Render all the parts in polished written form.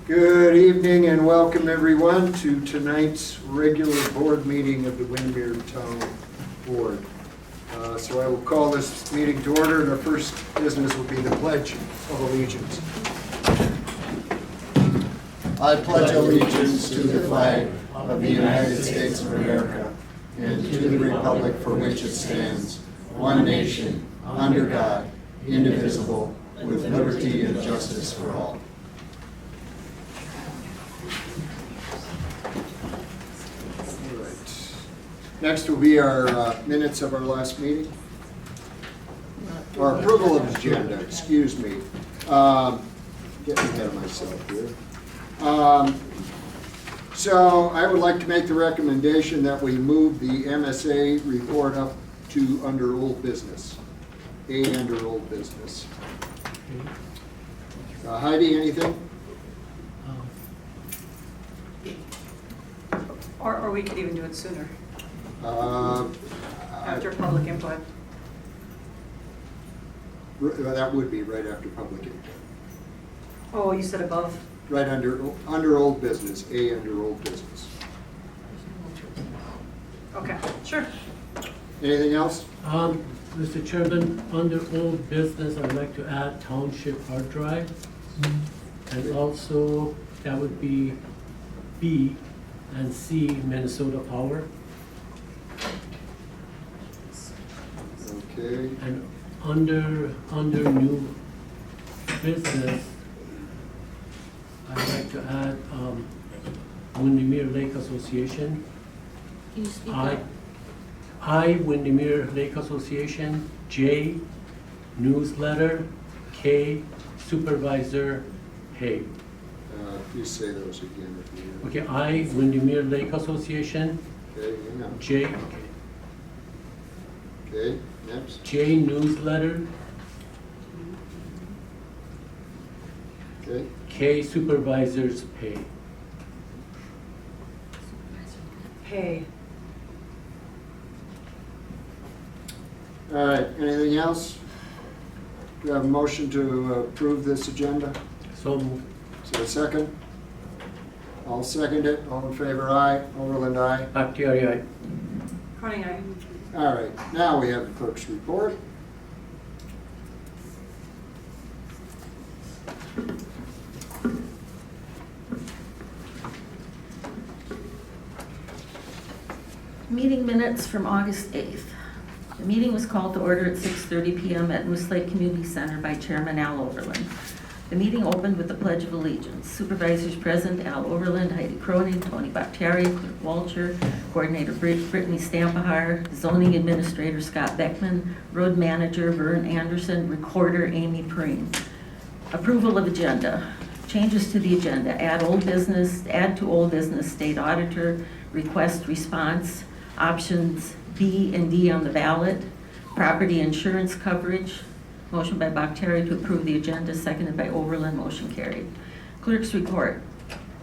Good evening and welcome everyone to tonight's regular board meeting of the Windemere Town Board. So I will call this meeting to order, and our first business will be the Pledge of Allegiance. I pledge allegiance to the flag of the United States of America and to the republic for which it stands, one nation, under God, indivisible, with liberty and justice for all. Next will be our minutes of our last meeting. Or approval of agenda, excuse me. Getting ahead of myself here. So I would like to make the recommendation that we move the MSA report up to under old business. A under old business. Heidi, anything? Or we could even do it sooner, after That public input. would be right after public input. Oh, you said above? Right under old business, A under old business. Okay, sure. Anything else? Mr. Chairman, under old business, I'd like to add Township hard drive. And also, that would be B and C, Minnesota Power. Okay. And under new business, I'd like to add Windemere Lake Association. Can you speak I, up? Windemere Lake Association. J, newsletter. K, supervisor. Hay. Please say those again if you. Okay, I, Windemere Lake Association. Okay, hang on. J, Okay, next. J, newsletter. Okay, K, supervisors pay. Hey, all right, anything else? Do you have a motion to approve this agenda? So moved. Is there a second? I'll second it. All in favor, aye. Overland, aye. Bakhtiari, aye. Cronin, aye. All right, now we have the clerk's report. Meeting minutes from August 8th. The meeting was called to order at 6:30 p.m. at Moose Lake Community Center by Chairman Al Overland. The meeting opened with the Pledge of Allegiance. Supervisors present: Al Overland, Heidi Cronin, Tony Bakhtiari, Clerk Walcher, Coordinator Brittany Stampahar, Zoning Administrator Scott Beckman, Road Manager Vern Anderson, Recorder Amy Perrine. Approval of agenda. Changes to the agenda: add to old business, state auditor, request response, options B and D on the ballot, property insurance coverage. Motion by Bakhtiari to approve the agenda, seconded by Overland, motion carried. Clerk's report.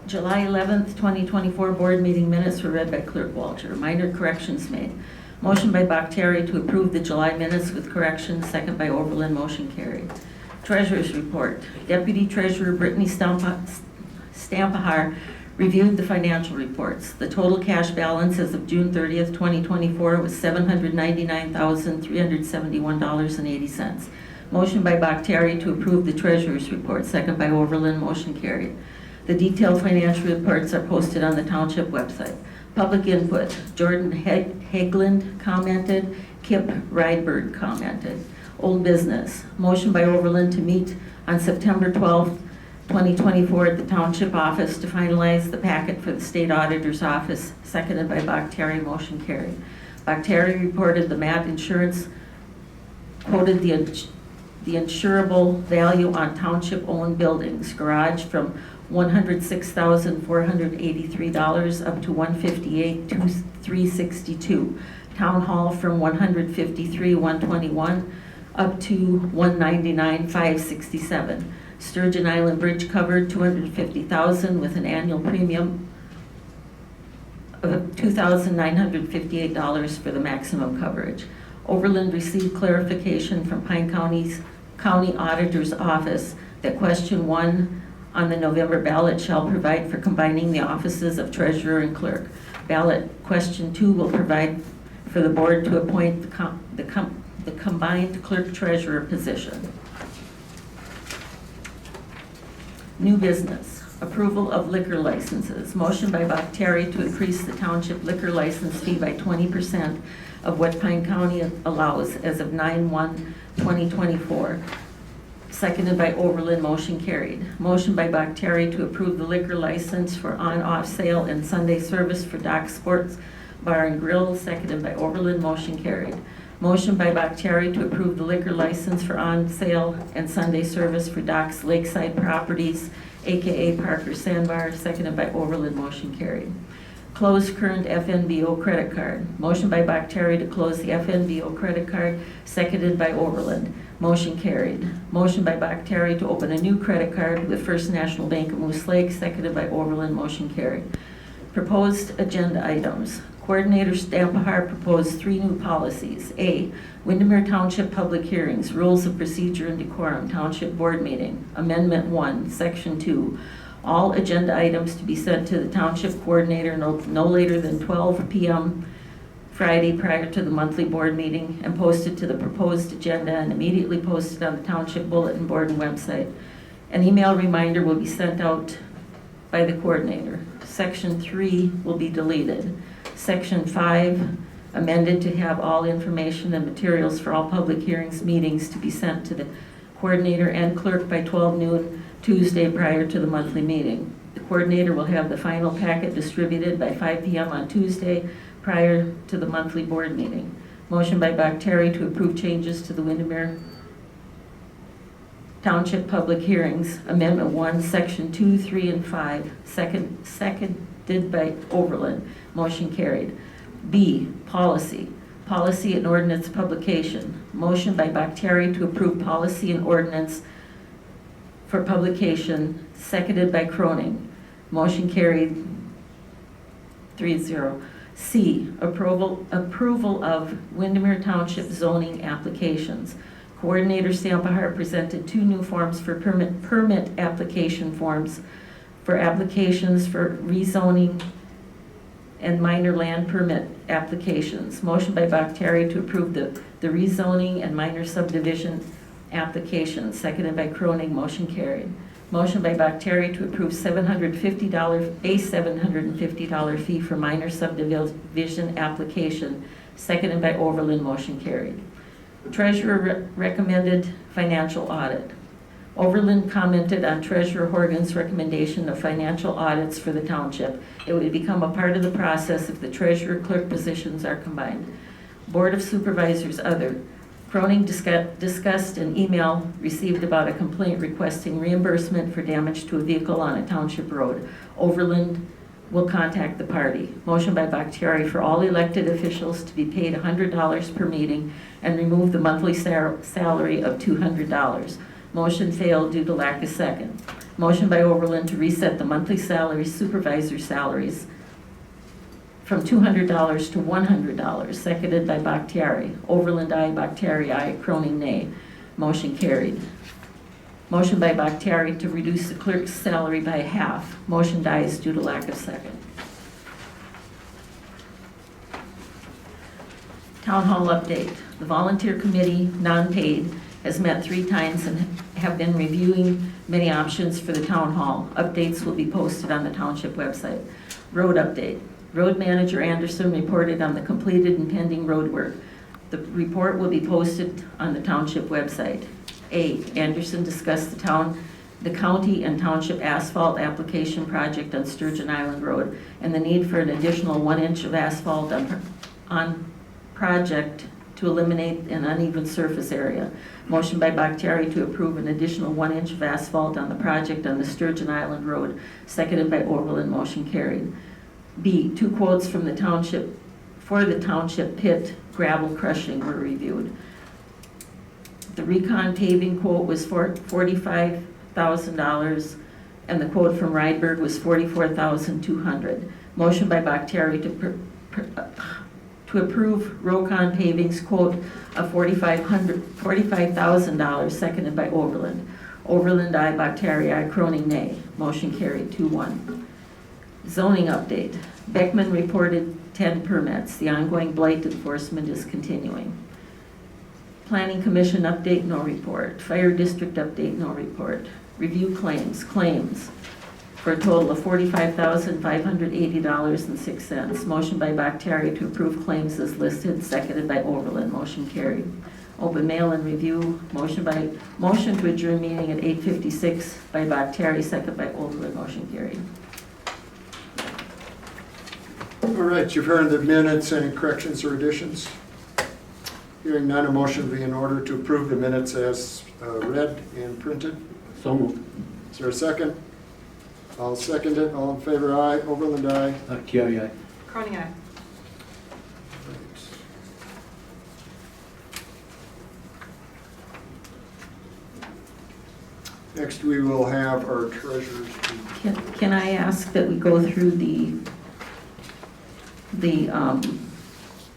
July 11th, 2024 board meeting minutes were read by Clerk Walcher. Minor corrections made. Motion by Bakhtiari to approve the July minutes with corrections, second by Overland, motion carried. Treasurer's report. Deputy Treasurer Brittany Stampahar reviewed the financial reports. The total cash balance as of June 30th, 2024 was $799,371.80. Motion by Bakhtiari to approve the treasurer's report, second by Overland, motion carried. The detailed financial reports are posted on the Township website. Public input: Jordan Haglund commented, Kip Rydberg commented. Old business: motion by Overland to meet on September 12th, 2024 at the Township office to finalize the packet for the State Auditor's Office, seconded by Bakhtiari, motion carried. Bakhtiari reported the MAT insurance quoted the insurable value on Township-owned buildings. Garage from $106,483 up to $158,362. Town Hall from $153,121 up to $199,567. Sturgeon Island Bridge covered $250,000 with an annual premium of $2,958 for the maximum coverage. Overland received clarification from Pine County Auditor's Office that question 1 on the November ballot shall provide for combining the offices of treasurer and clerk. Ballot question 2 will provide for the board to appoint the combined clerk treasurer position. New business, approval of liquor licenses. Motion by Bakhtari to increase the township liquor license fee by 20% of what Pine County allows as of 9/1/2024. Seconded by Overland, motion carried. Motion by Bakhtari to approve the liquor license for on-off sale and Sunday service for Dock Sports Bar and Grill, seconded by Overland, motion carried. Motion by Bakhtari to approve the liquor license for on sale and Sunday service for Dock's Lakeside Properties, AKA Parker Sandbar, seconded by Overland, motion carried. Close current FNBO credit card. Motion by Bakhtari to close the FNBO credit card, seconded by Overland. Motion carried. Motion by Bakhtari to open a new credit card with First National Bank of Moose Lake, seconded by Overland, motion carried. Proposed agenda items. Coordinator Stampahar proposed 3 new policies. A, Windemere Township Public Hearings, Rules of Procedure and Decorum, Township Board Meeting, Amendment 1, Section 2. All agenda items to be sent to the Township Coordinator no later than 12 p.m. Friday prior to the monthly board meeting and posted to the proposed agenda and immediately posted on the Township Bulletin Board and website. An email reminder will be sent out by the coordinator. Section 3 will be deleted. Section 5 amended to have all information and materials for all public hearings, meetings to be sent to the coordinator and clerk by 12 noon Tuesday prior to the monthly meeting. The coordinator will have the final packet distributed by 5 p.m. on Tuesday prior to the monthly board meeting. Motion by Bakhtari to approve changes to the Windemere Township Public Hearings, Amendment 1, Section 2, 3, and 5, seconded by Overland. Motion carried. B, policy. Policy and ordinance publication. Motion by Bakhtari to approve policy and ordinance for publication, seconded by Croning. Motion carried 3-0. C, approval of Windemere Township zoning applications. Coordinator Stampahar presented 2 new forms for permit application forms for applications for rezoning and minor land permit applications. Motion by Bakhtari to approve the rezoning and minor subdivision applications, seconded by Croning, motion carried. Motion by Bakhtari to approve $750 fee for minor subdivision application, seconded by Overland, motion carried. Treasurer recommended financial audit. Overland commented on Treasurer Horgan's recommendation of financial audits for the township. It would become a part of the process if the treasurer clerk positions are combined. Board of Supervisors, other. Croning discussed an email received about a complaint requesting reimbursement for damage to a vehicle on a township road. Overland will contact the party. Motion by Bakhtari for all elected officials to be paid $100 per meeting and remove the monthly salary of $200. Motion failed due to lack of second. Motion by Overland to reset the monthly salaries, supervisor salaries, from $200 to $100, seconded by Bakhtari. Overland, aye. Bakhtari, aye. Croning, nay. Motion carried. Motion by Bakhtari to reduce the clerk's salary by half. Motion dies due to lack of second. Town Hall update. The volunteer committee, non-paid, has met 3 times and have been reviewing many options for the town hall. Updates will be posted on the township website. Road update. Road manager Anderson reported on the completed and pending road work. The report will be posted on the township website. A, Anderson discussed the county and township asphalt application project on Sturgeon Island Road and the need for an additional 1 inch of asphalt on project to eliminate an uneven surface area. Motion by Bakhtari to approve an additional 1 inch of asphalt on the project on the Sturgeon Island Road, seconded by Overland, motion carried. B, 2 quotes from the township for the township pit gravel crushing were reviewed. The recon paving quote was for $45,000 and the quote from Rydberg was $44,200. Motion by Bakhtari to approve Rokon Paving's quote of $45,000, seconded by Overland. Overland, aye. Baktari, aye. Cronin, nay. Motion carried, 2-1. Zoning update. Beckman reported 10 permits. The ongoing blight enforcement is continuing. Planning Commission update, no report. Fire District update, no report. Review claims, for a total of $45,580.06. Motion by Baktari to approve claims as listed, seconded by Overland. Motion carried. Open mail and review. Motion to adjourn meeting at 8:56 by Baktari, second by Overland. Motion carried. All right, you've heard the minutes. Any corrections or additions? Hearing none, a motion will be in order to approve the minutes as read and printed. So moved. Is there a second? I'll second it. All in favor, aye. Overland, aye. Bakhtiari, aye. Cronin, aye. Next, we will have our treasurer's. Can I ask that we go through the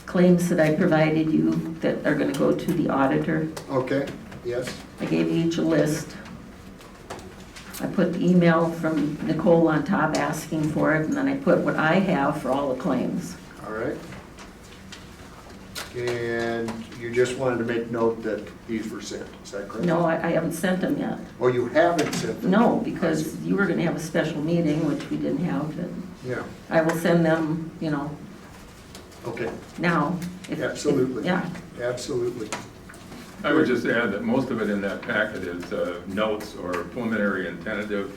claims that I provided you that are going to go to the auditor? Okay, yes. I gave you each a list. I put the email from Nicole on top asking for it, and then I put what I have for all the claims. All right. And you just wanted to make note that these were sent, is that correct? No, I haven't sent them yet. Oh, you haven't sent them? No, because you were going to have a special meeting, which we didn't have, but Yeah, I will send them, okay, now. Absolutely. Yeah. absolutely. I would just add that most of it in that packet is notes or preliminary and tentative.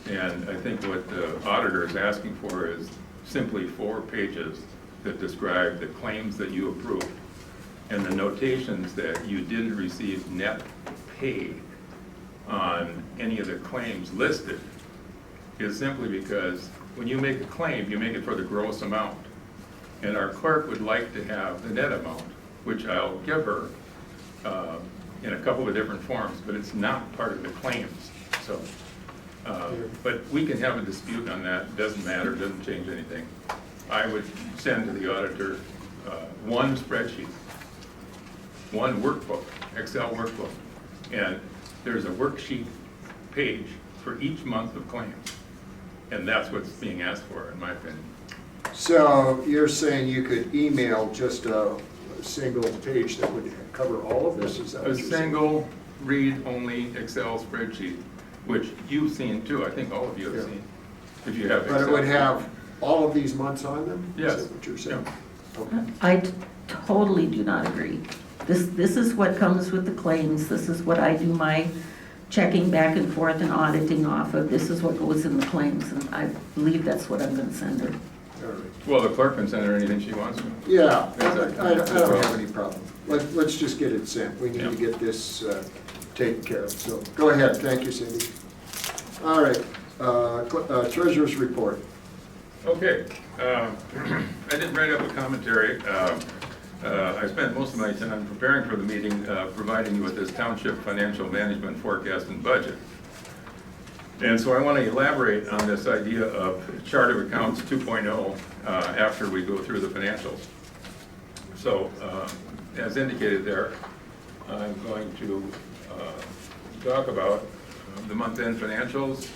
And I think what the auditor is asking for is simply 4 pages that describe the claims that you approved and the notations that you didn't receive net pay on any of the claims listed is simply because when you make a claim, you make it for the gross amount. And our clerk would like to have the net amount, which I'll give her in a couple of different forms, but it's not part of the claims. So, but we can have a dispute on that. Doesn't matter. Doesn't change anything. I would send to the auditor one spreadsheet, one workbook, Excel workbook, and there's a worksheet page for each month of claims, and that's what's being asked for, in my opinion. So you're saying you could email just a single page that would cover all of this? Is that A what you're saying? single read-only Excel spreadsheet, which you've seen too. I think all of you have Yeah. seen, if you have Excel. But it would have all of these months on them? Yes. Is that what you're saying? Okay. I totally do not agree. This is what comes with the claims. This is what I do my checking back and forth and auditing off of. This is what goes in the claims, and I believe that's what I'm going to send her. All right. Well, the clerk can send her anything she wants to. Yeah, I don't have any problem. Let's just get it sent. We need to Yeah. get this taken care of. So go ahead. Thank you, Cindy. All right, treasurer's report. Okay, I didn't write up a commentary. I spent most of my time preparing for the meeting, providing you with this township financial management forecast and budget. And so I want to elaborate on this idea of chart of accounts 2.0 after we go through the financials. So as indicated there, I'm going to talk about the month-end financials.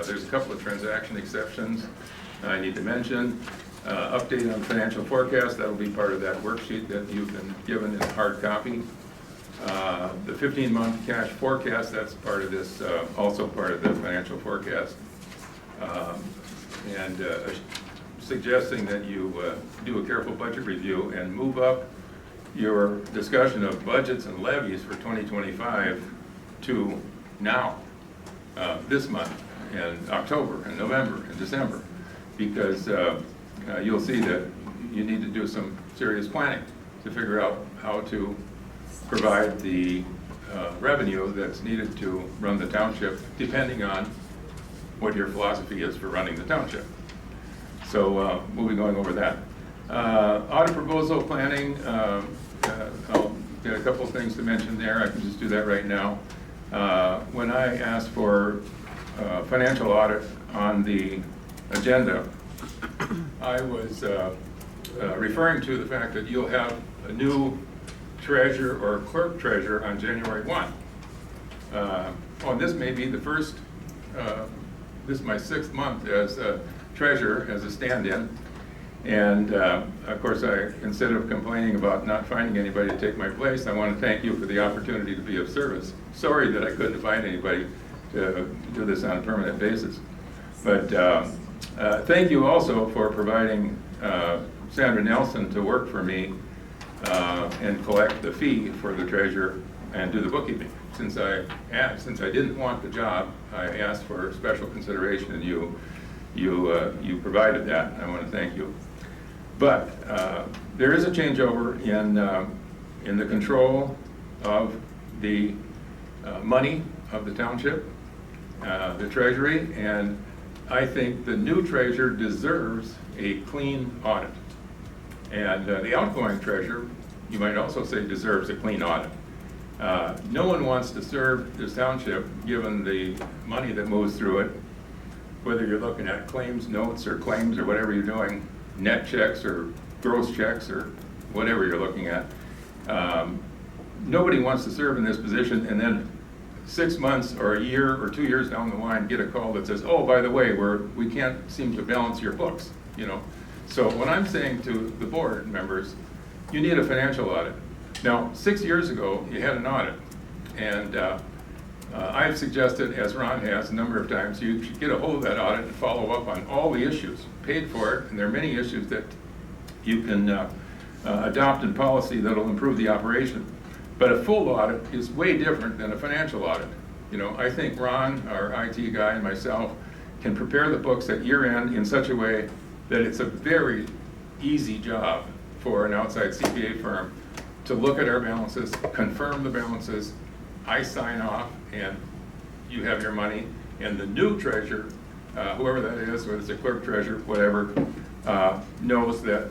There's a couple of transaction exceptions I need to mention. Update on financial forecast, that will be part of that worksheet that you've been given in hard copy. The 15-month cash forecast, that's part of this, also part of the financial forecast. And suggesting that you do a careful budget review and move up your discussion of budgets and levies for 2025 to now, this month, in October and November and December, because you'll see that you need to do some serious planning to figure out how to provide the revenue that's needed to run the township, depending on what your philosophy is for running the township. So we'll be going over that. Audit proposal planning, I'll get a couple of things to mention there. I can just do that right now. When I asked for financial audit on the agenda, I was referring to the fact that you'll have a new treasurer or clerk treasurer on January 1. and this may be the first, this is my 6th month as treasurer, as a stand-in. And of course, instead of complaining about not finding anybody to take my place, I want to thank you for the opportunity to be of service. Sorry that I couldn't find anybody to do this on a permanent basis. But thank you also for providing Sandra Nelson to work for me and collect the fee for the treasurer and do the bookkeeping. Since I didn't want the job, I asked for special consideration, and you provided that. I want to thank you. But there is a changeover in the control of the money of the township, the treasury, and I think the new treasurer deserves a clean audit. And the outgoing treasurer, you might also say, deserves a clean audit. No one wants to serve this township, given the money that moves through it, whether you're looking at claims, notes, or claims, or whatever you're doing, net checks or gross checks, or whatever you're looking at. Nobody wants to serve in this position and then 6 months or a year or 2 years down the line get a call that says, oh, by the way, we can't seem to balance your books, you know. So what I'm saying to the board members, you need a financial audit. Now, 6 years ago, you had an audit, and I've suggested, as Ron has a number of times, you should get a hold of that audit and follow up on all the issues, paid for it, and there are many issues that you can adopt in policy that'll improve the operation. But a full audit is way different than a financial audit. You know, I think Ron, our IT guy, and myself can prepare the books at year end in such a way that it's a very easy job for an outside CPA firm to look at our balances, confirm the balances, I sign off, and you have your money. And the new treasurer, whoever that is, whether it's a clerk, treasurer, whatever, knows that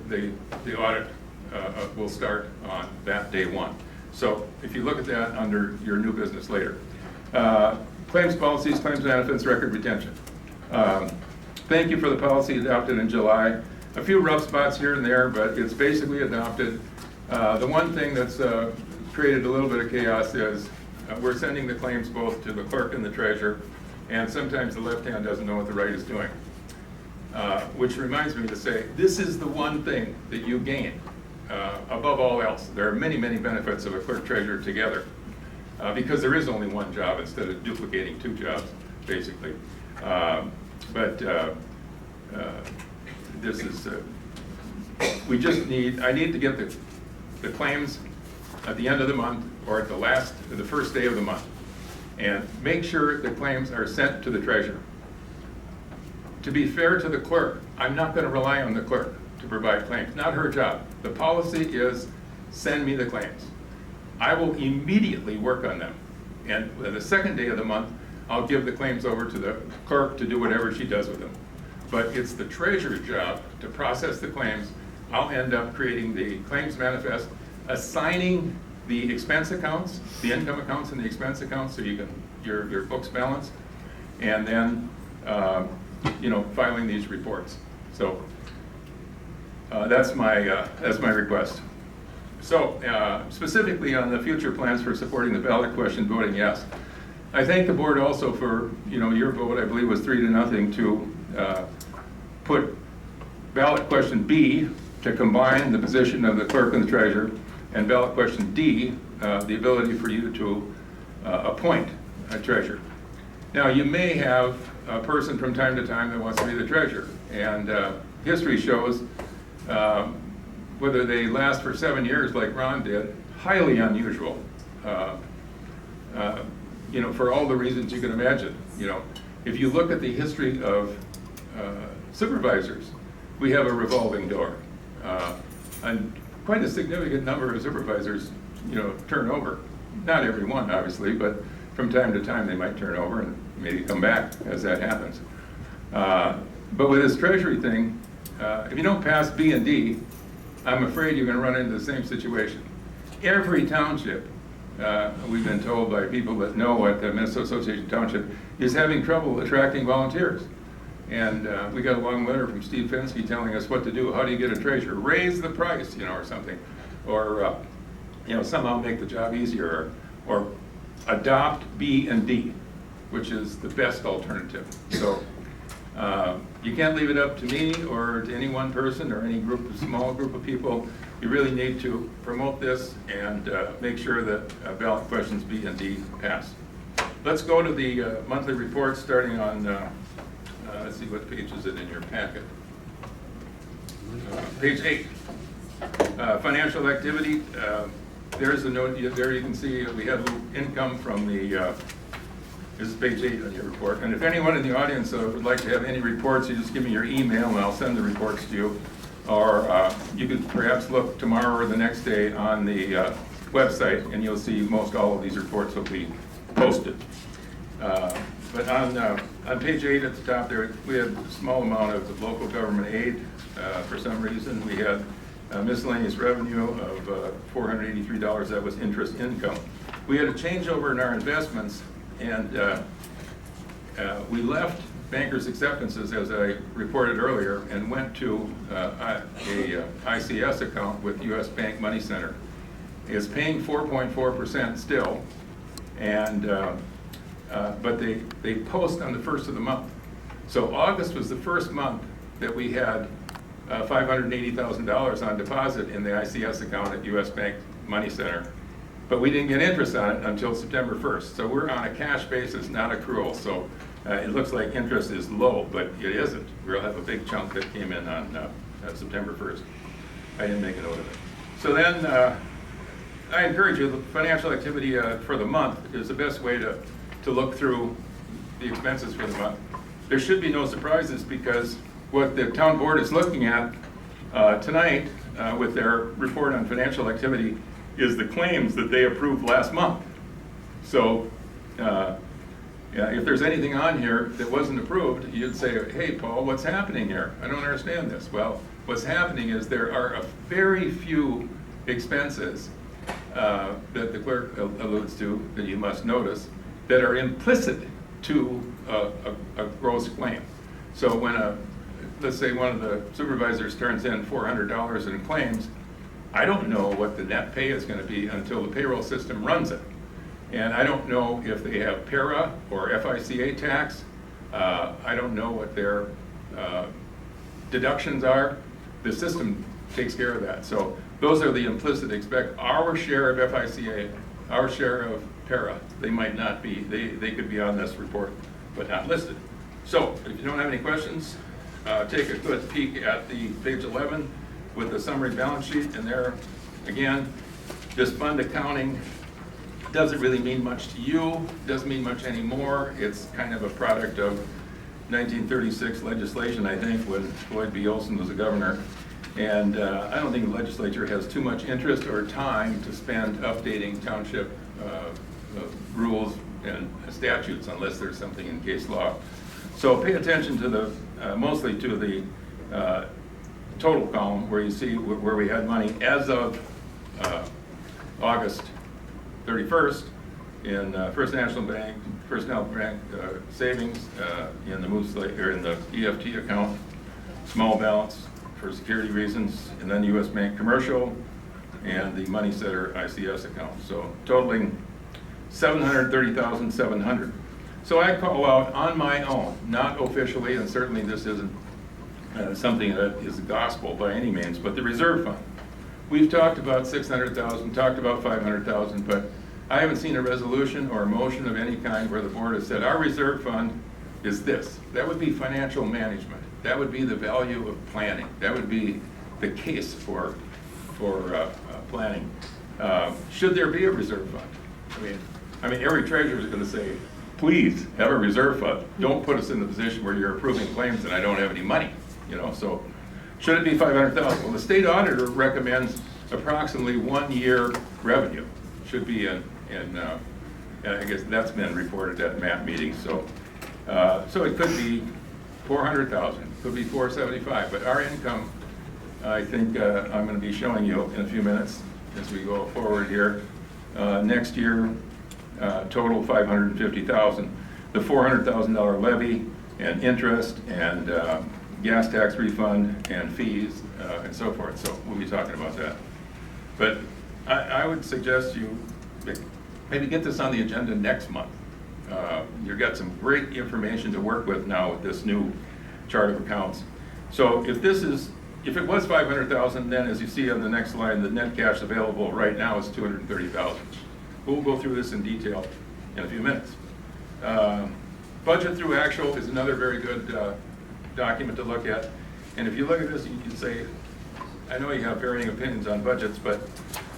the audit will start on that day one. So if you look at that under your new business later. Claims policies, claims benefits, record retention. Thank you for the policy adopted in July. A few rough spots here and there, but it's basically adopted. The one thing that's created a little bit of chaos is we're sending the claims both to the clerk and the treasurer, and sometimes the left hand doesn't know what the right is doing. Which reminds me to say, this is the one thing that you gain above all else. There are many, many benefits of a clerk treasurer together because there is only one job instead of duplicating 2 jobs, basically. This is, I need to get the claims at the end of the month or at the first day of the month, and make sure the claims are sent to the treasurer. To be fair to the clerk, I'm not going to rely on the clerk to provide claims. Not her job. The policy is send me the claims. I will immediately work on them. And the second day of the month, I'll give the claims over to the clerk to do whatever she does with them. But it's the treasurer's job to process the claims. I'll end up creating the claims manifest, assigning the expense accounts, the income accounts and the expense accounts, so you can your books balance, and then filing these reports. So that's my request. So specifically on the future plans for supporting the ballot question, voting yes. I thank the board also for your vote. I believe was 3-0 to put ballot question B to combine the position of the clerk and the treasurer, and ballot question D, the ability for you to appoint a treasurer. Now, you may have a person from time to time that wants to be the treasurer, and history shows whether they last for 7 years like Ron did, highly unusual. For all the reasons you can imagine. If you look at the history of supervisors, we have a revolving door, and quite a significant number of supervisors, turn over. Not every one, obviously, but from time to time they might turn over and maybe come back as that happens. But with this treasury thing, if you don't pass B and D, I'm afraid you're going to run into the same situation. Every township, we've been told by people that know at the Minnesota Association Township, is having trouble attracting volunteers. And we got a long letter from Steve Fensky telling us what to do. How do you get a treasurer? Raise the price, or something. Or, somehow make the job easier. Or adopt B and D, which is the best alternative. So you can't leave it up to me or to any one person or any small group of people. You really need to promote this and make sure that ballot questions B and D pass. Let's go to the monthly report starting on, let's see, what page is it in your packet? Page 8. Financial activity. There's a note there. You can see we had a little income from the, this is page 8 on your report. And if anyone in the audience would like to have any reports, you just give me your email and I'll send the reports to you. Or you could perhaps look tomorrow or the next day on the website and you'll see most all of these reports will be posted. But on page 8 at the top there, we had a small amount of local government aid. For some reason, we had miscellaneous revenue of $483. That was interest income. We had a changeover in our investments, and we left bankers' acceptances, as I reported earlier, and went to a ICS account with U.S. Bank Money Center. It's paying 4.4% still, and but they post on the first of the month. So August was the first month that we had $580,000 on deposit in the ICS account at U.S. Bank Money Center. But we didn't get interest on it until September 1st. So we're on a cash basis, not accrual. So it looks like interest is low, but it isn't. We'll have a big chunk that came in on September 1st. I didn't make a note of it. So then I encourage you, the financial activity for the month is the best way to look through the expenses for the month. There should be no surprises because what the town board is looking at tonight with their report on financial activity is the claims that they approved last month. So if there's anything on here that wasn't approved, you'd say, hey, Paul, what's happening here? I don't understand this. Well, what's happening is there are a very few expenses that the clerk alludes to that you must notice that are implicit to a gross claim. So when let's say one of the supervisors turns in $400 in claims, I don't know what the net pay is going to be until the payroll system runs it. And I don't know if they have para or FICA tax. I don't know what their deductions are. The system takes care of that. So those are the implicit expect. Our share of FICA, our share of para, they might not be, they could be on this report, but not listed. So if you don't have any questions, take a good peek at the page 11 with the summary balance sheet. And there, again, this fund accounting doesn't really mean much to you, doesn't mean much anymore. It's kind of a product of 1936 legislation, I think, when Floyd B. Olson was the governor. And I don't think the legislature has too much interest or time to spend updating township rules and statutes unless there's something in case law. So pay attention to the, mostly to the total column where you see where we had money as of August 31st in First National Bank, savings, in the Moose Lake, or in the EFT account, small balance for security reasons, and then U.S. Bank Commercial and the Money Center ICS account. So totaling $730,700. So I call out on my own, not officially, and certainly this isn't something that is gospel by any means, but the reserve fund. We've talked about 600,000, talked about 500,000, but I haven't seen a resolution or a motion of any kind where the board has said our reserve fund is this. That would be financial management. That would be the value of planning. That would be the case for planning. Should there be a reserve fund? I mean, every treasurer is going to say, please have a reserve fund. Don't put us in the position where you're approving claims and I don't have any money. So should it be 500,000? Well, the state auditor recommends approximately 1 year revenue. Should be in I guess that's been reported at MAP meetings. So it could be 400,000, could be 475, but our income, I think I'm going to be showing you in a few minutes as we go forward here. Next year, total 550,000. The $400,000 levy and interest and gas tax refund and fees and so forth. So we'll be talking about that. But I would suggest you maybe get this on the agenda next month. You've got some great information to work with now with this new chart of accounts. So if it was 500,000, then as you see on the next line, the net cash available right now is 230,000. We'll go through this in detail in a few minutes. Budget through actual is another very good document to look at. And if you look at this, you can say, I know you have varying opinions on budgets, but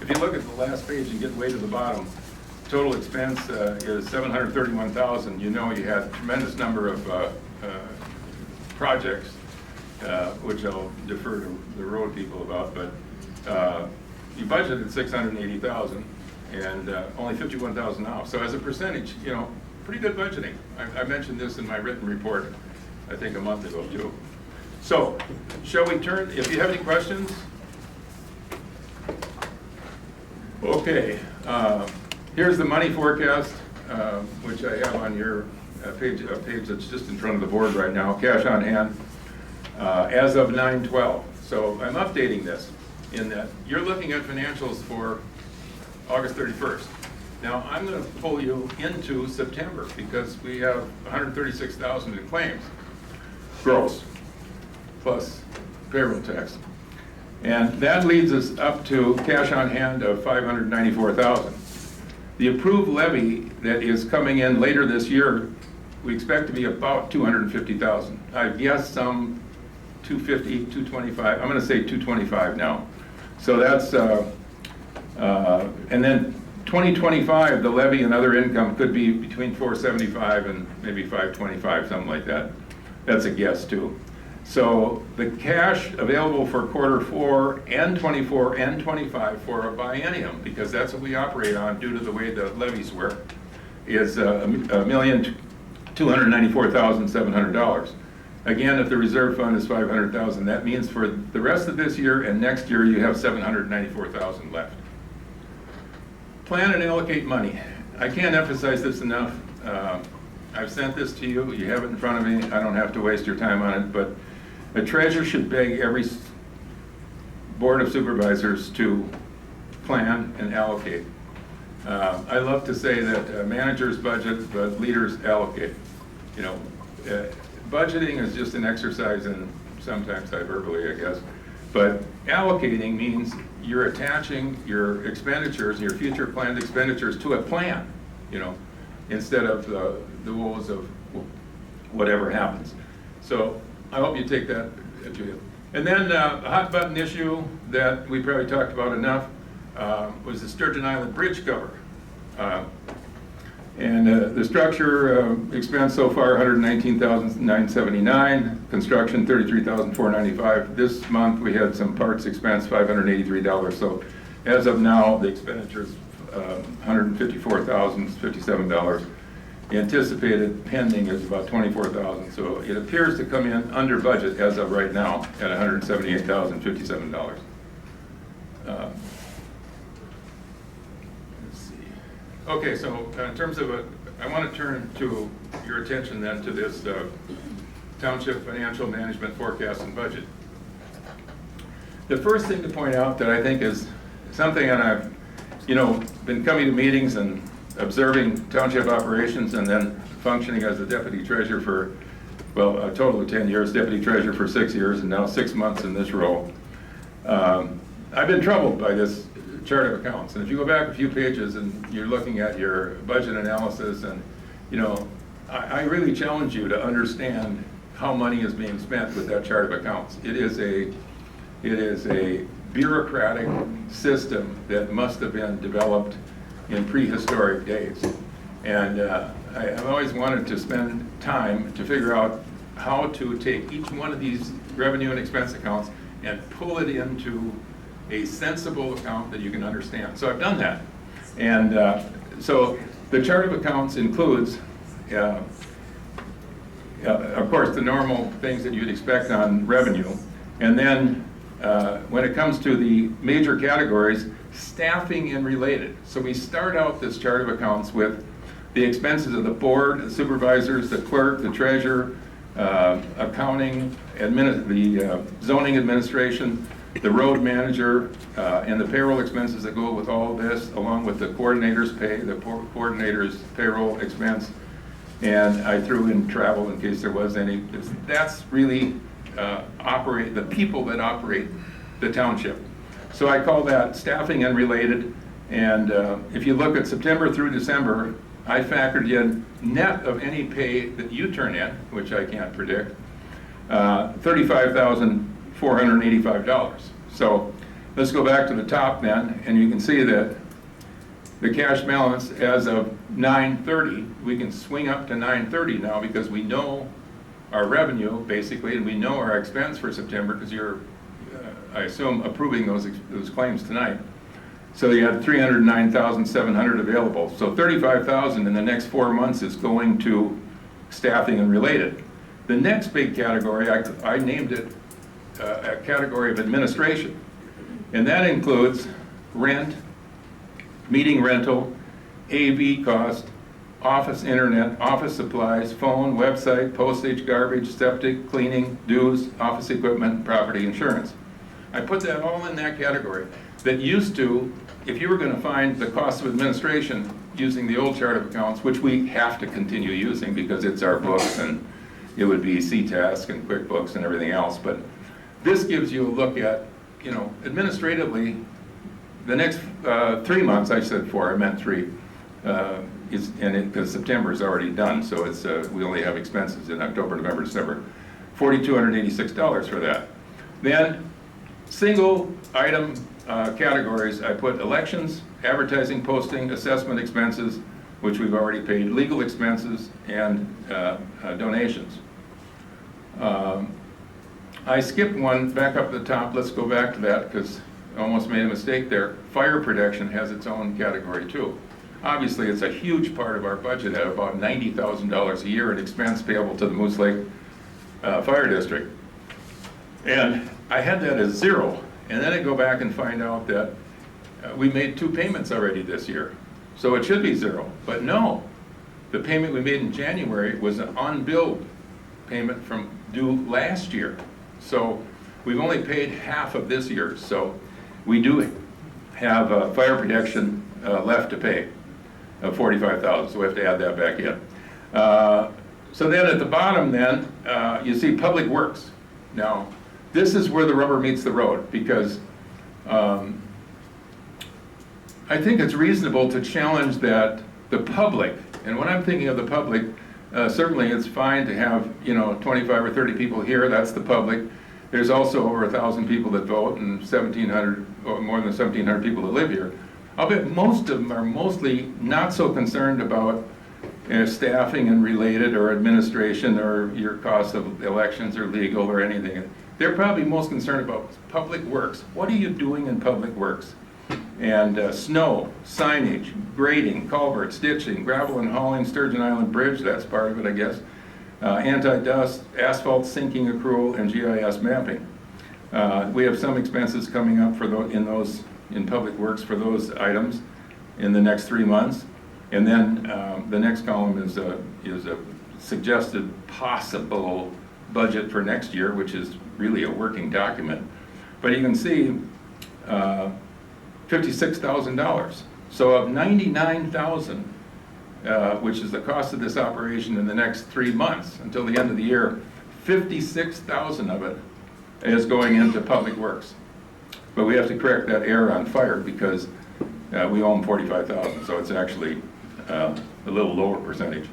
if you look at the last page and get way to the bottom, total expense is 731,000. You know you had a tremendous number of projects, which I'll defer to the road people about, but you budgeted 680,000 and only 51,000 off. So as a percentage, you know, pretty good budgeting. I mentioned this in my written report, I think a month ago too. So, shall we turn, if you have any questions? Okay, here's the money forecast, which I have on your page that's just in front of the board right now, cash on hand, as of 9/12. So I'm updating this in that you're looking at financials for August 31st. Now, I'm going to pull you into September because we have 136,000 in claims, gross, plus payroll tax. And that leads us up to cash on hand of 594,000. The approved levy that is coming in later this year, we expect to be about 250,000. I've guessed some 250, 225. I'm going to say 225 now. So that's, and then 2025, the levy and other income could be between 475 and maybe 525, something like that. That's a guess too. So the cash available for Q4 and 24 and 25 for a biennium, because that's what we operate on due to the way the levies work, is $1,294,700. Again, if the reserve fund is 500,000, that means for the rest of this year and next year, you have 794,000 left. Plan and allocate money. I can't emphasize this enough. I've sent this to you. You have it in front of me. I don't have to waste your time on it, but a treasurer should beg every board of supervisors to plan and allocate. I love to say that managers budget, but leaders allocate. You know, budgeting is just an exercise in sometimes hyperbole, I guess. But allocating means you're attaching your expenditures, your future planned expenditures to a plan, you know, instead of the woes of whatever happens. So I hope you take that to you. And then a hot button issue that we probably talked about enough was the Sturgeon Island Bridge cover. The structure expense so far, $119,979. Construction, $33,495. This month we had some parts expense, $583. So as of now, the expenditure is $154,057. Anticipated pending is about $24,000. So it appears to come in under budget as of right now at $178,057. Okay, so in terms of I want to turn to your attention then to this Township Financial Management Forecast and Budget. The first thing to point out that I think is something, and I've, you know, been coming to meetings and observing township operations and then functioning as a deputy treasurer for, well, a total of 10 years, deputy treasurer for 6 years, and now 6 months in this role. I've been troubled by this chart of accounts. And if you go back a few pages and you're looking at your budget analysis, and you know, I really challenge you to understand how money is being spent with that chart of accounts. It is a bureaucratic system that must have been developed in prehistoric days. And I've always wanted to spend time to figure out how to take each one of these revenue and expense accounts and pull it into a sensible account that you can understand. So I've done that. And so the chart of accounts includes, of course, the normal things that you'd expect on revenue. And then when it comes to the major categories, staffing and related. So we start out this chart of accounts with the expenses of the board, the supervisors, the clerk, the treasurer, accounting, the zoning administration, the road manager, and the payroll expenses that go with all of this, along with the coordinator's pay, the coordinator's payroll expense, and I threw in travel in case there was any. That's really the people that operate the township. So I call that staffing and related, and if you look at September through December, I factored in net of any pay that you turn in, which I can't predict, $35,485. So let's go back to the top then, and you can see that the cash balance as of 9/30, we can swing up to 9/30 now because we know our revenue basically, and we know our expense for September because you're, I assume, approving those claims tonight. So you had 309,700 available. So 35,000 in the next 4 months is going to staffing and related. The next big category, I named it a category of administration. And that includes rent, meeting rental, AV cost, office internet, office supplies, phone, website, postage, garbage, septic, cleaning, dues, office equipment, property insurance. I put that all in that category. That used to, if you were going to find the cost of administration using the old chart of accounts, which we have to continue using because it's our books and it would be CTask and QuickBooks and everything else, but this gives you a look at, administratively, the next 3 months, I said 4, I meant 3, because September is already done, so it's we only have expenses in October, November, December, $4,286 for that. Then single item categories, I put elections, advertising, posting, assessment expenses, which we've already paid, legal expenses, and donations. I skipped one back up at the top. Let's go back to that because I almost made a mistake there. Fire protection has its own category too. Obviously, it's a huge part of our budget at about $90,000 a year in expense payable to the Moose Lake Fire District. And I had that as 0. And then I go back and find out that we made 2 payments already this year. So it should be 0. But no, the payment we made in January was an unbilled payment from due last year. So we've only paid half of this year. So we do have fire protection left to pay of $45,000. So we have to add that back in. So then at the bottom then, you see Public Works. Now, this is where the rubber meets the road because I think it's reasonable to challenge that the public, and when I'm thinking of the public, certainly it's fine to have 25 or 30 people here, that's the public. There's also over 1,000 people that vote and 1,700 or more than 1,700 people that live here. I'll bet most of them are mostly not so concerned about staffing and related or administration or your cost of elections or legal or anything. They're probably most concerned about Public Works. What are you doing in Public Works? And snow, signage, grading, culvert, ditching, gravel and hauling, Sturgeon Island Bridge, that's part of it, I guess. Anti-dust, asphalt sinking accrual, and GIS mapping. We have some expenses coming up for in Public Works for those items in the next 3 months. And then the next column is a suggested possible budget for next year, which is really a working document. But you can see $56,000. So of $99,000, which is the cost of this operation in the next 3 months until the end of the year, $56,000 of it is going into Public Works. But we have to correct that error on fire because we owe them $45,000, so it's actually a little lower percentage.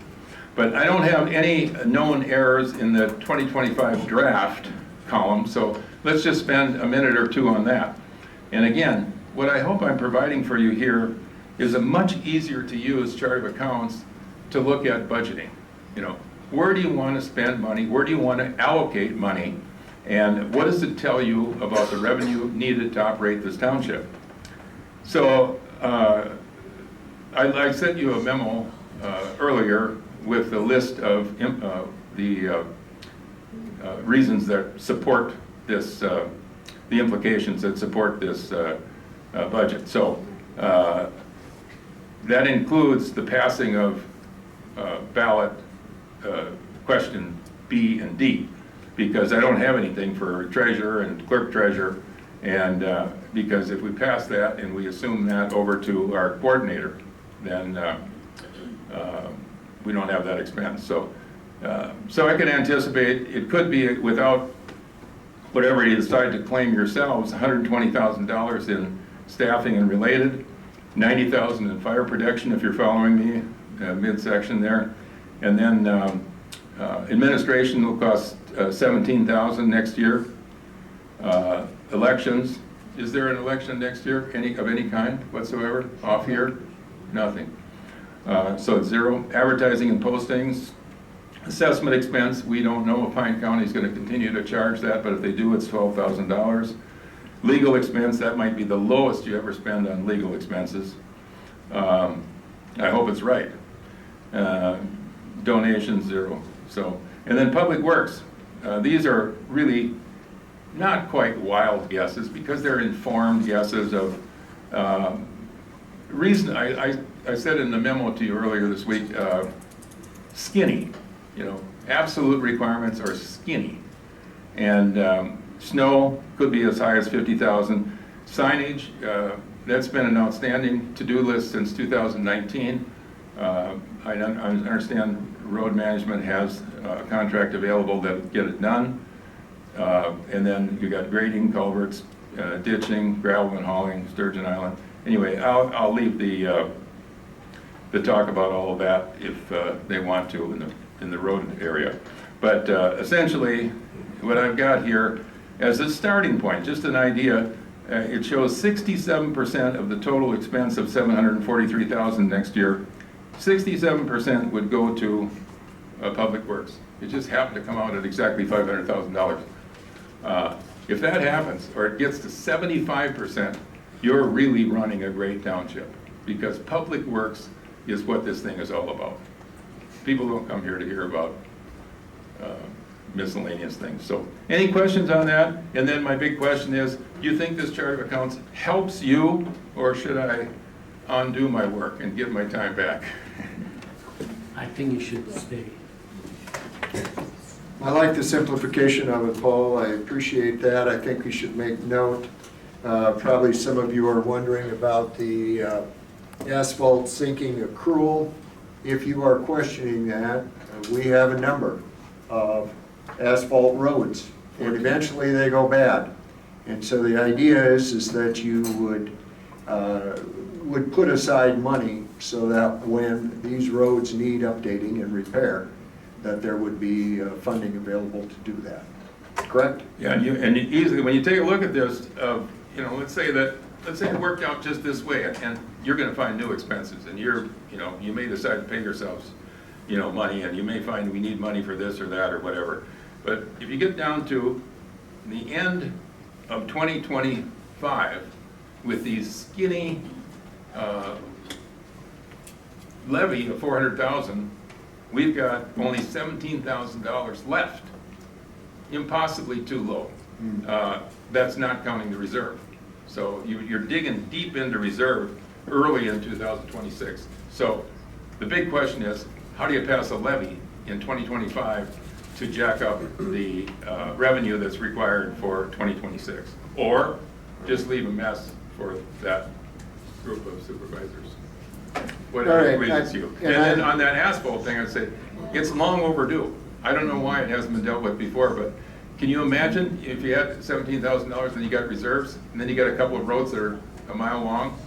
But I don't have any known errors in the 2025 draft column, so let's just spend a minute or 2 on that. And again, what I hope I'm providing for you here is a much easier to use chart of accounts to look at budgeting. Where do you want to spend money? Where do you want to allocate money? And what does it tell you about the revenue needed to operate this township? So I sent you a memo earlier with a list of the reasons that support this, the implications that support this budget. So that includes the passing of ballot question B and D, because I don't have anything for treasurer and clerk treasurer, And because if we pass that and we assume that over to our coordinator, then we don't have that expense. So I can anticipate it could be without whatever you decide to claim yourselves, $120,000 in staffing and related, $90,000 in fire protection if you're following me, midsection there, and then administration will cost $17,000 next year. Elections, is there an election next year of any kind whatsoever? Off year? Nothing. So it's zero. Advertising and postings. Assessment expense, we don't know if Pine County is going to continue to charge that, but if they do, it's $12,000. Legal expense, that might be the lowest you ever spend on legal expenses. I hope it's right. Donations, zero. So, and then public works. These are really not quite wild guesses because they're informed guesses of reason. I said in the memo to you earlier this week, skinny. You know, absolute requirements are skinny. And snow could be as high as 50,000. Signage, that's been an outstanding to-do list since 2019. I understand road management has a contract available that'll get it done. And then you got grading, culverts, ditching, gravel and hauling, Sturgeon Island. Anyway, I'll leave the talk about all of that if they want to in the road area. But essentially, what I've got here as a starting point, just an idea, it shows 67% of the total expense of $743,000 next year. 67% would go to public works. It just happened to come out at exactly $500,000. If that happens, or it gets to 75%, you're really running a great township, because public works is what this thing is all about. People don't come here to hear about miscellaneous things. So any questions on that? And then my big question is, do you think this chart of accounts helps you, or should I undo my work and give my time back? I think you should stay. I like the simplification of it, Paul. I appreciate that. I think we should make note. Probably some of you are wondering about the asphalt sinking accrual. If you are questioning that, we have a number of asphalt roads, and eventually they go bad. And so the idea is that you would put aside money so that when these roads need updating and repair, that there would be funding available to do that. Correct? Yeah, and easily, when you take a look at this, let's say it worked out just this way, and you're going to find new expenses, and you may decide to pay yourselves, money, and you may find we need money for this or that or whatever. But if you get down to the end of 2025 with these skinny levy of 400,000, we've got only $17,000 left. Impossibly too low. That's not counting the reserve. So you're digging deep into reserve early in 2026. So the big question is, how do you pass a levy in 2025 to jack up the revenue that's required for 2026? Or just leave a mess for that group of supervisors? Whatever agrees you. And then on that asphalt thing, I'd say, it's long overdue. I don't know why it hasn't been dealt with before, but can you imagine if you had $17,000 and you got reserves, and then you got a couple of roads that are a mile long,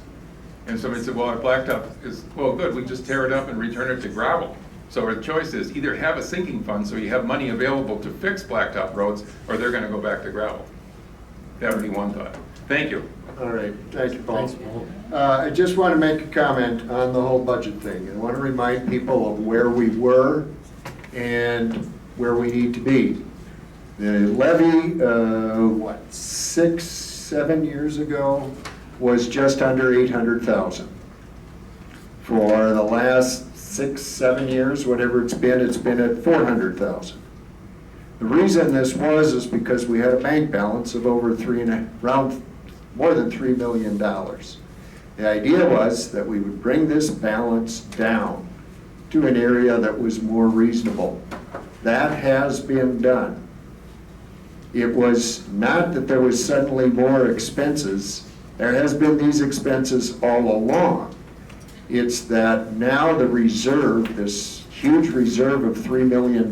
and somebody said, well, our blacktop is, well, good, we just tear it up and return it to gravel. So our choice is either have a sinking fund so you have money available to fix blacktop roads, or they're going to go back to gravel. That would be one thought. Thank you. All right, thank you, Paul. Thanks, Paul. I just want to make a comment on the whole budget thing. I want to remind people of where we were and where we need to be. The levy, 6, 7 years ago, was just under 800,000. For the last 6, 7 years, whatever it's been at 400,000. The reason this is because we had a bank balance of over more than $3 million. The idea was that we would bring this balance down to an area that was more reasonable. That has been done. it was not that there was suddenly more expenses. There has been these expenses all along. It's that now the reserve, this huge reserve of $3 million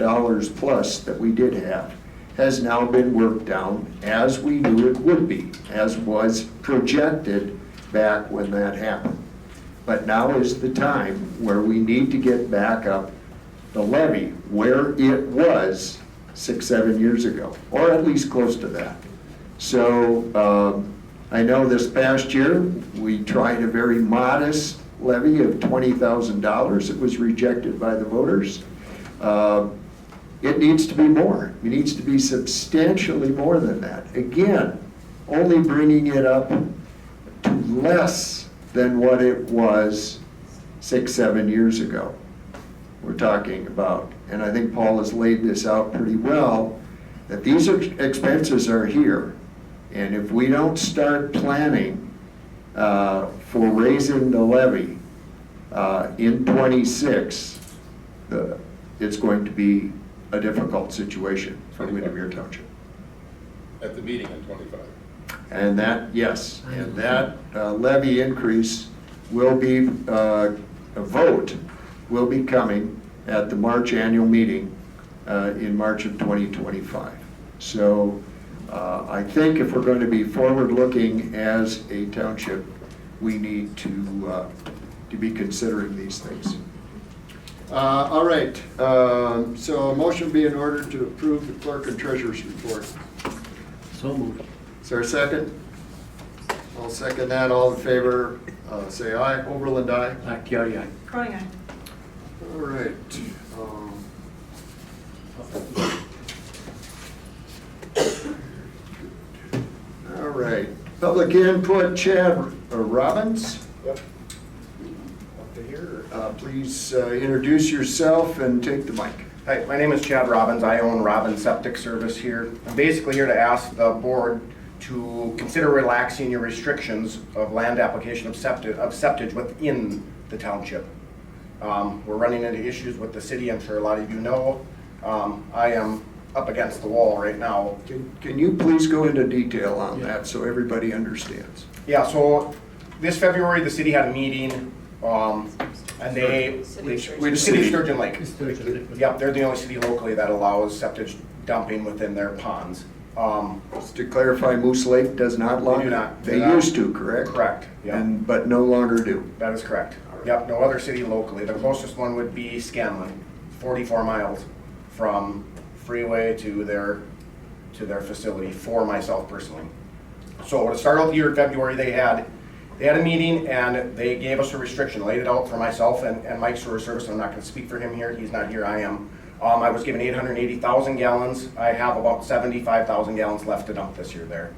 plus that we did have, has now been worked down as we knew it would be, as was projected back when that happened. But now is the time where we need to get back up the levy where it was 6-7 years ago, or at least close to that. So I know this past year, we tried a very modest levy of $20,000. It was rejected by the voters. It needs to be more. It needs to be substantially more than that. Again, only bringing it up to less than what it was 6-7 years ago. We're talking about, and I think Paul has laid this out pretty well, that these expenses are here. And if we don't start planning for raising the levy in '26, it's going to be a difficult situation for Windemere Township. At the meeting in 25. And that, yes, and that levy increase will be, a vote will be coming at the March annual meeting in March of 2025. So I think if we're going to be forward-looking as a township, we need to be considering these things. All right, so a motion will be in order to approve the clerk and treasurer's report. So moved. Is there a second? I'll second that. All in favor, say aye. Overland, aye. Bakhtiari, aye. Cronin, aye. All right. All right. Public input, Chad Robbins. Yep. Up to here. Please introduce yourself and take the mic. Hi, my name is Chad Robbins. I own Robbins Septic Service here. I'm basically here to ask the board to consider relaxing your restrictions of land application of septage within the township. We're running into issues with the city, I'm sure a lot of you know. I am up against the wall right now. Can you please go into detail on that so everybody understands? Yeah, so this February, the city had a meeting, and the city of Sturgeon Lake. Yep, they're the only city locally that allows septic dumping within their ponds. Just to clarify, Moose Lake does not longer? They do not. They used to, correct? Correct, yeah. But no longer do? That is correct. Yep, no other city locally. The closest one would be Scanlon, 44 miles from freeway to their facility for myself personally. So to start out the year in February, they had a meeting and they gave us a restriction, laid it out for myself and Mike Sewer Service. I'm not going to speak for him here. He's not here. I am. I was given 880,000 gallons. I have about 75,000 gallons left to dump this year there.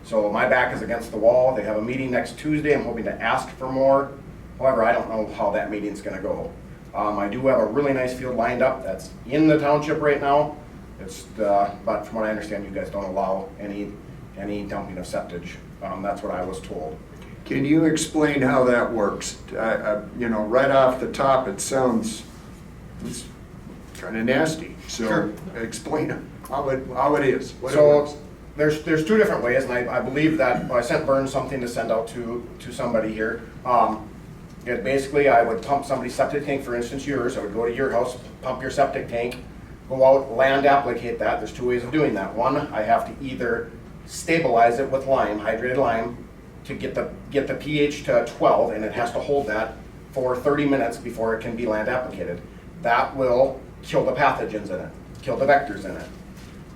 So my back is against the wall. They have a meeting next Tuesday. I'm hoping to ask for more. However, I don't know how that meeting's going to go. I do have a really nice field lined up that's in the township right now. It's but from what I understand, you guys don't allow any dumping of septage. That's what I was told. Can you explain how that works? You know, right off the top, it sounds kind of nasty. So Sure. explain how it is. What it So works. there's two different ways, and I believe that I sent Burns something to send out to somebody here. Basically, I would pump somebody's septic tank, for instance yours. I would go to your house, pump your septic tank, go out, land applicate that. There's two ways of doing that. One, I have to either stabilize it with lime, hydrated lime, to get the pH to 12, and it has to hold that for 30 minutes before it can be land applicated. That will kill the pathogens in it, kill the vectors in it.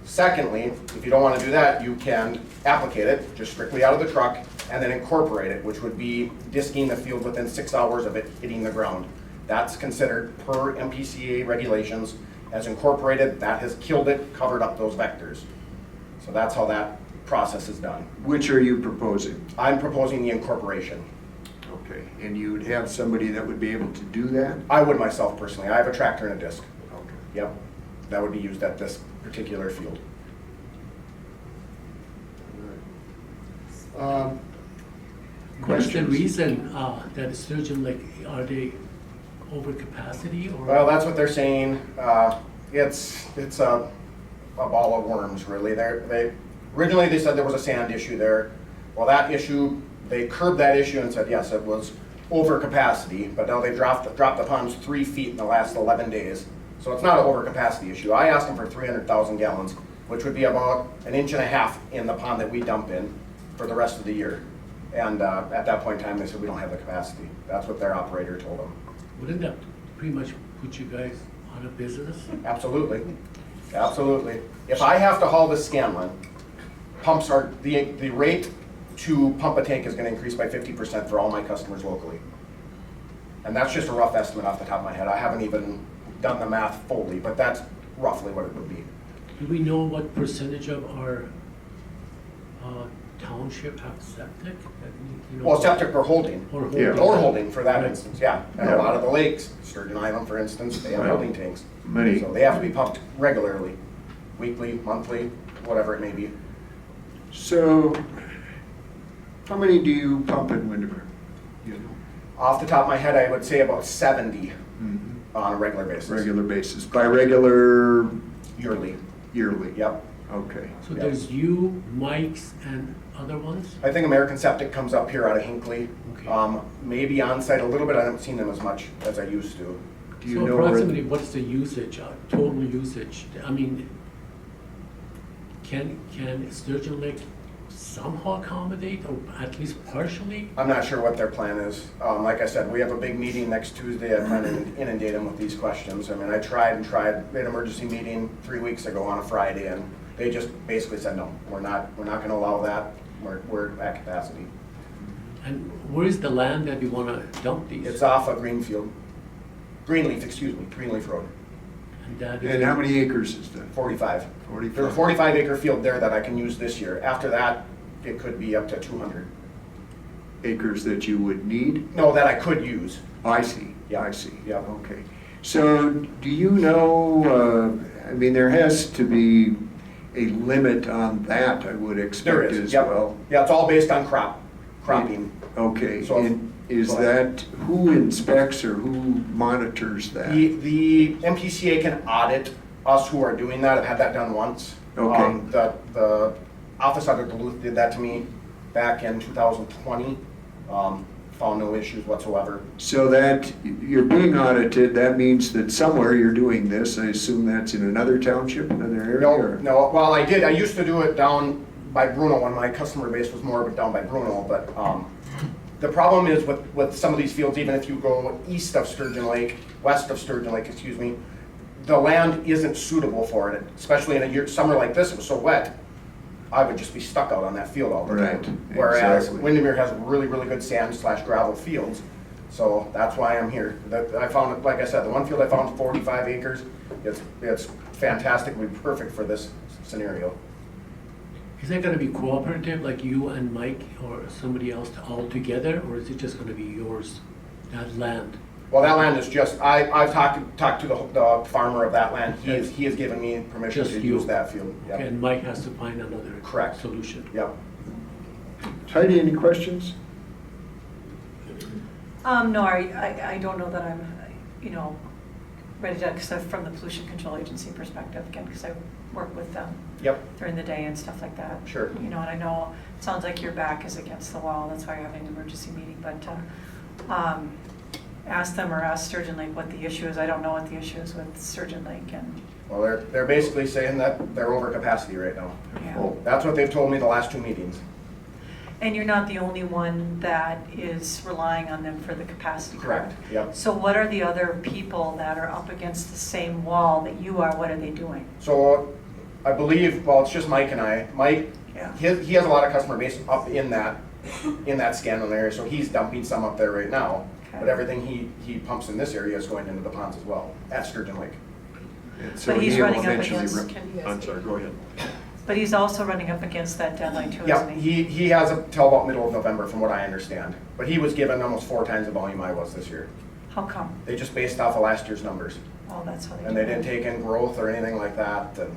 Secondly, if you don't want to do that, you can applicate it just strictly out of the truck and then incorporate it, which would be disking the field within 6 hours of it hitting the ground. That's considered per MPCA regulations as incorporated. That has killed it, covered up those vectors. So that's how that process is done. Which are you proposing? I'm proposing the incorporation. Okay, and you would have somebody that would be able to do that? I would myself personally. I have a tractor and a disc. Okay. Yep, that would be used at this particular field. What's the Questions? reason that the Sturgeon Lake, are they over capacity or? Well, that's what they're saying. It's a ball of worms, really. Originally, they said there was a sand issue there. Well, that issue, they curbed that issue and said, yes, it was over capacity, but now they dropped the ponds 3 feet in the last 11 days. So it's not an over capacity issue. I asked them for 300,000 gallons, which would be about 1.5 inches in the pond that we dump in for the rest of the year. And at that point in time, they said, we don't have the capacity. That's what their operator told them. Wouldn't that pretty much put you guys out of business? Absolutely, absolutely. If I have to haul this Scanlon, pumps are, the rate to pump a tank is gonna increase by 50% for all my customers locally. And that's just a rough estimate off the top of my head. I haven't even done the math fully, but that's roughly what it would be. Do we know what percentage of our township have septic? You know, Well, septic we're holding. Or holding. Yeah. Or holding for that Right. instance, yeah. And a lot of the lakes, Sturgeon Island, for instance, they have Right. holding tanks. Many. So they have to be pumped regularly, weekly, monthly, whatever it may be. So, how many do you pump in Windemere? You know, Off the top of my head, I would say about 70 mhm. on a regular basis. Regular basis, by regular, Yearly, yearly? yep. Okay. So there's you, Mike's, and other ones? I think American Septic comes up here out of Hinckley. Okay. Maybe on-site a little bit, I haven't seen them as much as I used to. Do you So know where? approximately, what's the usage, total usage? I mean, can Sturgeon Lake somehow accommodate, or at least partially? I'm not sure what their plan is. Like I said, we have a big meeting next Tuesday. I plan to inundate them with these questions. I mean, I tried. We had an emergency meeting 3 weeks ago on a Friday, and they just basically said, no, we're not gonna allow that. We're at capacity. And where is the land that we want to dump these? It's off of Greenleaf Road, And that is. And how many acres is that? 45. 45. There's a 45-acre field there that I can use this year. After that, it could be up to 200. Acres that you would need? No, that I could use. I see, Yeah. I see. Yeah. Okay. So, do you know, I mean, there has to be a limit on that, I would There expect is, as yep. well. Yeah, it's all based on cropping. Okay, So- and is Go ahead. that, who inspects or who monitors that? The MPCA can audit us who are doing that. I've had that done once. Okay. The office out of Duluth did that to me back in 2020. Found no issues whatsoever. So that, you're being audited, that means that somewhere you're doing this, I assume that's in another township, another area? No, or- no, well, I did. I used to do it down by Bruno when my customer base was more of it down by Bruno, but the problem is with some of these fields, even if you go east of Sturgeon Lake, west of Sturgeon Lake, excuse me, the land isn't suitable for it, especially in a summer like this. It was so wet, I would just be stuck out on that field all the time. Right, Whereas exactly. Windemere has really, really good sand/gravel fields, so that's why I'm here. I found it, like I said, the one field I found 45 acres. It's fantastic, would be perfect for this scenario. Is that gonna be cooperative, like you and Mike or somebody else all together, or is it just gonna be yours, that land? Well, that land is just, I've talked to the farmer of that land. He has given me permission Just to you. use that field. Yep. And Mike has to find another. Correct. Solution. Yep. Heidi, any questions? No, I don't know that I'm, ready to, because from the pollution control agency perspective, again, because I work with them Yep. during the day and stuff like that. Sure. And I know, it sounds like your back is against the wall, that's why you're having an emergency meeting, but, ask them or ask Sturgeon Lake what the issue is. I don't know what the issue is with Sturgeon Lake, and, Well, they're basically saying that they're over capacity right now. yeah. Oh. That's what they've told me the last 2 meetings. And you're not the only one that is relying on them for the capacity, correct? Yep. So what are the other people that are up against the same wall that you are? What are they doing? So I believe, well, it's just Mike and I. Mike, Yeah. he has a lot of customer base up in that Scanlon area, so he's dumping some up there right now. Okay. But everything he pumps in this area is going into the ponds as well, at Sturgeon Lake. And so But he's he'll running up eventually against, I'm sorry, go ahead. but he's also running up against that deadline too, Yeah, isn't he? he has until about middle of November from what I understand. But he was given almost 4 times the volume I was this year. How come? They just based off of last year's numbers. Oh, that's how they do it. And they didn't take in growth or anything like that. And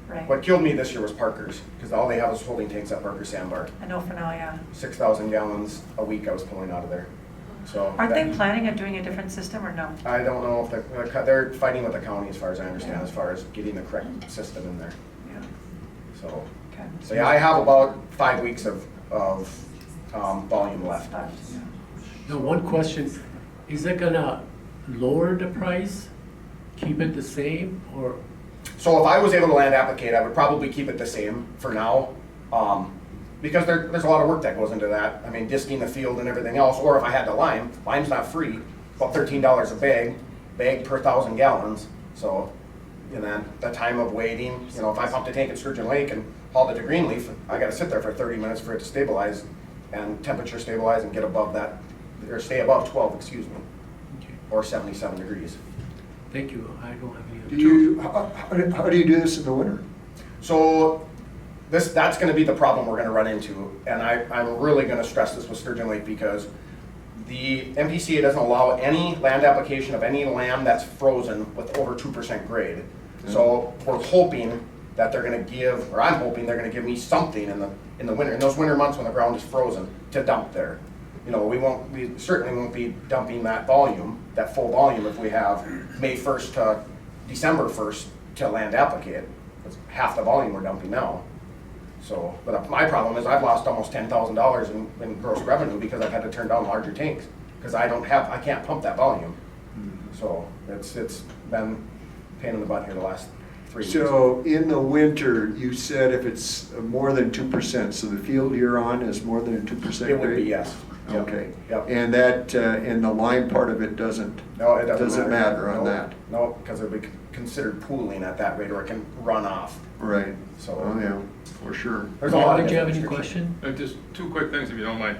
Right. what killed me this year was Parker's, because all they have is holding tanks at Parker Sandbar. I know for now, yeah. 6,000 gallons a week I was pulling out of there. So Aren't they that- planning on doing a different system or no? I don't know if they're fighting with the county as far as I understand, as far as getting the correct system in there. So yeah, I have about 5 weeks of volume left. Now, one question, is it gonna lower the price, keep it the same, or? So if I was able to land applicate, I would probably keep it the same for now. Because there's a lot of work that goes into that. I mean, disking the field and everything else, or if I had to lime, lime's not free, about $13 a bag per 1,000 gallons. So, and then the time of waiting, you know, if I pumped a tank at Sturgeon Lake and hauled it to Greenleaf, I gotta sit there for 30 minutes for it to stabilize and temperature stabilize and get above that, or stay above 12, excuse me, Okay. or 77 degrees. Thank you, I don't have any other. How do you do this in the winter? So that's gonna be the problem we're gonna run into, and I'm really gonna stress this with Sturgeon Lake because the MPCA doesn't allow any land application of any land that's frozen with over 2% grade. So we're hoping that they're gonna give, or I'm hoping they're gonna give me something in the winter, in those winter months when the ground is frozen, to dump there. You know, we certainly won't be dumping that volume, that full volume, if we have May 1st to December 1st to land applicate. That's half the volume we're dumping now. So, but my problem is I've lost almost $10,000 in gross revenue because I've had to turn down larger tanks because I can't pump that volume. So it's been a pain in the butt here the last 3 weeks. So in the winter, you said if it's more than 2%, so the field you're on is more than a 2% grade? It would be, yes. Yep. Okay. Yep. And that, and the lime part of it doesn't? No, it doesn't matter on No, that? No, because it would be considered pooling at that rate or it can run off. Right. So- Oh, yeah, for sure. There's a lot of Did you have any different question? Just two quick things, if you don't mind.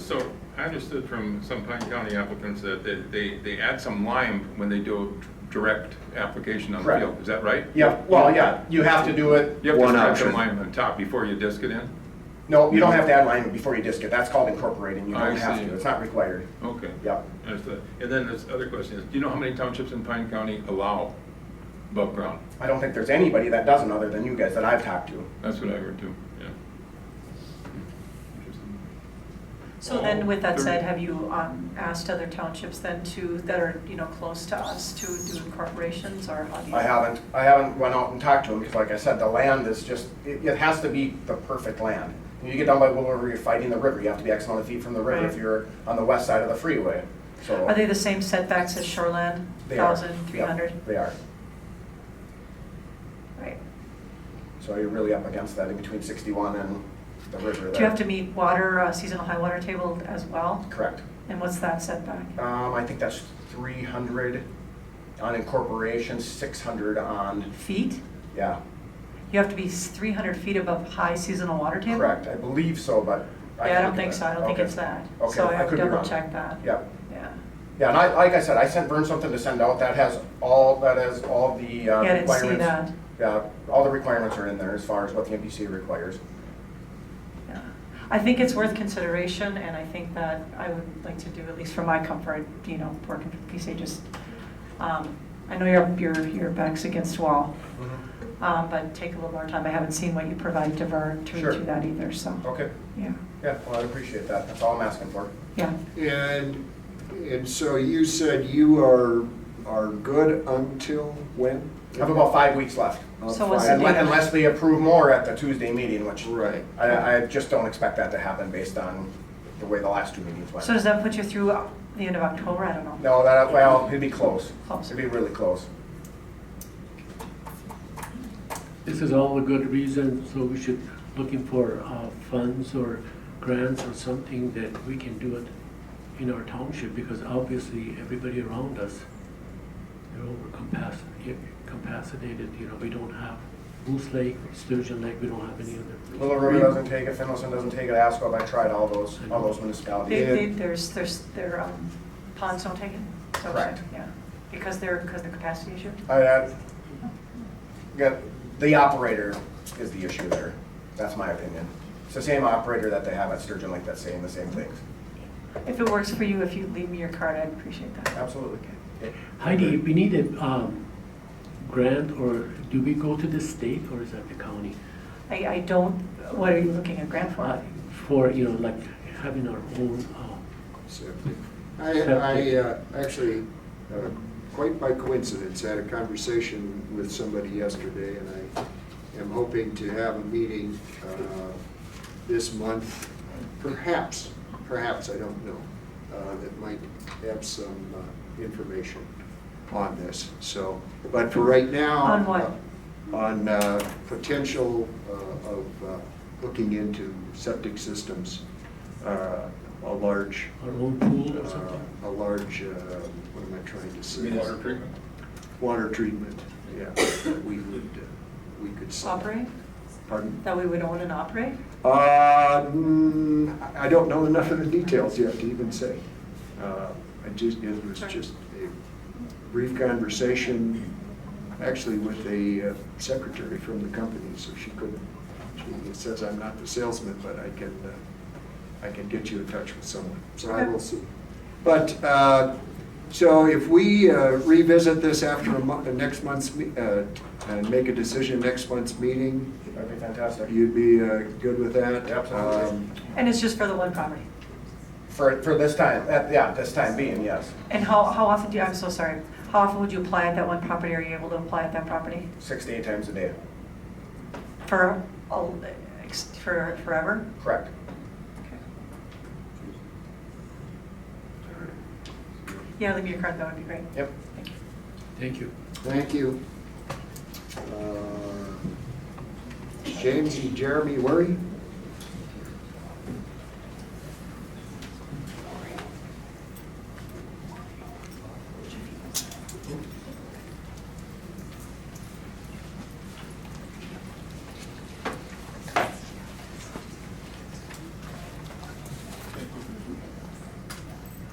So I understood from some Pine County applicants that they add some lime when they do a direct application on the Correct. field. Is that right? Yeah, well, yeah, you have to do it. You have to One spread option. some lime on top before you disc it in? No, you don't have to add lime before you disc it. That's called incorporating. You I don't have see. to. It's not required. Okay. Yep. Understood. And then this other question is, do you know how many townships in Pine County allow above ground? I don't think there's anybody that doesn't other than you guys that I've talked to. That's what I heard too, yeah. Interesting. So then with that said, have you asked other townships then that are, close to us to do incorporations, or how do you? I haven't went out and talked to them because like I said, the land is just, it has to be the perfect land. When you get down by Will River, you're fighting the river. You have to be X amount of feet from the river Right. if you're on the west side of the freeway. So Are they the same setbacks as shoreland, They are. 1,300? Yep, they are. Right. So you're really up against that in between 61 and the river there. Do you have to meet water, seasonal high water table as well? Correct. And what's that setback? I think that's 300 on incorporation, 600 on, Feet? yeah, You have to be 300 feet above high seasonal water table? correct. I believe so, but. Yeah, I can don't look think at so. I don't think Okay. it's that. Okay, So I I have to could be double wrong. check that. Yeah. Yeah. Yeah, and like I said, I sent Vern something to send out that has all the Yeah, I didn't see requirements. that. Yeah, all the requirements are in there as far as what the MPCA requires. Yeah. I think it's worth consideration, and I think that I would like to do, at least for my comfort, working for the PCA, just, I know your back's against the wall, but take a little more time. I haven't seen what you provide to Vern to Sure. do that either, so, Okay, yeah, yeah, well, I'd appreciate that. That's all I'm asking for. yeah. And so you said you are good until when? I have about 5 weeks left. So what's the Fine. date? Unless they approve more at the Tuesday meeting, which Right. I just don't expect that to happen based on the way the last two meetings went. So does that put you through the end of October? I don't know. No, well, it'd be close. Close. It'd be really close. This is all a good reason, so we should looking for funds or grants or something that we can do it in our township, because obviously everybody around us, they're incapacitated, we don't have Moose Lake, Sturgeon Lake, we don't have any other. Willow River doesn't take it, Finlayson doesn't take it, Ascot, I tried all those municipalities. Their ponds don't take it? Is that what you're Correct. saying? Yeah, because of the capacity issue? Yeah, the operator is the issue there. That's my opinion. It's the same operator that they have at Sturgeon Lake that's saying the same things. If it works for you, if you leave me your card, I'd appreciate that. Absolutely. Heidi, we need a grant, or do we go to the state, or is that the county? I don't, what are you looking at grant for? For, like having our own, Septic. I actually, quite by coincidence, had a conversation with somebody yesterday, am hoping to have a meeting this month, perhaps, I don't know, that might have some information on this. So, but for right now. On what? On potential of looking into septic systems, a large, Our own pool or something? a large, what am I trying to say? Water treatment? Water treatment, yeah, that we could. set up. Operate? Pardon? That we would own and operate? I don't know enough of the details yet to even say. It was just a brief conversation, actually with a secretary from the company, so she says I'm not the salesman, but I can get you in touch with someone, so I will see. But, so if we revisit this after next month's, and make a decision next month's meeting, That'd be fantastic. you'd be good with that? Absolutely. And it's just for the one property? For this time, yeah, this time being, yes. And how often I'm so sorry, how often would you apply at that one property? Are you able to apply at that property? 6 to 8 times a day. For forever? Correct. Okay. Yeah, leave me your card, that would be great. Yep. Thank you. Thank you. Thank you. James and Jeremy Worry?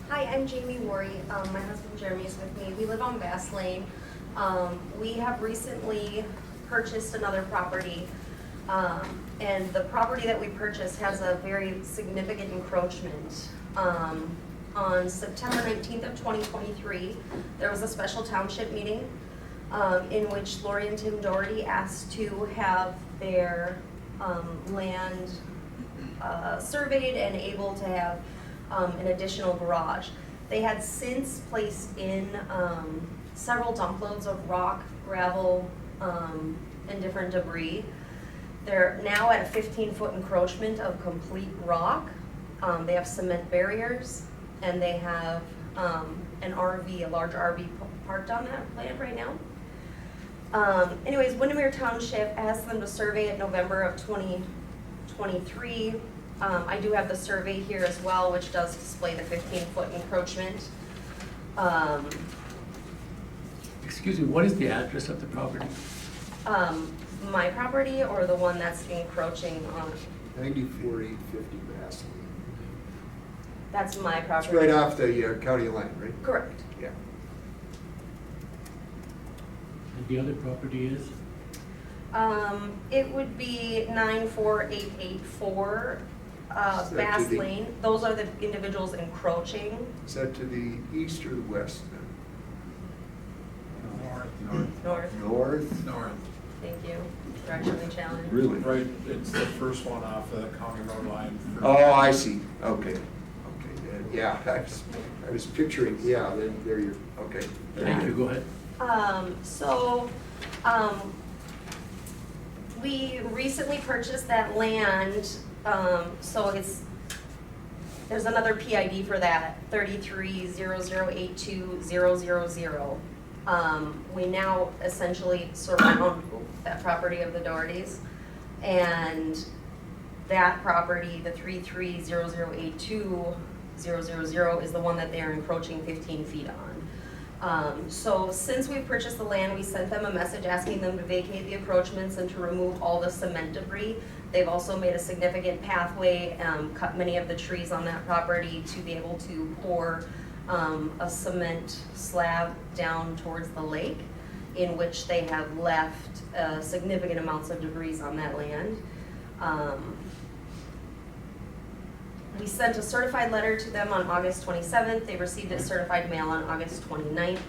Hi, I'm Jamie Worry. My husband Jeremy is with me. We live on Bass Lane. We have recently purchased another property, and the property that we purchased has a very significant encroachment. On September 19th of 2023, there was a special township meeting in which Lori and Tim Doherty asked to have their land surveyed and able to have an additional garage. They had since placed in several dump loads of rock, gravel, and different debris. They're now at a 15-foot encroachment of complete rock. They have cement barriers, and they have an RV, a large RV parked on that land right now. Anyways, Windemere Township asked them to survey it November of 2023. I do have the survey here as well, which does display the 15-foot encroachment. Excuse me, what is the address of the property? My property or the one that's encroaching on, 94,850 Bass Lane. that's my It's property. right off the county line, right? Correct. Yeah. And the other property is? It would be 94884 Is that Bass to the- Lane. Those are the individuals encroaching. Is that to the east or the west then? North. North? Thank you. Directionally challenged. Really? Right, it's the first one off the county road line. Oh, I see, okay. Yeah, I was picturing, yeah, there you're, okay. Thank you, go ahead. We recently purchased that land, so there's another PID for that, 3300820000. We now essentially surround that property of the Dohertys, and that property, the 3300820000, is the one that they are encroaching 15 feet on. So since we purchased the land, we sent them a message asking them to vacate the encroachments and to remove all the cement debris. They've also made a significant pathway, cut many of the trees on that property to be able to pour a cement slab down towards the lake, in which they have left significant amounts of debris on that land. We sent a certified letter to them on August 27th. They received a certified mail on August 29th.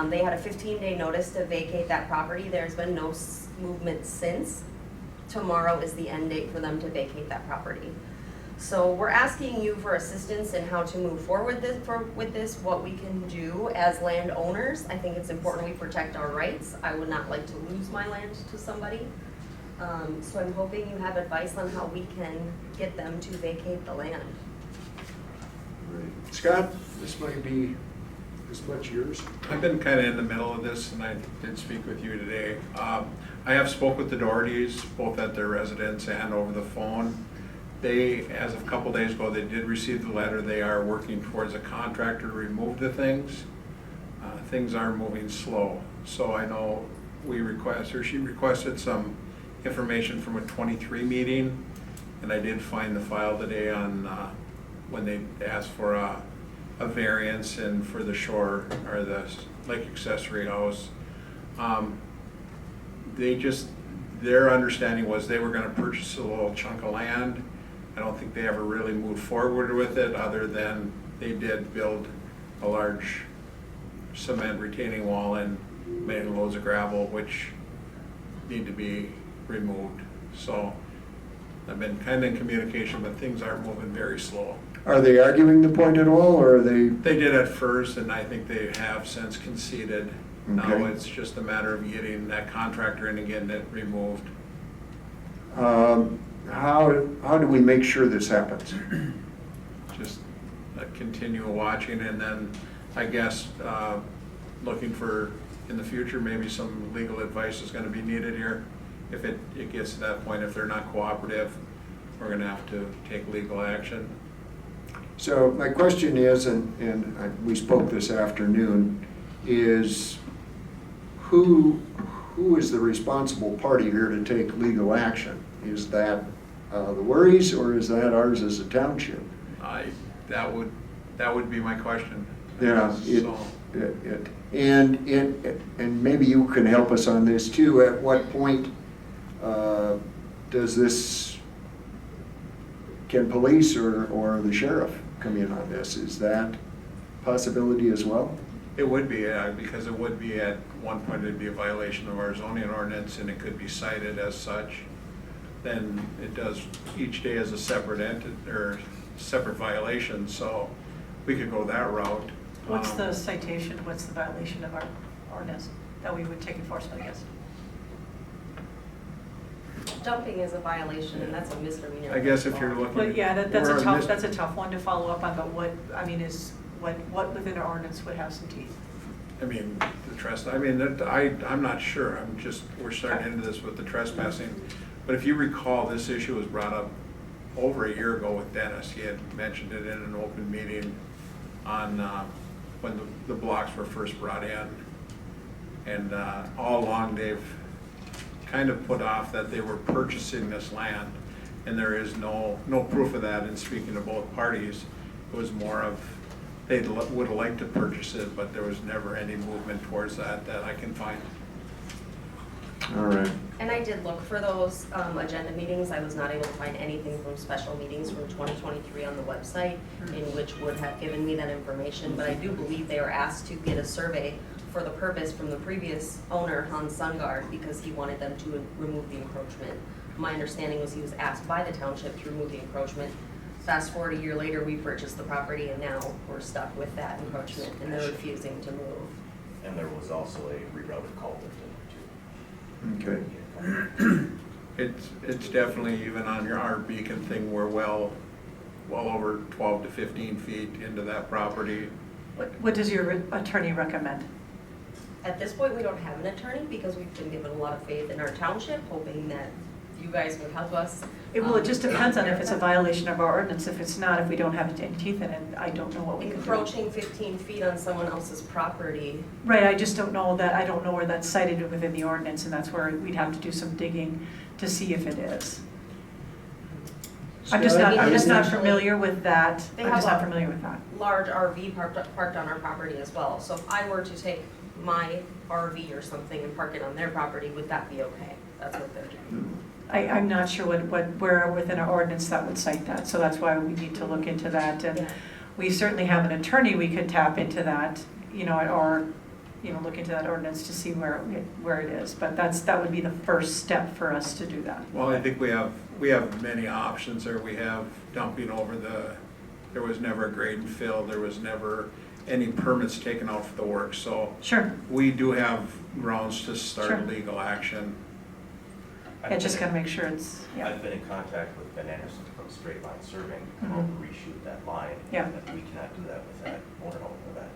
They had a 15-day notice to vacate that property. There's been no movement since. Tomorrow is the end date for them to vacate that property. So we're asking you for assistance in how to move forward with this, what we can do as landowners. I think it's important we protect our rights. I would not like to lose my land to somebody. So I'm hoping you have advice on how we can get them to vacate the land. Right. Scott, this might be as much yours. I've been kind of in the middle of this, and I did speak with you today. I have spoke with the Dohertys, both at their residence and over the phone. They, as of a couple days ago, they did receive the letter. They are working towards a contractor to remove the things. Things are moving slow. So I know she requested some information from a 23 meeting, and I did find the file today on when they asked for a variance and for the shore or the lake accessory house. Their understanding was they were gonna purchase a little chunk of land. I don't think they ever really moved forward with it, other than they did build a large cement retaining wall and made loads of gravel, which need to be removed. So I've been kind of in communication, but things are moving very slow. Are they arguing the point at all, or are they? They did at first, and I think they have since conceded. Now Okay. it's just a matter of getting that contractor in and getting it removed. How do we make sure this happens? Just continue watching, and then I guess looking for, in the future, maybe some legal advice is gonna be needed here. If it gets to that point, if they're not cooperative, we're gonna have to take legal action. So my question is, and we spoke this afternoon, is who is the responsible party here to take legal action? Is that the Worries, or is that ours as a township? That would be my question. Yeah, So, and maybe you can help us on this too. At what point does this, can police or the sheriff come in on this? Is that possibility as well? it would be, because it would be at one point, it'd be a violation of our zoning ordinance, and it could be cited as such. Then it does each day as a separate entity, or separate violation, so we could go that route. What's the citation, what's the violation of our ordinance that we would take enforcement against? Dumping is a violation, and that's a misdemeanor. I guess if you're looking. But yeah, that's we're a on tough, mis- that's a tough one to follow up on, but what within our ordinance would have some teeth? I mean, the I'm not sure, we're starting into this with the trespassing. But if you recall, this issue was brought up over a year ago with Dennis. He had mentioned it in an open meeting on, when the blocks were first brought in. And all along, they've kind of put off that they were purchasing this land, and there is no proof of that in speaking to both parties. It was more of, they would have liked to purchase it, but there was never any movement towards that I can find. All right. And I did look for those agenda meetings. I was not able to find anything from special meetings from 2023 on the website in which would have given me that information, but I do believe they were asked to get a survey for the purpose from the previous owner, Hans Sungard, because he wanted them to remove the encroachment. My understanding was he was asked by the township to remove the encroachment. Fast forward a year later, we purchased the property, and now we're stuck with that encroachment, and they're refusing to move. And there was also a rerouted culvert in there too. Okay. It's definitely, even on our beacon thing, we're well over 12 to 15 feet into that property. What does your attorney recommend? At this point, we don't have an attorney because we've been given a lot of faith in our township, hoping that you guys would help us. It just depends on if it's a violation of our ordinance. If it's not, if we don't have any teeth in it, I don't know what we can do. Encroaching 15 feet on someone else's property. Right, I just don't know that, I don't know where that's cited within the ordinance, and that's where we'd have to do some digging to see if it is. I'm just not familiar with that. They I'm have just not a familiar with that. large RV parked on our property as well. So if I were to take my RV or something and park it on their property, would that be okay? That's what they're doing. I'm not sure where within our ordinance that would cite that, so that's why we need to look into that. And we certainly have an attorney we could tap into that, or, look into that ordinance to see where it is. But that would be the first step for us to do that. Well, I think we have many options there. We have dumping over there was never a grade and fill, there was never any permits taken out for the work, so. Sure. We do have grounds to Sure. start legal action. I just gotta make sure it's, yeah. I've been in contact with Ben Anderson from Straight Line Surveying to come over and reshoot that line. Yeah. And we cannot do that with that motorhome or that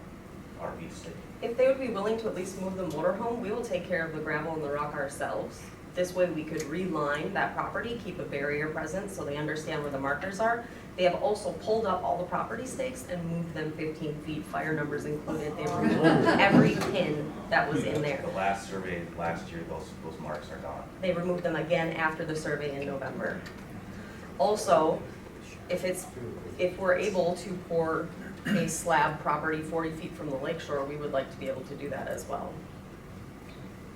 RV stick. If they would be willing to at least move the motorhome, we will take care of the gravel and the rock ourselves. This way we could reline that property, keep a barrier present so they understand where the markers are. They have also pulled up all the property stakes and moved them 15 feet, fire numbers included. They removed every pin that was in there. The last survey last year, those marks are gone. They removed them again after the survey in November. Also, if we're able to pour a slab property 40 feet from the lake shore, we would like to be able to do that as well.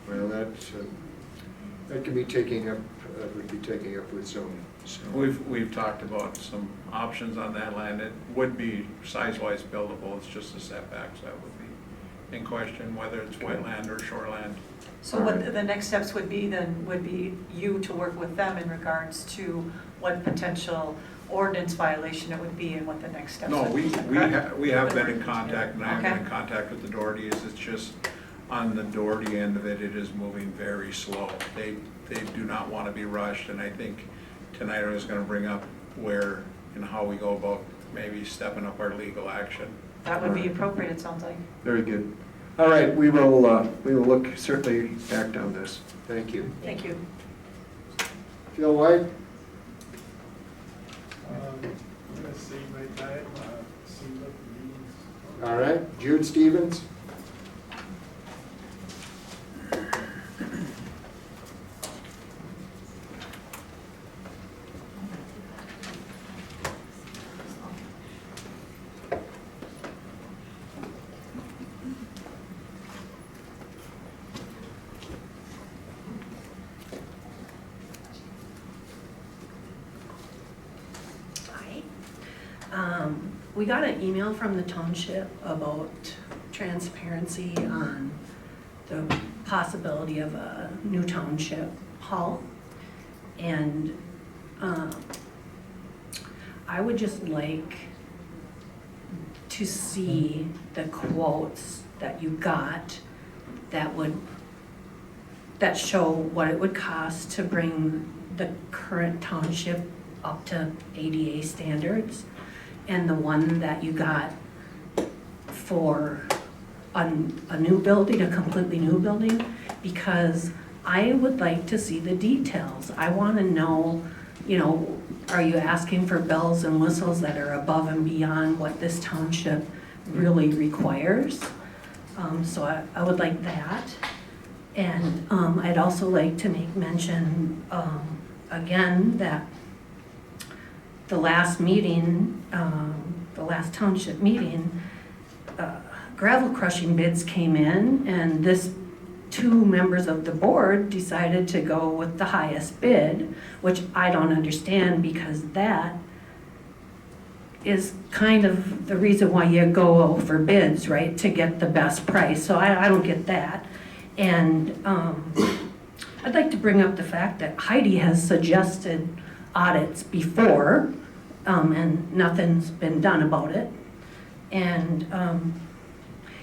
Well, that could be taking up, would be taking up with zoning. So We've talked about some options on that land. It would be size-wise buildable, it's just the setbacks that would be in question, whether it's wetland or shoreland. So what the next steps would be then, would be you to work with them in regards to what potential ordinance violation it would be and what the next steps No, would be. we have been in contact, and I've been in Okay. contact with the Dohertys. It's just, on the Doherty end of it, it is moving very slow. They do not want to be rushed, and I think tonight I was going to bring up where and how we go about maybe stepping up our legal action. That would be appropriate, it sounds like. very good. All right, we will look, certainly act on this. Thank you. Thank you. Phil White? I'm gonna save my time, see what the meetings. All right, Jude Stevens? Hi. We got an email from the township about transparency on the possibility of a new township hall. And I would just like to see the quotes that you got that show what it would cost to bring the current township up to ADA standards, and the one that you got for a new building, a completely new building, because I would like to see the details. I want to know, are you asking for bells and whistles that are above and beyond what this township really requires? So I would like that. And I'd also like to make mention, again, that the last meeting, the last township meeting, gravel crushing bids came in, and two members of the board decided to go with the highest bid, which I don't understand, because that is kind of the reason why you go for bids, right? To get the best price. So I don't get that. And I'd like to bring up the fact that Heidi has suggested audits before, and nothing's been done about it. And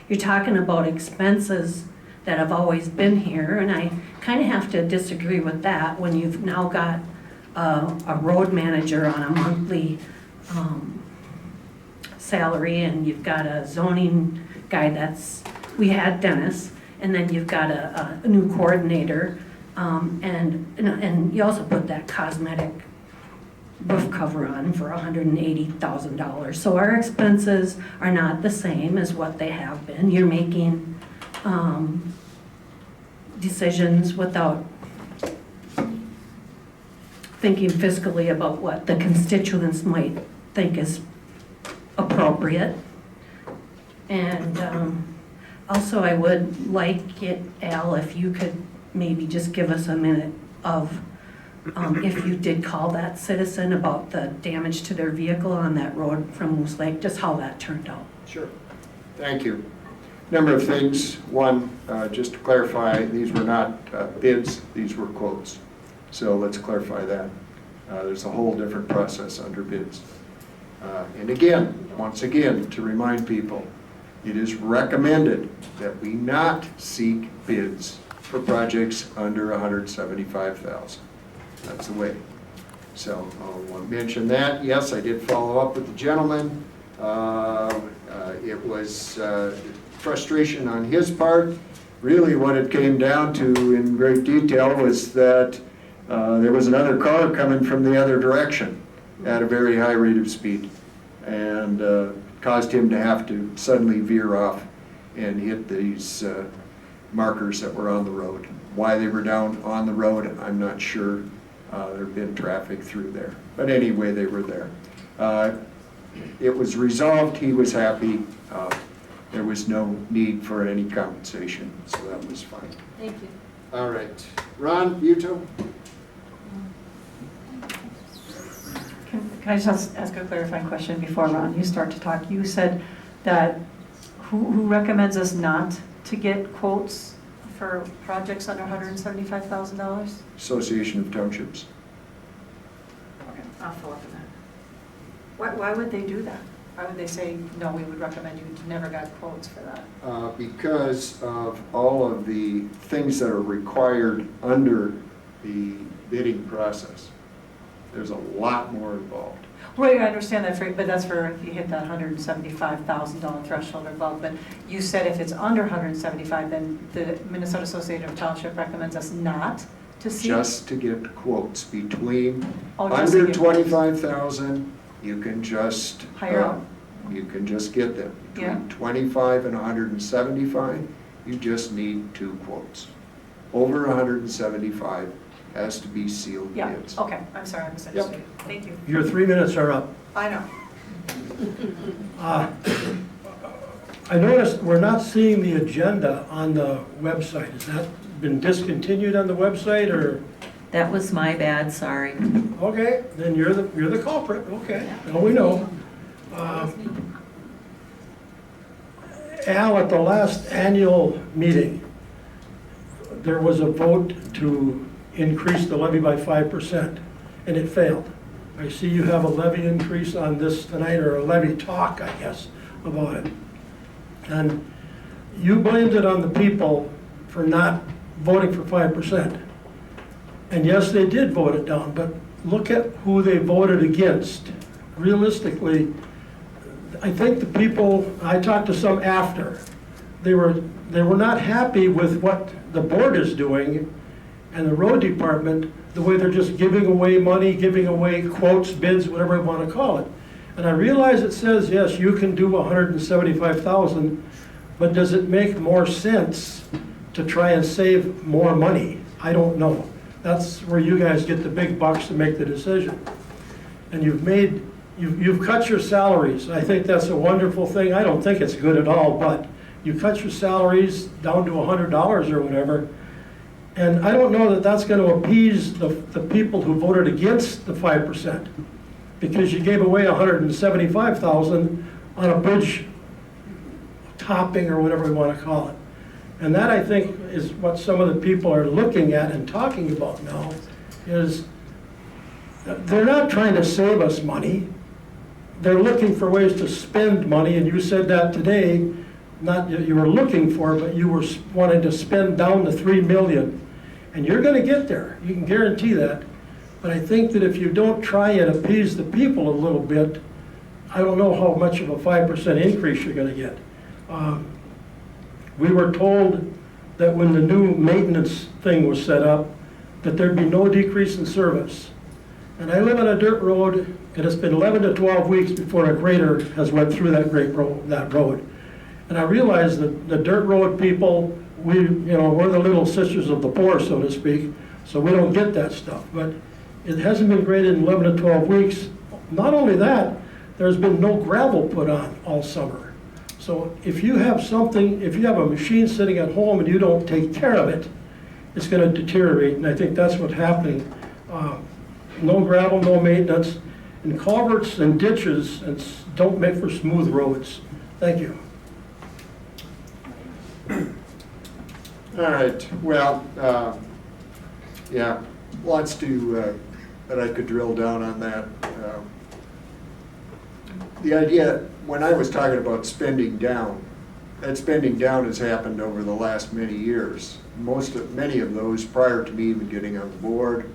you're talking about expenses that have always been here, and I kind of have to disagree with that when you've now got a road manager on a monthly salary, and you've got a zoning guy we had Dennis, and then you've got a new coordinator, and you also put that cosmetic roof cover on for $180,000. So our expenses are not the same as what they have been. You're making decisions without thinking fiscally about what the constituents might think is appropriate. And also I would like it, Al, if you could maybe just give us a minute of if you did call that citizen about the damage to their vehicle on that road from Moose Lake, just how that turned out. Sure. Thank you. Number of things. One, just to clarify, these were not bids, these were quotes. So let's clarify that. There's a whole different process under bids. And again, once again, to remind people, it is recommended that we not seek bids for projects under $175,000. That's the way. So I'll mention that. Yes, I did follow up with the gentleman. It was frustration on his part. Really what it came down to in great detail was that there was another car coming from the other direction at a very high rate of speed, and caused him to have to suddenly veer off and hit these markers that were on the road. Why they were down on the road, I'm not sure. There'd been traffic through there. But anyway, they were there. It was resolved, he was happy. There was no need for any compensation, so that was fine. Thank you. All right. Ron, Buto? Can I just ask a clarifying question before, Ron, you start to talk? You said that who recommends us not to get quotes for projects under $175,000? Association of Townships. Okay, I'll follow up on that. Why would they do that? Why would they say, no, we would recommend you never got quotes for that? Because of all of the things that are required under the bidding process. There's a lot more involved. Right, I understand that, but that's for if you hit that $175,000 threshold or above. But you said if it's under 175, then the Minnesota Association of Township recommends us not to see? Just to get quotes between, Just to under get quotes. 25,000, you can just Hire out. You can just get them. Yeah. Between 25 and 175, you just need 2 quotes. Over 175 has to be sealed Yeah, bids. okay, I'm sorry, I misunderstood. Thank you. Your 3 minutes are up. I know. I noticed we're not seeing the agenda on the website. Has that been discontinued on the website, or? That was my bad, sorry. Okay, then you're the culprit, okay, now we know. Al, at the last annual meeting, there was a vote to increase the levy by 5%, and it failed. I see you have a levy increase on this tonight, or a levy talk, I guess, about it. And you blamed it on the people for not voting for 5%. And yes, they did vote it down, but look at who they voted against. Realistically, I think the people, I talked to some after, they were not happy with what the board is doing and the road department, the way they're just giving away money, giving away quotes, bids, whatever you want to call it. And I realize it says, yes, you can do 175,000, but does it make more sense to try and save more money? I don't know. That's where you guys get the big bucks to make the decision. And you've cut your salaries. I think that's a wonderful thing. I don't think it's good at all, but you cut your salaries down to $100 or whatever. And I don't know that that's going to appease the people who voted against the 5%, because you gave away 175,000 on a bridge topping or whatever we want to call it. And that, I think, is what some of the people are looking at and talking about now, is they're not trying to save us money. They're looking for ways to spend money, and you said that today, not that you were looking for, but you were wanting to spend down to $3 million. And you're going to get there, you can guarantee that. But I think that if you don't try and appease the people a little bit, I don't know how much of a 5% increase you're going to get. We were told that when the new maintenance thing was set up, that there'd be no decrease in service. And I live on a dirt road, and it's been 11 to 12 weeks before a grader has went through that road. And I realize that the dirt road people, we're the little sisters of the poor, so to speak, so we don't get that stuff. But it hasn't been graded in 11 to 12 weeks. Not only that, there's been no gravel put on all summer. So if you have a machine sitting at home and you don't take care of it, it's going to deteriorate, and I think that's what's happening. No gravel, no maintenance, and culverts and ditches don't make for smooth roads. Thank you. All right, well, yeah, lots to, that I could drill down on that. The idea, when I was talking about spending down, that spending down has happened over the last many years. Many of those prior to me even getting on the board,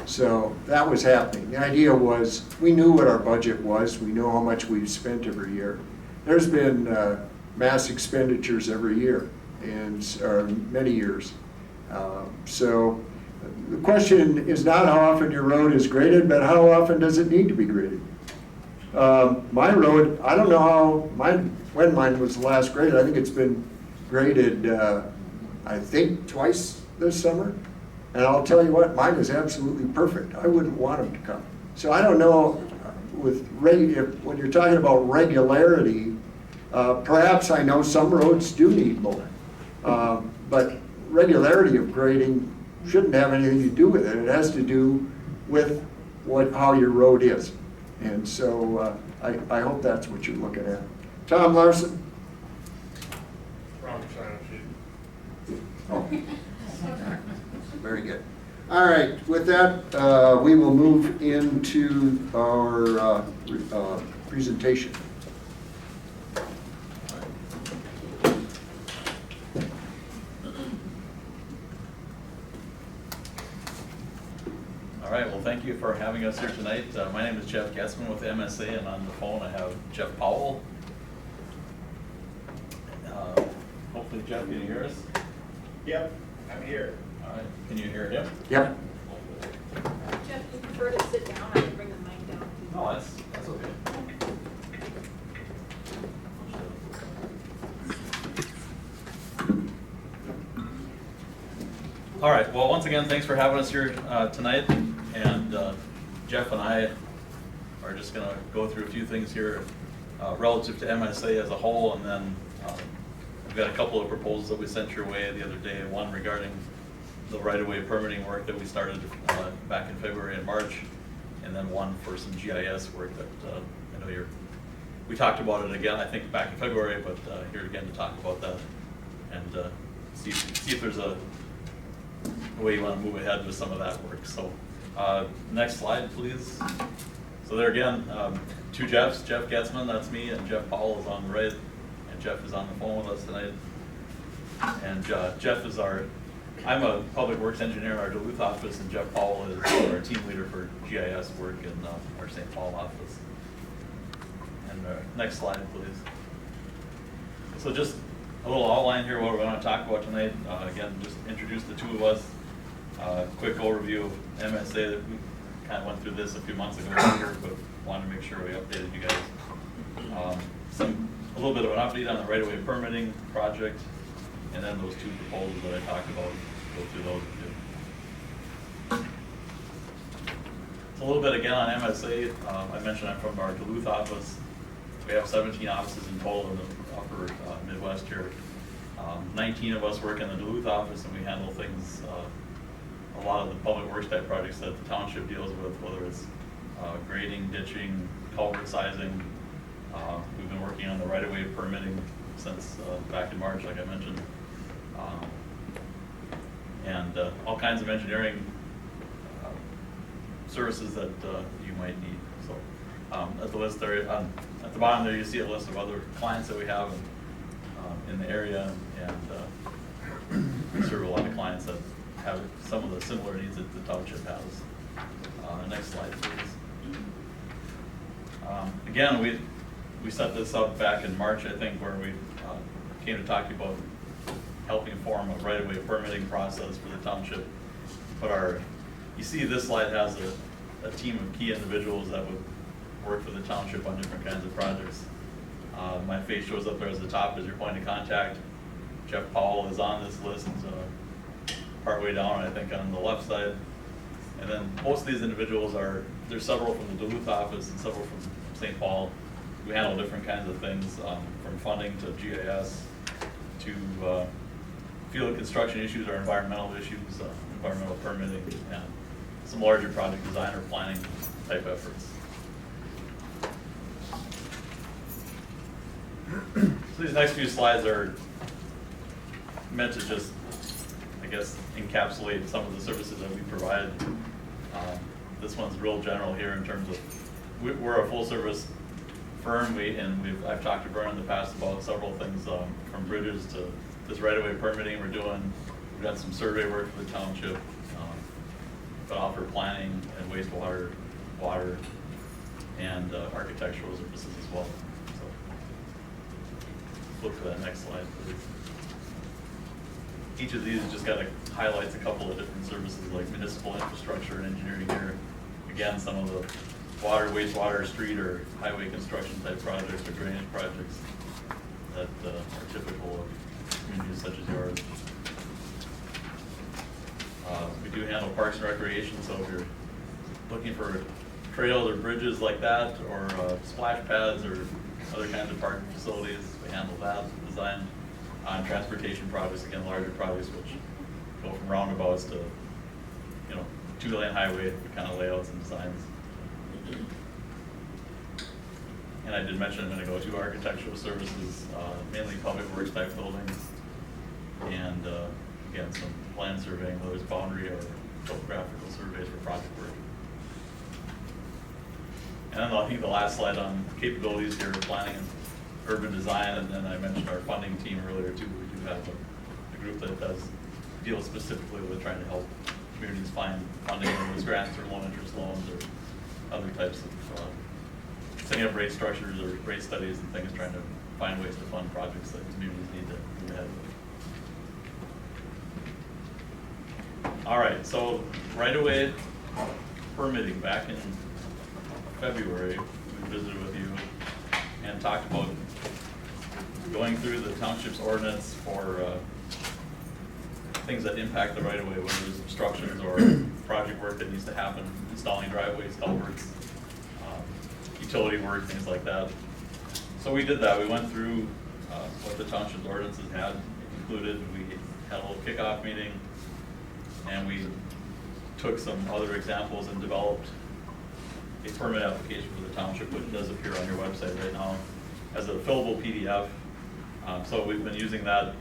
So that was happening. The idea was, we knew what our budget was, we know how much we've spent every year. There's been mass expenditures every year, or many years. So the question is not how often your road is graded, but how often does it need to be graded? My road, I don't know when mine was last graded. I think it's been graded, I think twice this summer. And I'll tell you what, mine is absolutely perfect. I wouldn't want them to come. So I don't know, when you're talking about regularity, perhaps I know some roads do need mowing. But regularity of grading shouldn't have anything to do with it. It has to do with how your road is. And so I hope that's what you're looking at. Tom Larson? Wrong sign sheet. Oh. Very good. All right, with that, we will move into our presentation. All right, well, thank you for having us here tonight. My name is Jeff Getzman with MSA, and on the phone I have Jeff Powell. Hopefully, Jeff, can you hear us? Yep, I'm here. All right, can you hear him? Yep. Jeff, if you prefer to sit down, I can bring the mic down. No, that's okay. All right, well, once again, thanks for having us here tonight. And Jeff and I are just going to go through a few things here relative to MSA as a whole, and then we've got a couple of proposals that we sent your way the other day, one regarding the right-of-way permitting work that we started back in February and March, and then one for some GIS work that I know we talked about it again, I think back in February, but here again to talk about that and see if there's a way you want to move ahead with some of that work. So next slide, please. So there again, two Jeffs, Jeff Getzman, that's me, and Jeff Powell is on the right, and Jeff is on the phone with us tonight. And Jeff is I'm a public works engineer in our Duluth office, and Jeff Powell is our team leader for GIS work in our St. Paul office. And next slide, please. So just a little outline here, what we're going to talk about tonight. Again, just introduce the two of us. Quick overview of MSA that we kind of went through this a few months ago here, but wanted to make sure we updated you guys. A little bit of an update on the right-of-way permitting project, and then those two proposals that I talked about. Go through those too. So a little bit again on MSA. I mentioned I'm from our Duluth office. We have 17 offices in total in the upper Midwest here. 19 of us work in the Duluth office, and we handle things, a lot of the public works type projects that the township deals with, whether it's grading, ditching, culvert sizing. We've been working on the right-of-way permitting since back in March, like I mentioned. And all kinds of engineering services that you might need. So at the list there, at the bottom there, you see a list of other clients that we have in the area, and we serve a lot of clients that have some of the similar needs that the township has. Next slide, please. Again, we set this up back in March, I think, where we came to talk to you about helping form a right-of-way permitting process for the township. But you see this slide has a team of key individuals that would work for the township on different kinds of projects. My face shows up there as the top as your point of contact. Jeff Powell is on this list, partway down, I think, on the left side. And then most of these individuals there's several from the Duluth office and several from St. Paul. We handle different kinds of things, from funding to GIS to field construction issues or environmental issues, environmental permitting, and some larger project design or planning type efforts. So these next few slides are meant to just, I guess, encapsulate some of the services that we provide. This one's real general here in terms of, we're a full service firm, I've talked to Vern in the past about several things, from bridges to this right-of-way permitting we're doing. We've got some survey work for the township. but offer planning and wastewater, water, and architectural services as well. So, flip to that next slide, please. Each of these just got highlights a couple of different services like municipal infrastructure and engineering here. Again, some of the water, wastewater, street, or highway construction type projects or drainage projects that are typical of communities such as yours. We do handle parks and recreation, so if you're looking for trails or bridges like that, or splash pads or other kinds of parking facilities, we handle that design. On transportation projects, again, larger projects which go from roundabouts to, 2-lane highway kind of layouts and designs. And I did mention a minute ago, too, architectural services, mainly public works type buildings, and again, some land surveying, whether it's boundary or topographical surveys for project work. And then I think the last slide on capabilities here, planning and urban design, and then I mentioned our funding team earlier too. We do have a group that does deal specifically with trying to help communities find funding, whether it's grants or low interest loans or other types of setting up rate structures or rate studies and things, trying to find ways to fund projects that communities need to move ahead with. All right, so right away, permitting. Back in February, we visited with you and talked about going through the township's ordinance for things that impact the right of way, whether it's obstructions or project work that needs to happen, installing driveways, culverts, utility work, things like that. So we did that. We went through what the township's ordinances had included. We had a little kickoff meeting, and we took some other examples and developed a permit application for the township, which does appear on your website right now as a fillable PDF. So we've been using that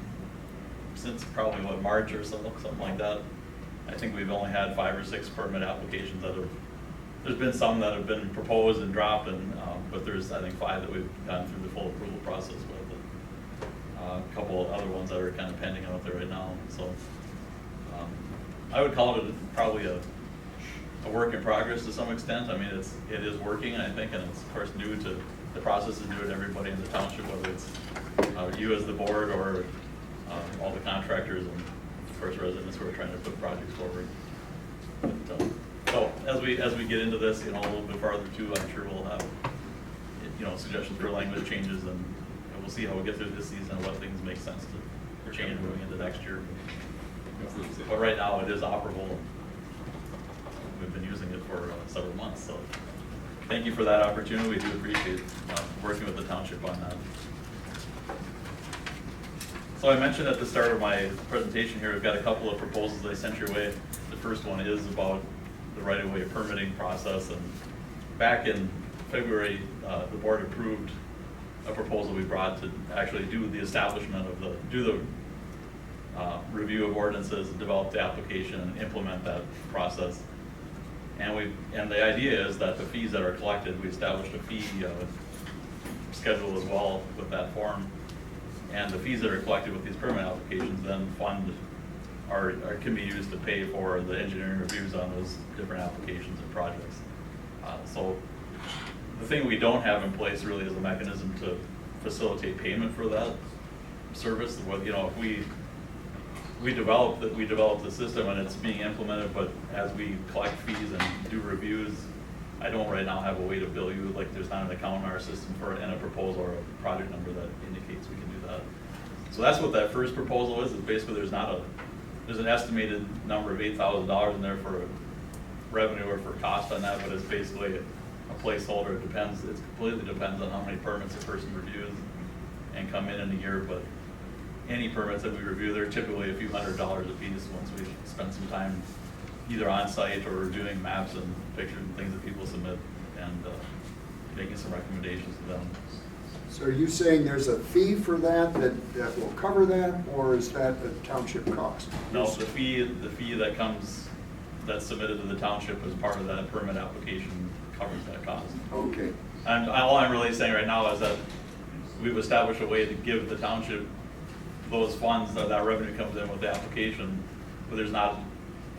since probably March or so, something like that. I think we've only had 5 or 6 permit applications that have. There's been some that have been proposed and dropped, and but there's I think 5 that we've gone through the full approval process with, and a couple of other ones that are kind of pending out there right now. So I would call it probably a work in progress to some extent. I mean, it is working, I think, and it's of course new to the process is new to everybody in the township, whether it's you as the board or all the contractors and of course residents who are trying to put projects forward. But, so as we get into this, a little bit farther too, I'm sure we'll have suggestions for language changes, and we'll see how we get through this season and what things make sense to change moving into next year. But right now it is operable. We've been using it for several months, so thank you for that opportunity. We do appreciate working with the township on that. So I mentioned at the start of my presentation here, we've got a couple of proposals that I sent your way. The first one is about the right-of-way permitting process, and back in February, the board approved a proposal we brought to actually do the establishment of the review of ordinances, develop the application, and implement that process. And the idea is that the fees that are collected, we established a fee schedule as well with that form. And the fees that are collected with these permit applications then can be used to pay for the engineering reviews on those different applications and projects. So the thing we don't have in place really is a mechanism to facilitate payment for that service. If we develop the system and it's being implemented, but as we collect fees and do reviews, I don't right now have a way to bill you. Like there's not an account in our system for it and a proposal or a project number that indicates we can do that. So that's what that first proposal is basically there's an estimated number of $8,000 in there for revenue or for cost on that, but it's basically a placeholder. It completely depends on how many permits a person reviews and come in a year, but any permits that we review, they're typically a few $100s a piece once we spend some time either on site or reviewing maps and pictures and things that people submit and making some recommendations to them. So are you saying there's a fee for that will cover that, or is that a township cost? No, the fee that's submitted to the township as part of that permit application covers that cost. Okay. And all I'm really saying right now is that we've established a way to give the township those funds, that revenue comes in with the application, but there's not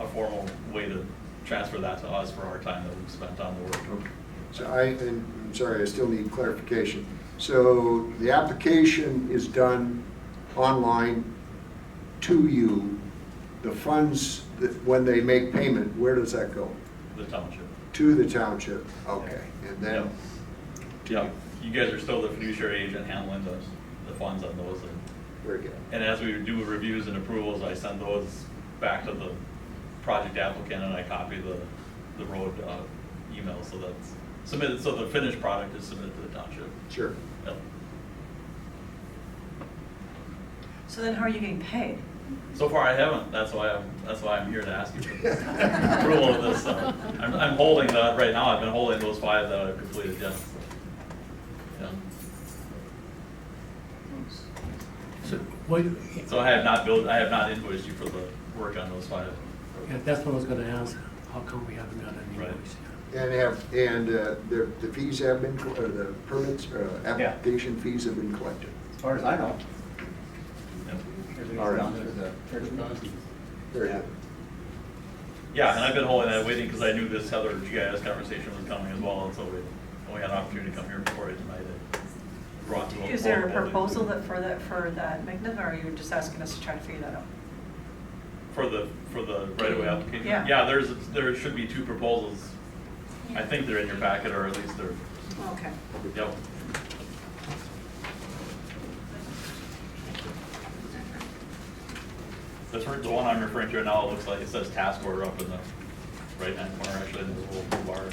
a formal way to transfer that to us for our time that we've spent on the work. Okay. So I'm sorry, I still need clarification. So the application is done online to you. The funds, when they make payment, where does that go? The township. To the township, okay. And then, Yeah, you guys are still the fiduciary agent handling the funds on those. very good. And as we do reviews and approvals, I send those back to the project applicant and I copy the road email, so that's submitted, so the finished product is submitted to the township. Sure. Yep. So then how are you getting paid? So far I haven't, that's why I'm here to ask you for this approval of this. I'm holding that right now, I've been holding those 5 that I've completed, yeah. Yeah. So, what, So I have not invoiced you for the work on those 5. yeah, that's what I was gonna ask, how come we haven't got any Right. invoice yet? And the fees have been, or the permits, application fees have been collected. As far as I know. Yep. Everything's All right. done through the church. Very good. Yeah, and I've been holding that, waiting, because I knew this other GIS conversation was coming as well, and so we had an opportunity to come here before tonight. I brought to Is there a proposal for that mechanism, or are you just asking us to try to figure that out? For the right-of-way application? Yeah. Yeah, there should be 2 proposals. I think they're in your packet, or at least they're, Okay. yep. The one I'm referring to now, it looks like it says task order up in the right-hand corner, actually, in the little blue bar.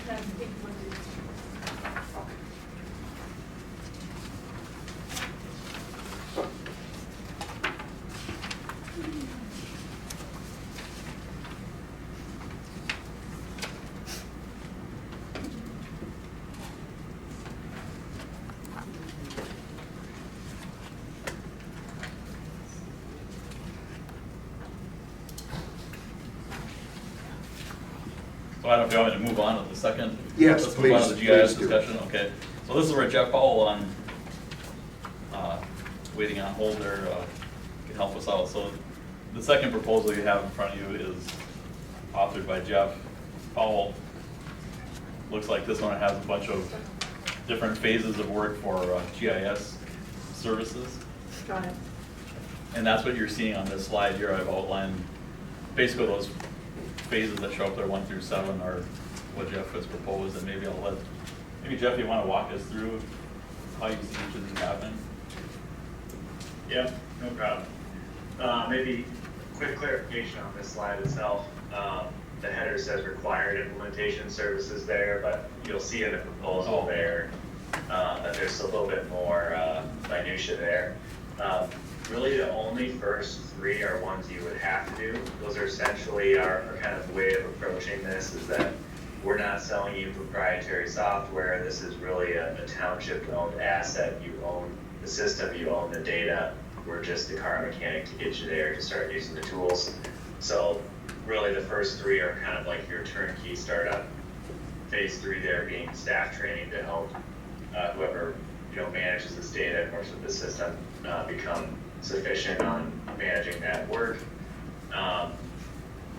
So I don't know if you want me to move on to the second? Yes, Let's move on to the please, GIS please do. discussion, okay. So this is where Jeff Powell waiting on hold there, can help us out. So the second proposal you have in front of you is authored by Jeff Powell. Looks like this one has a bunch of different phases of work for GIS services. Got it. And that's what you're seeing on this slide here. I've outlined basically those phases that show up there, 1 through 7, are what Jeff has proposed, and maybe Jeff, you want to walk us through how you see each of these happening? Yeah, no problem. Maybe quick clarification on this slide itself. The header says required implementation services there, but you'll see in the proposal there that there's a little bit more minutia there. Really, the only first 3 are ones you would have to do. Those are essentially our kind of way of approaching this, is that we're not selling you proprietary software. This is really a township-owned asset. You own the system, you own the data. We're just the car mechanic to get you there to start using the tools. So really, the first 3 are kind of like your turnkey startup. Phase 3 there being staff training to help whoever manages this data and works with the system become sufficient on managing that work.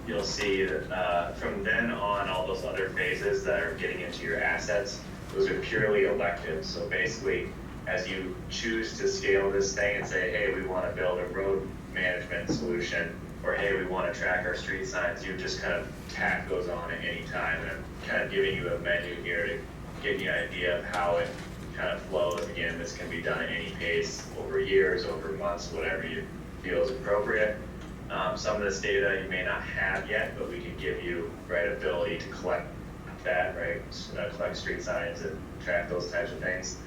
You'll see that from then on, all those other phases that are getting into your assets, those are purely elective. So basically, as you choose to scale this thing and say, hey, we want to build a road management solution, or hey, we want to track our street signs, you just kind of tack those on at any time. And I'm kind of giving you a menu here to give you an idea of how it kind of flows. Again, this can be done at any pace, over years, over months, whatever you feel is appropriate. Some of this data you may not have yet, but we can give you ability to collect that, collect street signs and track those types of things.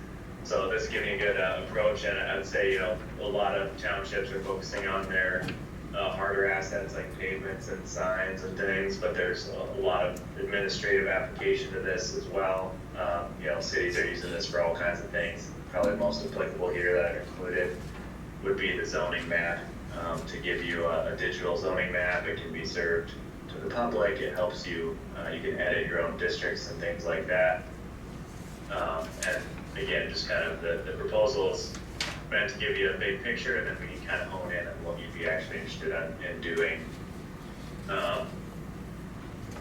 So this is giving a good approach, and I'd say a lot of townships are focusing on their harder assets like pavements and signs and things, but there's a lot of administrative application to this as well. Cities are using this for all kinds of things. Probably most applicable here that I've included would be the zoning map. To give you a digital zoning map, it can be served to the public. It helps you, you can edit your own districts and things like that. And again, just kind of the proposal is meant to give you a big picture, and then we can kind of hone in on what you'd be actually interested in doing.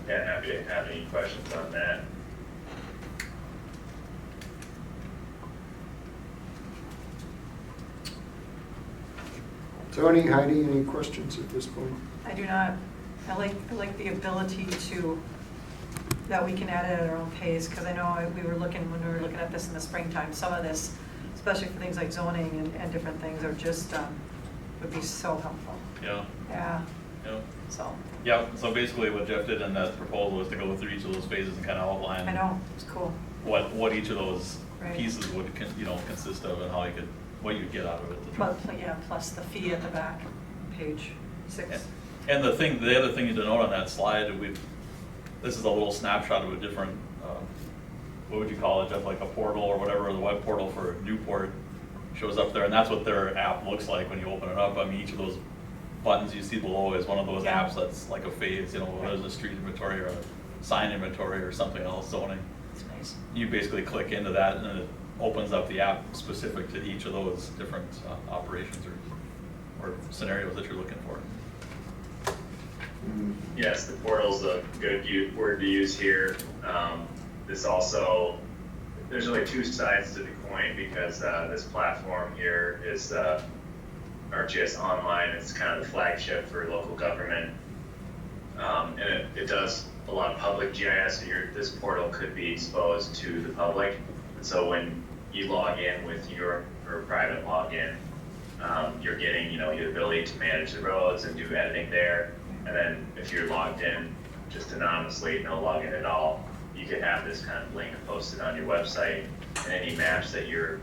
yeah, happy to have any questions on that. Tony, Heidi, any questions at this point? I do not. I like the ability to, that we can add it at our own pace, because I know when we were looking at this in the springtime, some of this, especially for things like zoning and different things, are just, would be so helpful. Yeah. Yeah, Yeah. so, Yeah, so basically what Jeff did in that proposal was to go through each of those phases and kind of outline I know, it's cool. what each of those Right. pieces would, consist of and how you could, what you'd get out of it. Plus the fee at the back, page 6. And the other thing to note on that slide, this is a little snapshot of a different, what would you call it, Jeff, like a portal or whatever, the web portal for Newport shows up there, and that's what their app looks like when you open it up. I mean, each of those buttons you see below is one of those Yeah. apps that's like a phase, whether it's a street inventory or a sign inventory or something else, zoning. It's nice. You basically click into that and it opens up the app specific to each of those different operations or scenarios that you're looking for. Yes, the portal's a good word to use here. This also, there's really two sides to the coin, because this platform here is ArcGIS Online. It's kind of the flagship for local government. And it does a lot of public GIS, so this portal could be exposed to the public. And so when you log in with your private login, you're getting, the ability to manage the roads and do editing there. And then if you're logged in just anonymously, no login at all, you can have this kind of link posted on your website, and any maps that you're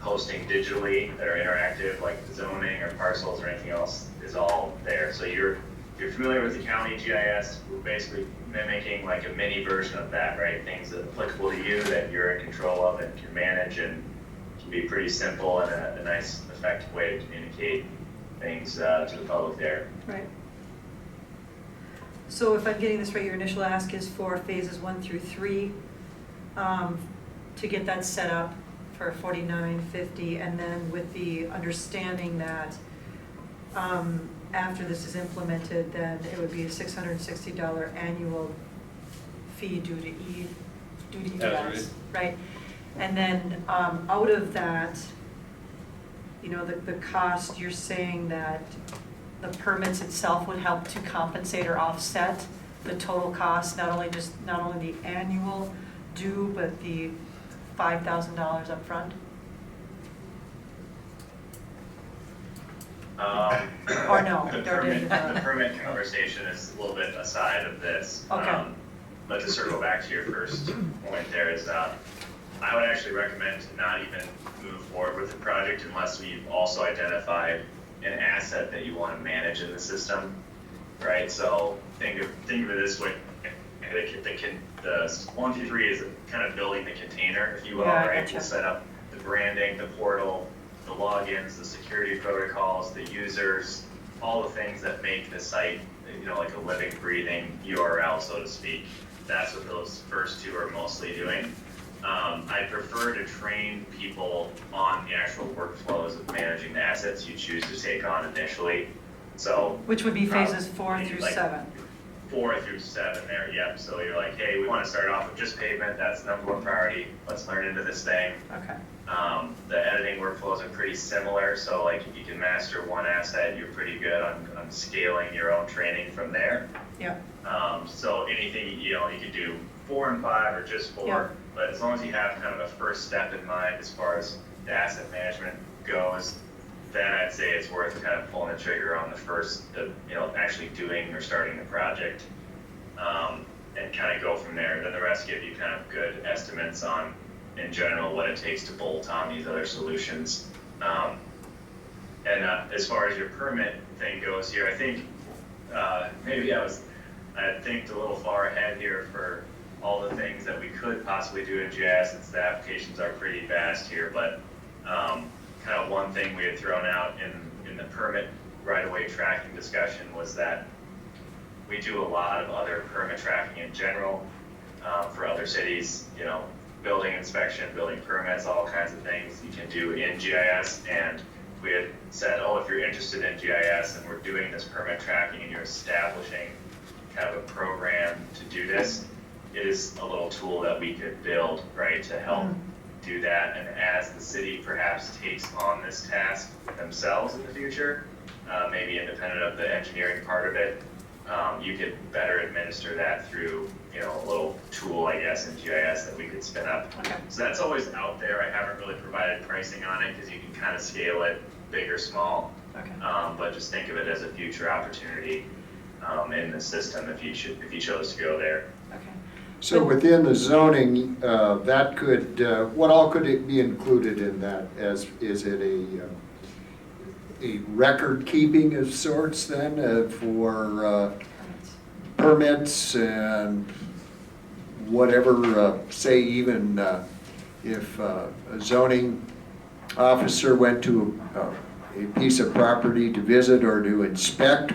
posting digitally that are interactive, like the zoning or parcels or anything else, is all there. So you're familiar with the county GIS, we're basically mimicking like a mini version of that, right? Things that are applicable to you that you're in control of and can manage, and can be pretty simple and a nice, effective way to communicate things to the public there. Right. So if I'm getting this right, your initial ask is for phases 1 through 3, to get that set up for $49.50, and then with the understanding that after this is implemented, then it would be a $660 annual fee due to EIS, right? And then out of that, the cost, you're saying that the permits itself would help to compensate or offset the total cost, not only the annual due, but the $5,000 up front? Or no? The permit conversation is a little bit aside of this. Okay. But to circle back to your first point there is, I would actually recommend to not even move forward with the project unless we've also identified an asset that you want to manage in the system, right? So think of it this way: the 1 through 3 is kind of building the container, if you will, Yeah, right? gotcha. We'll set up the branding, the portal, the logins, the security protocols, the users, all the things that make the site, like a living, breathing URL, so to speak. That's what those first two are mostly doing. I prefer to train people on the actual workflows of managing the assets you choose to take on initially. So, Which would be phases 4 through like 7. 4 through 7 there, yep. So you're like, hey, we want to start off with just pavement. That's the #1 priority. Let's learn into this thing. Okay. The editing workflows are pretty similar. So like if you can master one asset, you're pretty good on scaling your own training from there. Yep. So anything, you could do 4 and 5 or just 4. Yeah. But as long as you have kind of a first step in mind as far as the asset management goes, then I'd say it's worth kind of pulling the trigger on the first, actually doing or starting the project, and kind of go from there. Then the rest give you kind of good estimates on, in general, what it takes to bolt on these other solutions. And as far as your permit thing goes here, I think maybe I think a little far ahead here for all the things that we could possibly do in GIS, since the applications are pretty vast here. But kind of one thing we had thrown out in the permit right-of-way tracking discussion was that we do a lot of other permit tracking in general for other cities, building inspection, building permits, all kinds of things you can do in GIS. And we had said, if you're interested in GIS and we're doing this permit tracking and you're establishing kind of a program to do this, it is a little tool that we could build, right, to help do that. And as the city perhaps takes on this task themselves in the future, maybe independent of the engineering part of it, you could better administer that through, you know, a little tool, I guess, in GIS that we could spin up. Okay. So that's always out there. I haven't really provided pricing on it because you can kind of scale it big or small. Okay. But just think of it as a future opportunity in the system if you chose to go there. Okay. So within the zoning, that could, what all could it be included in that? Is it a record keeping of sorts then for permits and whatever, say even if a zoning officer went to a piece of property to visit or to inspect,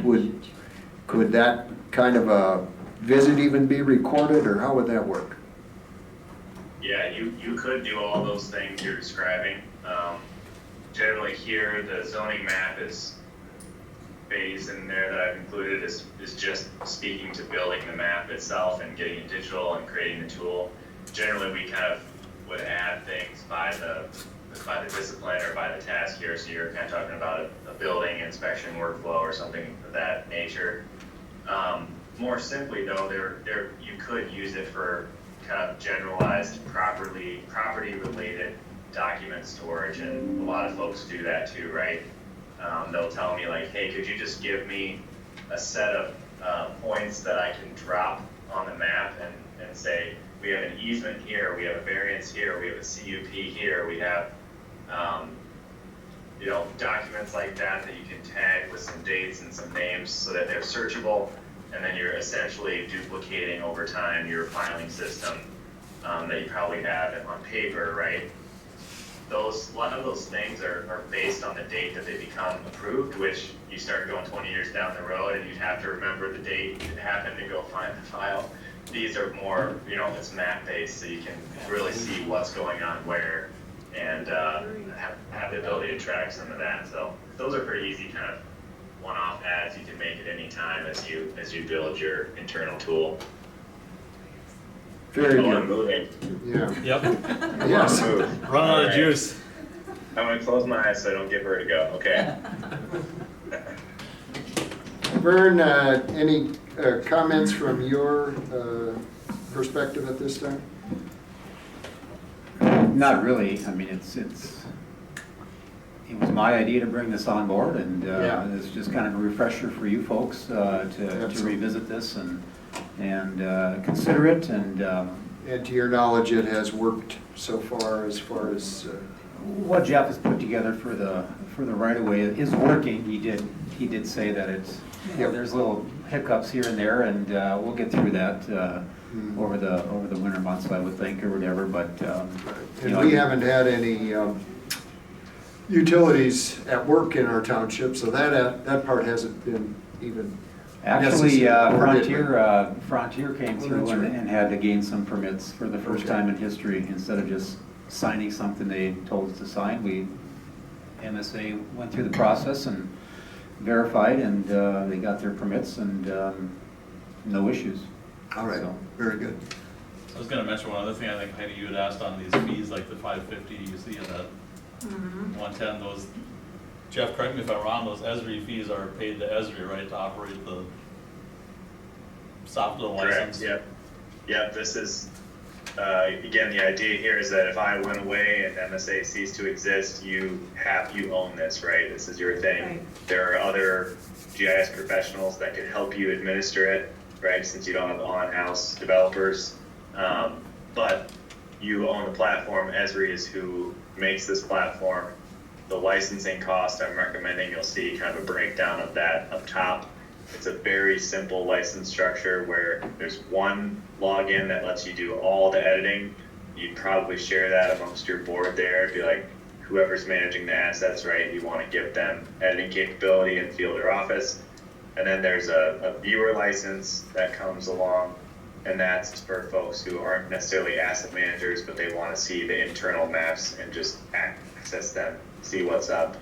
could that kind of a visit even be recorded, or how would that work? Yeah, you could do all those things you're describing. Generally here, the zoning map is phase in there that I've included is just speaking to building the map itself and getting it digital and creating the tool. Generally, we kind of would add things by the discipline or by the task here. So you're kind of talking about a building inspection workflow or something of that nature. More simply though, you could use it for kind of generalized property-related document storage, and a lot of folks do that too, right? They'll tell me like, hey, could you just give me a set of points that I can drop on the map and say, we have an easement here, we have a variance here, we have a CUP here, we have you know, documents like that you can tag with some dates and some names so that they're searchable, and then you're essentially duplicating over time your filing system that you probably have on paper, right? A lot of those things are based on the date that they become approved, which you start going 20 years down the road and you'd have to remember the date it happened to go find the file. These are more, you know, it's map based, so you can really see what's going on where and have the ability to track some of that. So those are pretty easy kind of one-off adds you can make at any time as you build your internal tool. Very I'm good. moving. Yeah. Yep. Yes. Run out of juice. I'm gonna close my eyes so I don't get vertigo. Okay. Vern, any comments from your perspective at this time? Not really. I mean, it was my idea to bring this on board, and it's just kind of a refresher for you folks to revisit this and consider it. And to your knowledge, it has worked so far as what Jeff has put together for the right of way is working. He did say that it's there's little hiccups here and there, and we'll get through that over the winter months, I would think, or whatever. But and we haven't had any utilities at work in our township, so that part hasn't been even. Actually, Frontier came through and had to gain some permits for the first time in history. Instead of just signing something they told us to sign, MSA went through the process and verified, and they got their permits, and no issues. All right, so, very good. I was going to mention one other thing. I think Heidi, you had asked on these fees, like the $550 you see in that 110. Those, Jeff, correct me if I'm wrong. Those Esri fees are paid to Esri, right, to operate the software license. Correct. Yep. This is again, the idea here is that if I went away and MSA ceased to exist, you own this, right? This is your thing. Right. There are other GIS professionals that can help you administer it, right? Since you don't have on-house developers, but you own the platform. Esri is who makes this platform. The licensing cost, I'm recommending you'll see kind of a breakdown of that up top. It's a very simple license structure where there's one login that lets you do all the editing. You'd probably share that amongst your board there. It'd be like whoever's managing the assets, right? You want to give them editing capability and field or office. And then there's a viewer license that comes along, and that's for folks who aren't necessarily asset managers, but they want to see the internal maps and just access them, see what's up,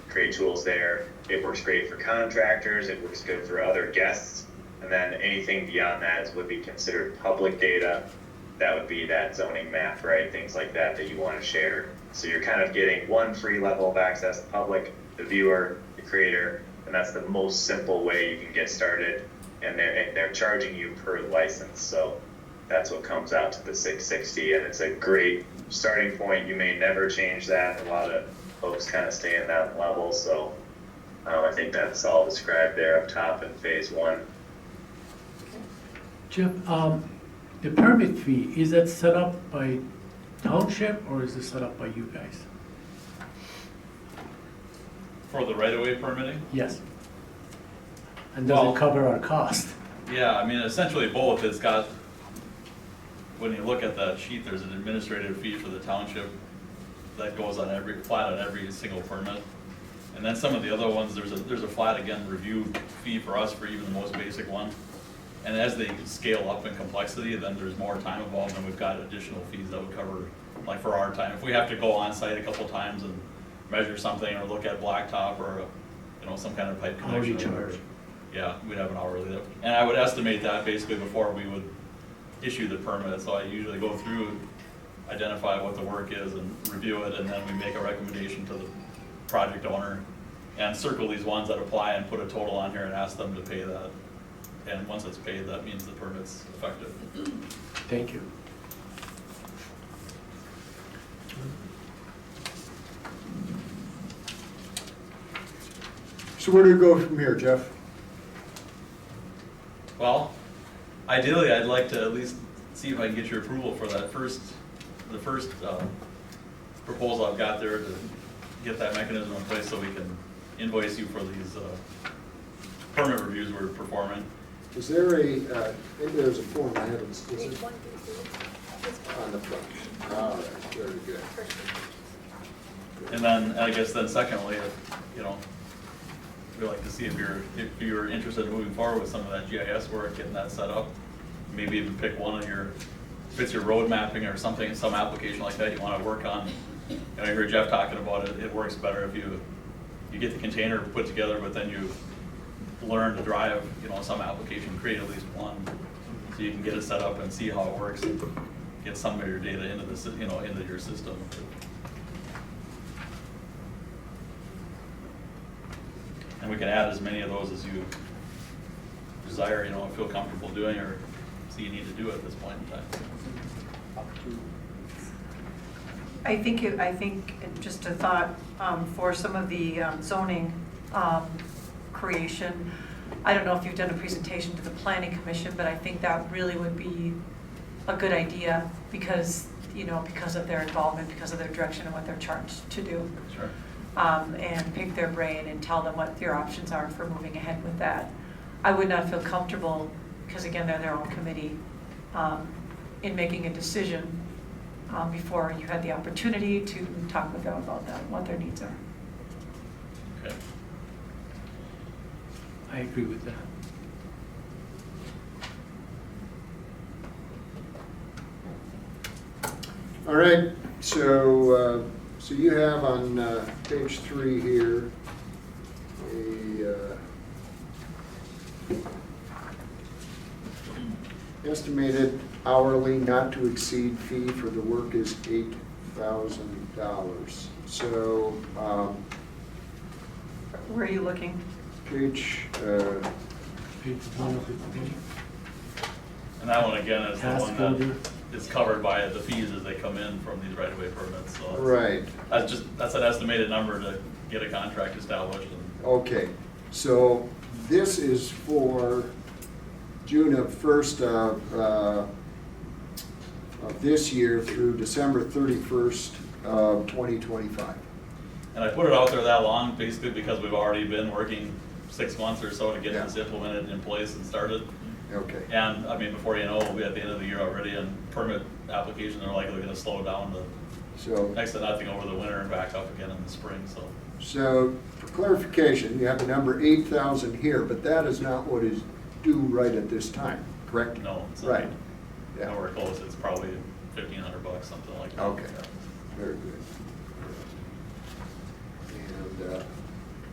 create tools there. It works great for contractors, it works good for other guests, And then anything beyond that would be considered public data. That would be that zoning map, right? Things like that that you want to share. So you're kind of getting one free level of access, the public, the viewer, the creator, and that's the most simple way you can get started. And they're charging you per license. So that's what comes out to the $660, and it's a great starting point. You may never change that. A lot of folks kind of stay in that level. So I think that's all described there up top in phase 1. Jeff, the permit fee, is that set up by Township or is it set up by you guys? For the right-of-way permitting? Yes. And does Well- it cover our cost? Yeah, I mean, essentially both. It's got, when you look at that sheet, there's an administrative fee for the township that goes on flat on every single permit. And then some of the other ones, there's a flat, again, review fee for us for even the most basic one. And as they scale up in complexity, then there's more time involved, and we've got additional fees that would cover, like for our time. If we have to go on site a couple times and measure something or look at blacktop or, some kind of pipe connection. Hourly or whatever, charge. yeah, we'd have an hourly. And I would estimate that basically before we would issue the permit. So I usually go through, identify what the work is and review it, and then we make a recommendation to the project owner and circle these ones that apply and put a total on here and ask them to pay that. And once it's paid, that means the permit's effective. Thank you. So where do we go from here, Jeff? Well, ideally, I'd like to at least see if I can get your approval for that the first proposal I've got there to get that mechanism in place so we can invoice you for these permit reviews we're performing. Is there maybe there's a form I haven't, is it on the front? All right, very good. And then, I guess then secondly, we'd like to see if you're interested in moving forward with some of that GIS work, getting that set up. Maybe even pick one of if it's your road mapping or something, some application like that you want to work on. And I heard Jeff talking about it. It works better if you get the container put together, but then you learn to drive, some application, create at least one, so you can get it set up and see how it works and get some of your data into into your system. And we can add as many of those as you desire, feel comfortable doing or see you need to do at this point in time. I think just a thought, for some of the zoning creation, I don't know if you've done a presentation to the planning commission, but I think that really would be a good idea because of their involvement, because of their direction and what they're charged to do. Sure. And pick their brain and tell them what your options are for moving ahead with that. I would not feel comfortable, because again, they're their own committee, in making a decision before you had the opportunity to talk with them about that, what their needs are. Okay. I agree with that. All right, so you have on page 3 here a estimated hourly not to exceed fee for the work is $8,000. So Where are you looking? page Page 1 of the page. And that one again is the Task one that order. is covered by the fees as they come in from these right-of-way permits. So right. that's an estimated number to get a contract established. Okay, so this is for June 1st of this year through December 31st of 2025. And I put it out there that long basically because we've already been working 6 months or so to get this implemented in place and started. Okay. And I mean, before you know, we'll be at the end of the year already, and permit applications are likely going to slow down to next to nothing over the winter and back up again in the spring. So for clarification, you have the number 8,000 here, but that is not what is due right at this time, correct? No, it's right. Yeah, nowhere close. It's probably $1,500, something like that. Okay, very good.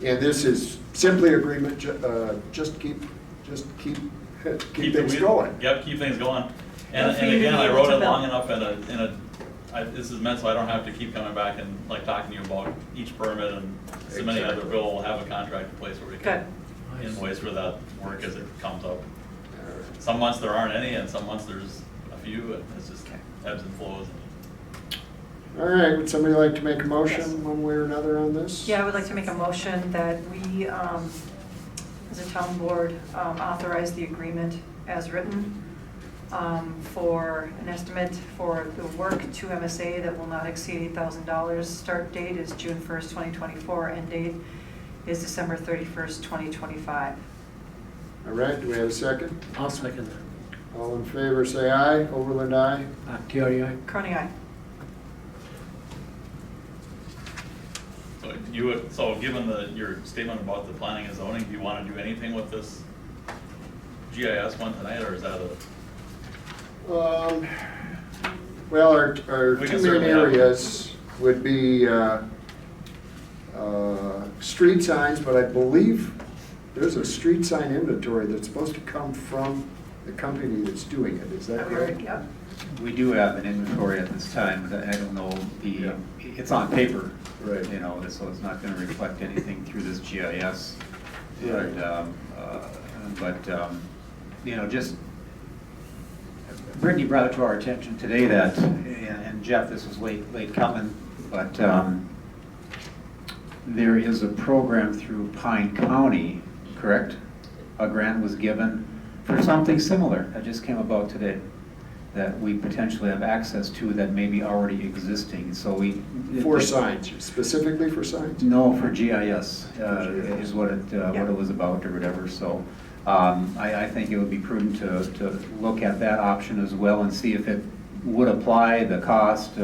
And this is simply agreement, just keep keep the things wheel- going. Yep, keep things going. Yeah, And for you to again, be I able wrote to it long build. enough this is meant so I don't have to keep coming back and like talking to you about each permit and submitting Exactly. other bill. We'll have a contract in place where we can Good. invoice for that work as it comes up. Some months there aren't any, and some months there's a few, and it's just ebbs and flows. All right, would somebody like to make a motion one way or another on this? Yeah, I would like to make a motion that we, as a town board, authorize the agreement as written for an estimate for the work to MSA that will not exceed $8,000. Start date is June 1st, 2024, end date is December 31st, 2025. All right, do we have a second? I'll second that. All in favor, say aye. Overland, aye. Terry, aye. Cronin, aye. So given your statement about the planning and zoning, do you want to do anything with this GIS one tonight, or is that Well, our We two can main certainly have- areas would be street signs, but I believe there's a street sign inventory that's supposed to come from the company that's doing it. Is that correct? Yep. We do have an inventory at this time, but I don't know, it's on paper. Right. You know, so it's not gonna reflect anything through this GIS. Right. And, you know, just, Brittany brought it to our attention today that, and Jeff, this was late coming, but there is a program through Pine County, correct? A grant was given for something similar that just came about today, that we potentially have access to that may be already existing, so we. For signs, specifically for signs? No, for GIS, is what it was about or whatever, so. I think it would be prudent to look at that option as well and see if it would apply, the cost, you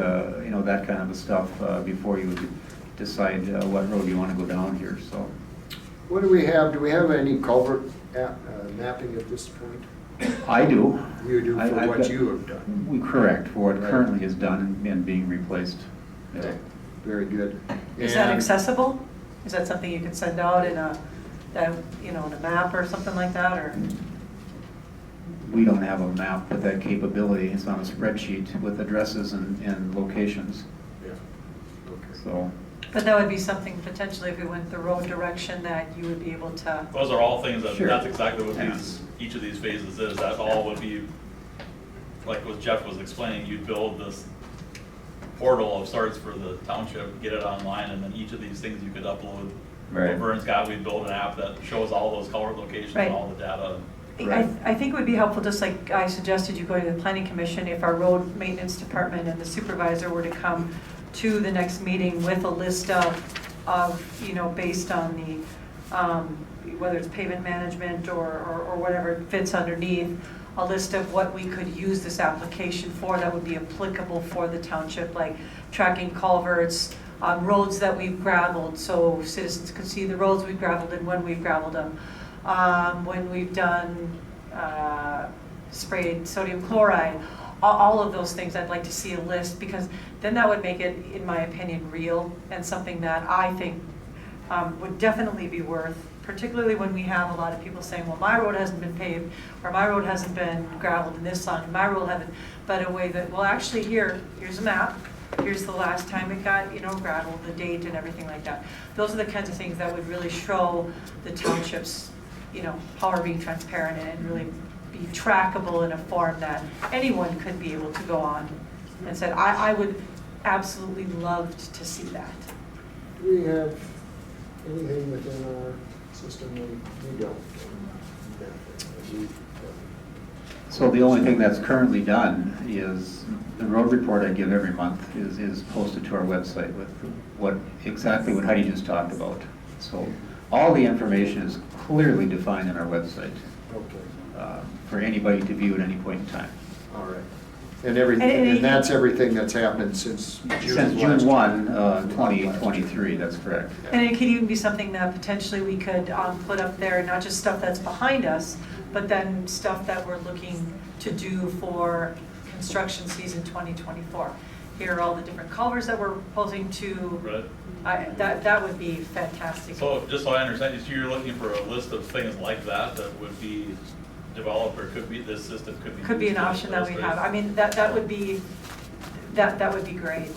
know, that kind of stuff, before you would decide what road you want to go down here, so. What do we have? Do we have any culvert mapping at this point? I do. You do for I've what got- you have done? Correct, for what Right. currently is done and being replaced. Yeah. Okay, very good. Is that And- accessible? Is that something you can send out in a map or something like that, or? We don't have a map with that capability. It's on a spreadsheet with addresses and locations, Yeah, okay. so. But that would be something potentially if we went the road direction that you would be able to. those are all things that, Sure. that's exactly what Yeah. each of these phases is. That all would be, like what Jeff was explaining, you'd build this portal of sorts for the township, get it online, and then each of these things you could upload. Right. What Vern's got, we'd build an app that shows all those color locations Right. and all the data. I think it would be helpful, just like I suggested you go to the planning commission, if our road maintenance department and the supervisor were to come to the next meeting with a list of, you know, based on the, whether it's pavement management or whatever fits underneath, a list of what we could use this application for that would be applicable for the township, like tracking culverts, roads that we've gravelled, so citizens could see the roads we've gravelled and when we've gravelled them. When we've done sprayed sodium chloride, all of those things, I'd like to see a list, because then that would make it, in my opinion, real and something that I think would definitely be worth, particularly when we have a lot of people saying, well, my road hasn't been paved, or my road hasn't been gravelled in this song, my road hasn't, but a way that, well, actually here's a map, here's the last time it got, you know, gravelled, the date and everything like that. Those are the kinds of things that would really show the township's, you know, power being transparent and really be trackable in a form that anyone could be able to go on and said, I would absolutely love to see that. Do we have anything within our system we don't? So the only thing that's currently done is the road report I give every month is posted to our website with exactly what Heidi just talked about. So all the information is clearly defined in our website for anybody to view at any point in time. All right. And everything, and that's everything that's happened since June. Since June 1, 2023, that's correct. And it could even be something that potentially we could put up there, not just stuff that's behind us, but then stuff that we're looking to do for construction season 2024. Here are all the different culverts that we're proposing to. Right. That would be fantastic. So just so I understand, so you're looking for a list of things like that that would be developer, could be, this system could be. Could be an used in option that those we have. days. I mean, that would be, that would be great.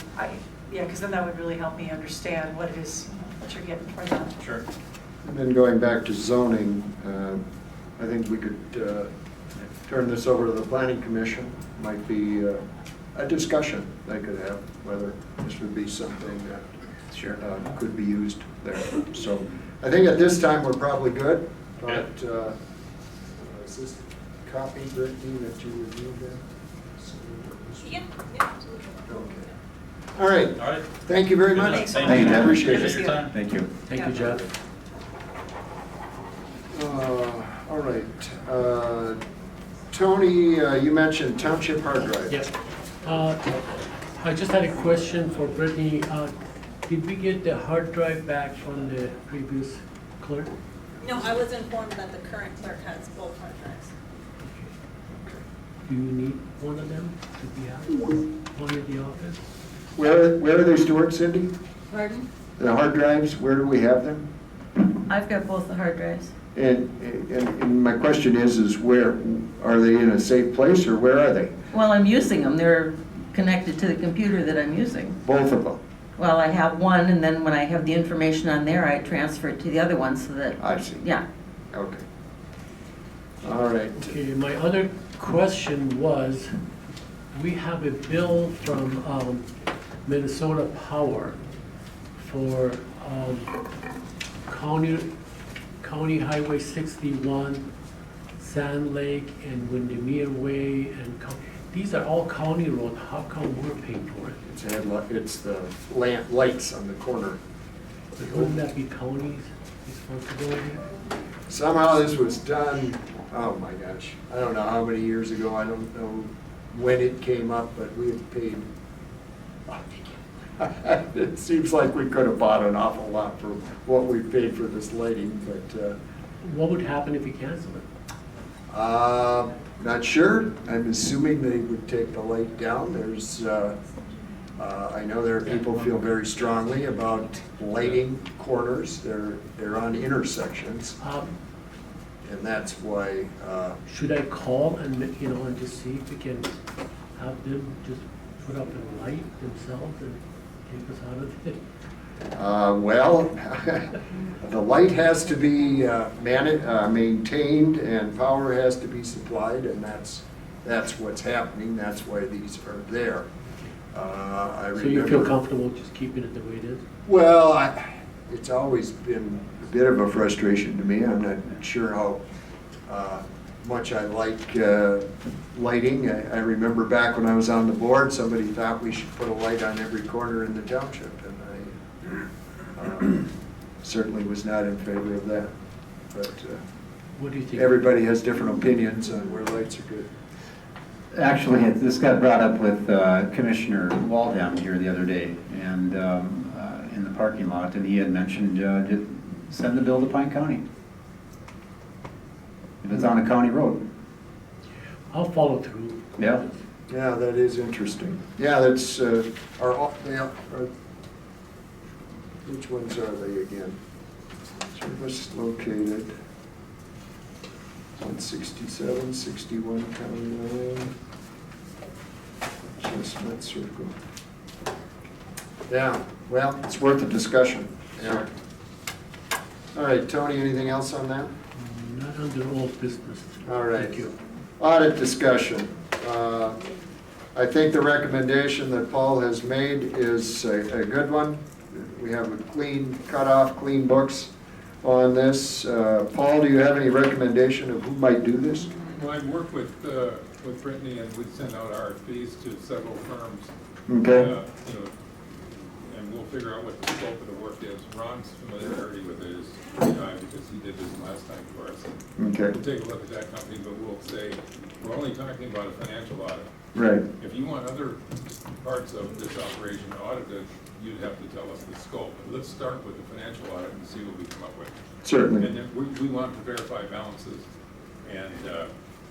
Yeah, because then that would really help me understand what it is that you're getting for that. Sure. And then going back to zoning, I think we could turn this over to the planning commission. Might be a discussion they could have, whether this would be something that could be used there. So I think at this time, we're probably good, but is this copy, Brittany, that you reviewed there? Yeah, absolutely. Okay. All right. All right. Thank you very much. Thank Thank you, Jeff. Appreciate Appreciate it. your time. Thank you. Thank you, Jeff. All right. Tony, you mentioned Township hard drive. Yes. I just had a question for Brittany. Did we get the hard drive back from the previous clerk? No, I was informed that the current clerk has both hard drives. Do you need one of them to be out, one in the office? Where are they stored, Cindy? Pardon? The hard drives, where do we have them? I've got both the hard drives. And my question is where, are they in a safe place or where are they? Well, I'm using them. They're connected to the computer that I'm using. Both of them? Well, I have one, and then when I have the information on there, I transfer it to the other one so that, I see. yeah. Okay. All right. Okay, my other question was, we have a bill from Minnesota Power for County Highway 61, Sand Lake and Windemere Way, and these are all county roads. How come we're paying for it? It's the lights on the corner. But wouldn't that be county's responsibility? Somehow this was done, oh my gosh, I don't know how many years ago, I don't know when it came up, but we had paid, it seems like we could have bought an awful lot for what we paid for this lighting, but. What would happen if you canceled it? Not sure. I'm assuming they would take the light down. There's, I know there are people who feel very strongly about lighting corners. They're on intersections, and that's why. Should I call and, and just see if we can have them just put up a light themselves and take us out of it? Well, the light has to be maintained and power has to be supplied, and that's what's happening. That's why these are there. So you feel comfortable just keeping it the way it is? Well, it's always been a bit of a frustration to me. I'm not sure how much I like lighting. I remember back when I was on the board, somebody thought we should put a light on every corner in the township, and I certainly was not in favor of that. But what do you think? Everybody has different opinions on where lights are good. Actually, this got brought up with Commissioner Waldham here the other day, and in the parking lot, and he had mentioned, send the bill to Pine County. If it's on a county road. I'll follow through. Yeah. Yeah, that is interesting. Yeah, that's, which ones are they again? Service located. 167, 61 County Line. Chestnut Circle. Yeah, well, it's worth a discussion. Yeah. All right, Tony, anything else on that? Not under old business. All right. Thank you. Audit discussion. I think the recommendation that Paul has made is a good one. We have a clean cutoff, clean books on this. Paul, do you have any recommendation of who might do this? Well, I've worked with Brittany, and we sent out RFPs to several firms. Okay. And we'll figure out what the scope of the work is. Ron's familiarity with it is pretty high because he did this last time for us. Okay. We'll take a look at that company, but we'll say, we're only talking about a financial audit. Right. If you want other parts of this operation audited, you'd have to tell us the scope. But let's start with the financial audit and see what we come up with. Certainly. And then we want to verify balances. And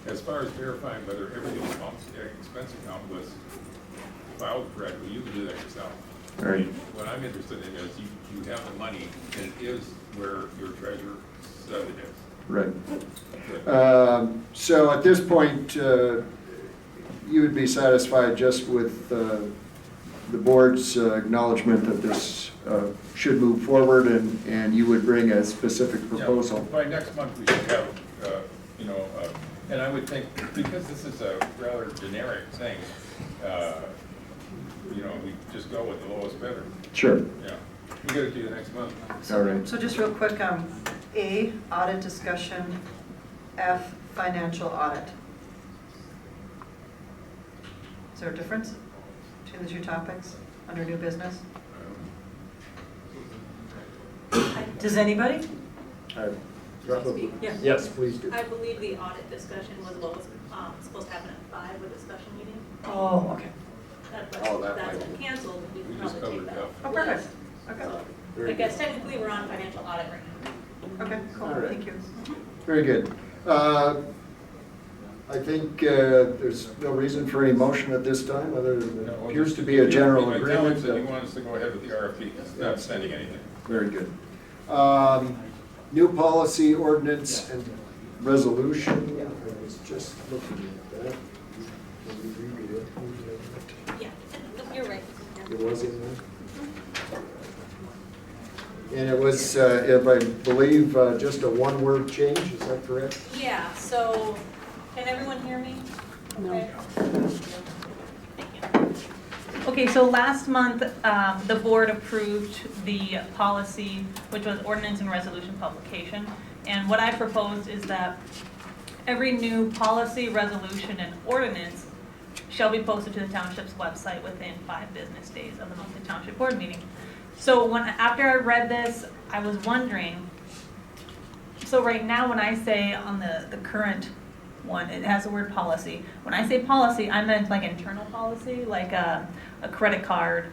as far as verifying whether every expense account was filed correctly, you can do that yourself. Right. What I'm interested in is you have the money, and it is where your treasurer said it is. Right. So at this point, you would be satisfied just with the board's acknowledgement that this should move forward, and you would bring a specific proposal? By next month, we should have, and I would think, because this is a rather generic thing, we just go with the lowest bidder. Sure. Yeah, we get it to you next month. All right. So just real quick, A, audit discussion, F, financial audit. Is there a difference between the two topics under new business? Does anybody? Yeah. Yes, please do. I believe the audit discussion was what was supposed to happen at 5 with a special meeting. Oh, okay. That's been canceled, we can We just probably take covered that. that. Oh, perfect. Okay. So, I guess technically we're on financial audit right now. Okay, cool, All right. thank you. Very good. I think there's no reason for any motion at this time, other than there appears to be a general My agreement. comments that you want us to go ahead with the RFP, not sending anything. Very good. New policy, ordinance, and resolution. I was just looking at that. Can you read it? Yeah, you're right. It was in there? And it was, if I believe, just a one-word change, is that correct? Yeah, so, can everyone hear me? No. Okay, so last month, the board approved the policy, which was ordinance and resolution publication. And what I proposed is that every new policy, resolution, and ordinance shall be posted to the township's website within 5 business days of the monthly township board meeting. So after I read this, I was wondering, so right now when I say on the current one, it has the word policy. When I say policy, I meant like internal policy, like a credit card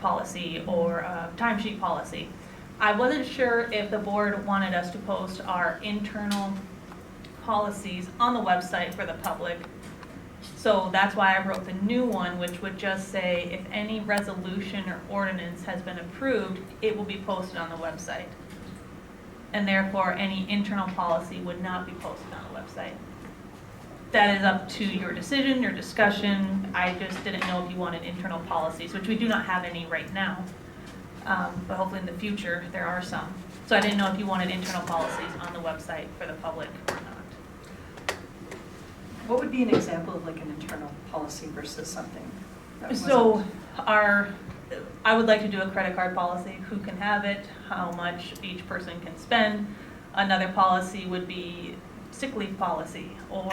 policy or a timesheet policy. I wasn't sure if the board wanted us to post our internal policies on the website for the public. So that's why I wrote the new one, which would just say if any resolution or ordinance has been approved, it will be posted on the website. And therefore, any internal policy would not be posted on the website. That is up to your decision, your discussion. I just didn't know if you wanted internal policies, which we do not have any right now. But hopefully in the future, there are some. So I didn't know if you wanted internal policies on the website for the public or not. What would be an example of like an internal policy versus something that wasn't? So I would like to do a credit card policy, who can have it, how much each person can spend. Another policy would be sick leave policy, or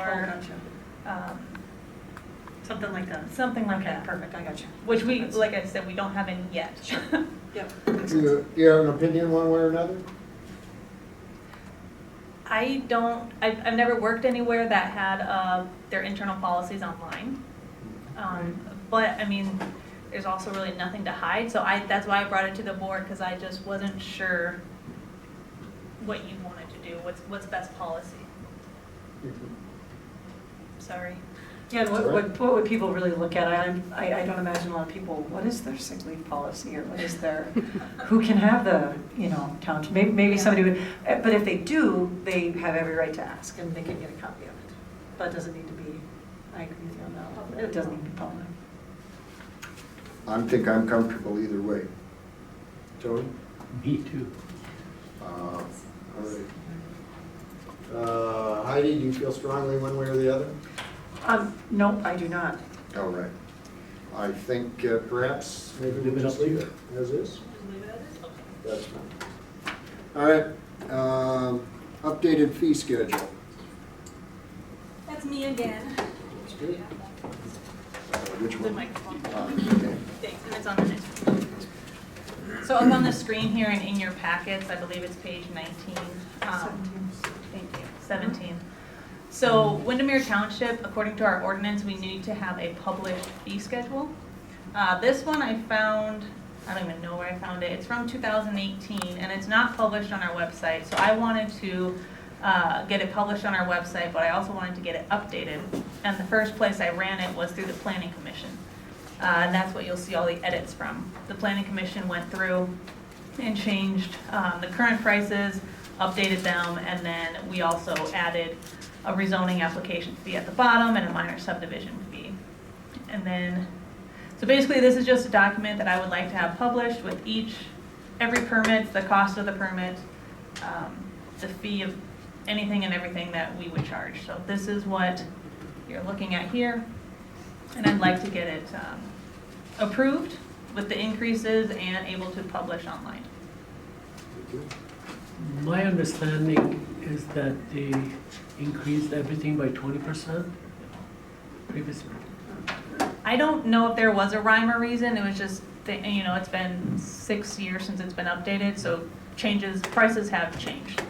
Something like that. something like Okay, that. perfect, I got you. Which we, like I said, we don't have any yet. Yep. Do you have an opinion one way or another? I've never worked anywhere that had their internal policies online. But, I mean, there's also really nothing to hide, so that's why I brought it to the board, because I just wasn't sure what you wanted to do, what's best policy. Sorry. Yeah, and what would people really look at? I don't imagine a lot of people, what is their sick leave policy, or what is their, who can have the, township? Maybe somebody would, but if they do, they have every right to ask, and they can get a copy of it. But it doesn't need to be, I agree with you on that, it doesn't need to be public. I think I'm comfortable either way. Tony? Me too. All right. Heidi, do you feel strongly one way or the other? No, I do not. All right. I think perhaps maybe we'll just leave it as is. That's fine. All right. Updated fee schedule. That's me again. That's good. Which The one? microphone. Okay. Thanks, and it's on the next one. So up on the screen here and in your packets, I believe it's page 19. 17. Thank you, 17. So Windemere Township, according to our ordinance, we need to have a published fee schedule. This one I found, I don't even know where I found it. It's from 2018, and it's not published on our website. So I wanted to get it published on our website, but I also wanted to get it updated. And the first place I ran it was through the Planning Commission. And that's what you'll see all the edits from. The Planning Commission went through and changed the current prices, updated them, and then we also added a rezoning application fee at the bottom and a minor subdivision fee. And then, so basically this is just a document that I would like to have published with every permit, the cost of the permit, the fee of anything and everything that we would charge. So this is what you're looking at here, and I'd like to get it approved with the increases and able to publish online. My understanding is that they increased everything by 20% previously. I don't know if there was a rhyme or reason. It was just, it's been 6 years since it's been updated, so prices have changed.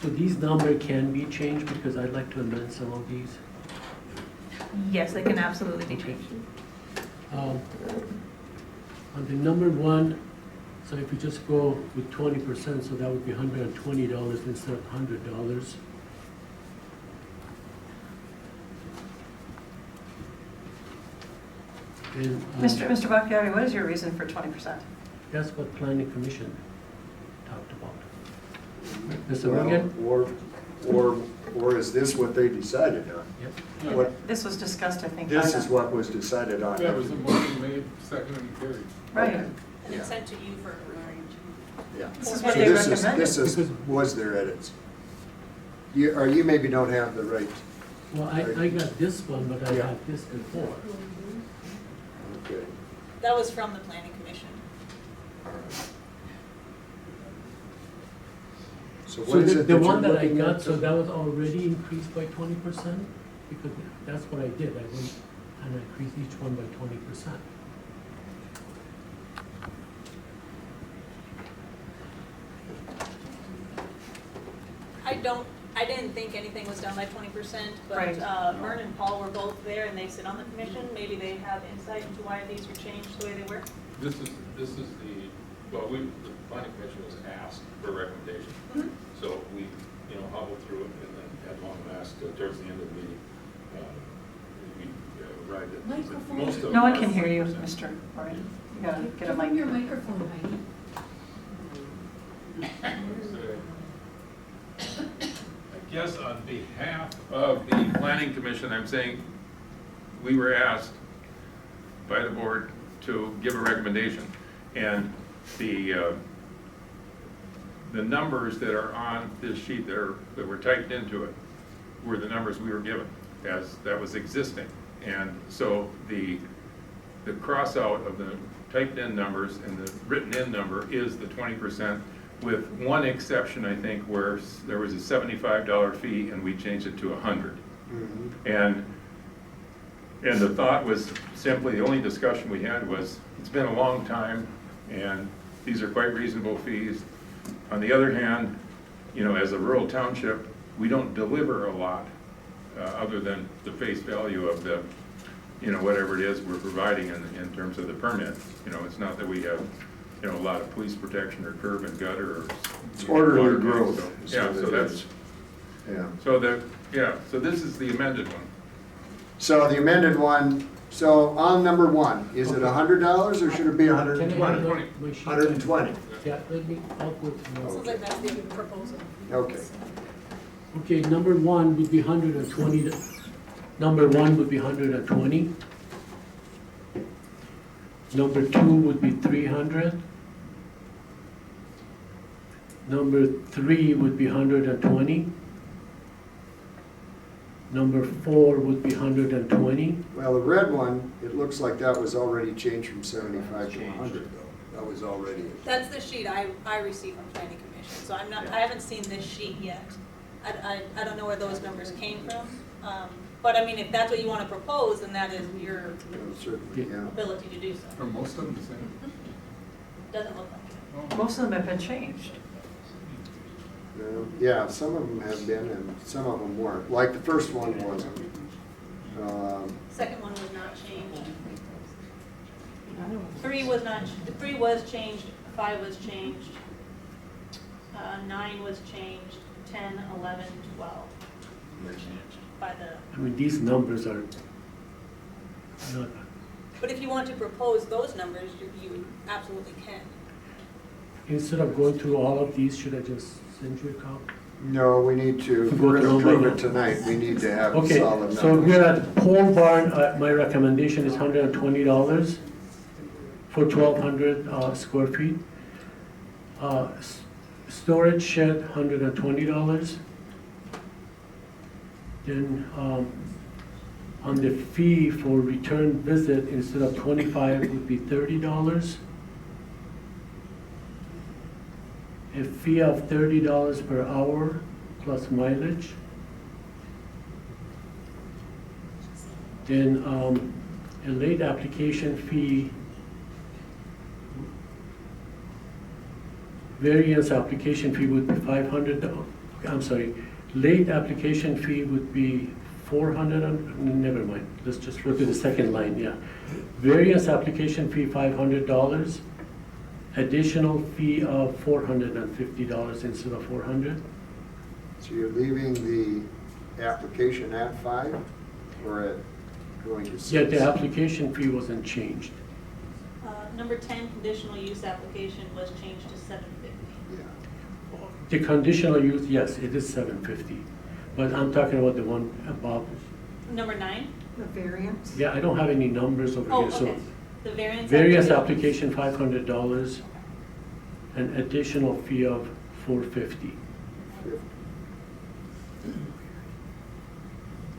So these numbers can be changed because I'd like to amend some of these. Yes, they can absolutely be changed. On the number 1, so if we just go with 20%, so that would be $120 instead of $100. And, Mr. Bacchiari, what is your reason for 20%? that's what Planning Commission talked about. Mr. Well, Wigan? or is this what they decided on? Yep. What, This was discussed, I think. this by is the- what was decided on. That was the motion made, seconded and carried. Right. Okay. And it's sent to you for Yeah. This is So what they this recommended. was their edits. You maybe don't have the right. Well, I got this one, but I Yeah. had this before. Okay. That was from the planning commission. So So what is the it that one you're that I looking got, at? so that was already increased by 20%? Because that's what I did, I went and I increased each one by 20%. I didn't think anything was done by 20%, but Right. Vern and Paul were both there and they sit on the commission. Maybe they have insight into why these were changed the way they were. This is the planning commission was asked for a recommendation. So we, hobbled through it and then at long last, towards the end of the meeting, we arrived at Microphone. most of. No one can hear you, Mr. Moran. You gotta get a Give him your mic. microphone, Heidi. I guess on behalf of the planning commission, I'm saying we were asked by the board to give a recommendation. And the numbers that are on this sheet that were typed into it were the numbers we were given as that was existing. And so the cross out of the typed in numbers and the written in number is the 20%, with one exception, I think, where there was a $75 fee and we changed it to $100. And the thought was simply, the only discussion we had was, it's been a long time and these are quite reasonable fees. On the other hand, as a rural township, we don't deliver a lot other than the face value of the, whatever it is we're providing in terms of the permit. It's not that we have, a lot of police protection or curb and gutter or. It's orderly water growth. tanks, so- Yeah, so that's, Yeah. so this is the amended one. So the amended one, so on number 1, is it $100 or should it be Can I have 120? my sheet? 120. Yeah, I'll go through. Sounds like that's the proposal. Okay. Okay, number 1 would be 120. Number 1 would be 120. Number 2 would be 300. Number 3 would be 120. Number 4 would be 120. Well, the red one, it looks like that was already changed from 75 to 100 though. That was already. That's the sheet I received from planning commission, so I haven't seen this sheet yet. I don't know where those numbers came from. But I mean, if that's what you want to propose, then that is your Certainly, yeah. ability to do so. Are most of them the same? Doesn't look like it. Most of them have been changed. Yeah, some of them have been and some of them weren't. Like the first one wasn't. Second one was not changed. 3 was not, 3 was changed, 5 was changed, 9 was changed, 10, 11, 12 were changed by the. I mean, these numbers are not, But if you want to propose those numbers, you absolutely can. instead of going through all of these, should I just send you a copy? No, we need to, if we're gonna approve it tonight, we need to have Okay, solid so numbers. we're at Pole Barn, my recommendation is $120 for 1,200 square feet. Storage shed, $120. Then, on the fee for return visit, instead of 25, would be $30. A fee of $30 per hour plus mileage. Then, a late application fee, variance application fee would be $500, I'm sorry, late application fee would be 400, never mind, let's just go to the second line, yeah. Variance application fee, $500, additional fee of $450 instead of 400. So you're leaving the application at 5 or at going to 6? Yeah, the application fee wasn't changed. Number 10, conditional use application was changed to $750. Yeah. The conditional use, yes, it is $750, but I'm talking about the one above. Number 9? The variance? Yeah, I don't have any numbers over Oh, here, so. okay. The variance. Various application, $500, an additional fee of $450.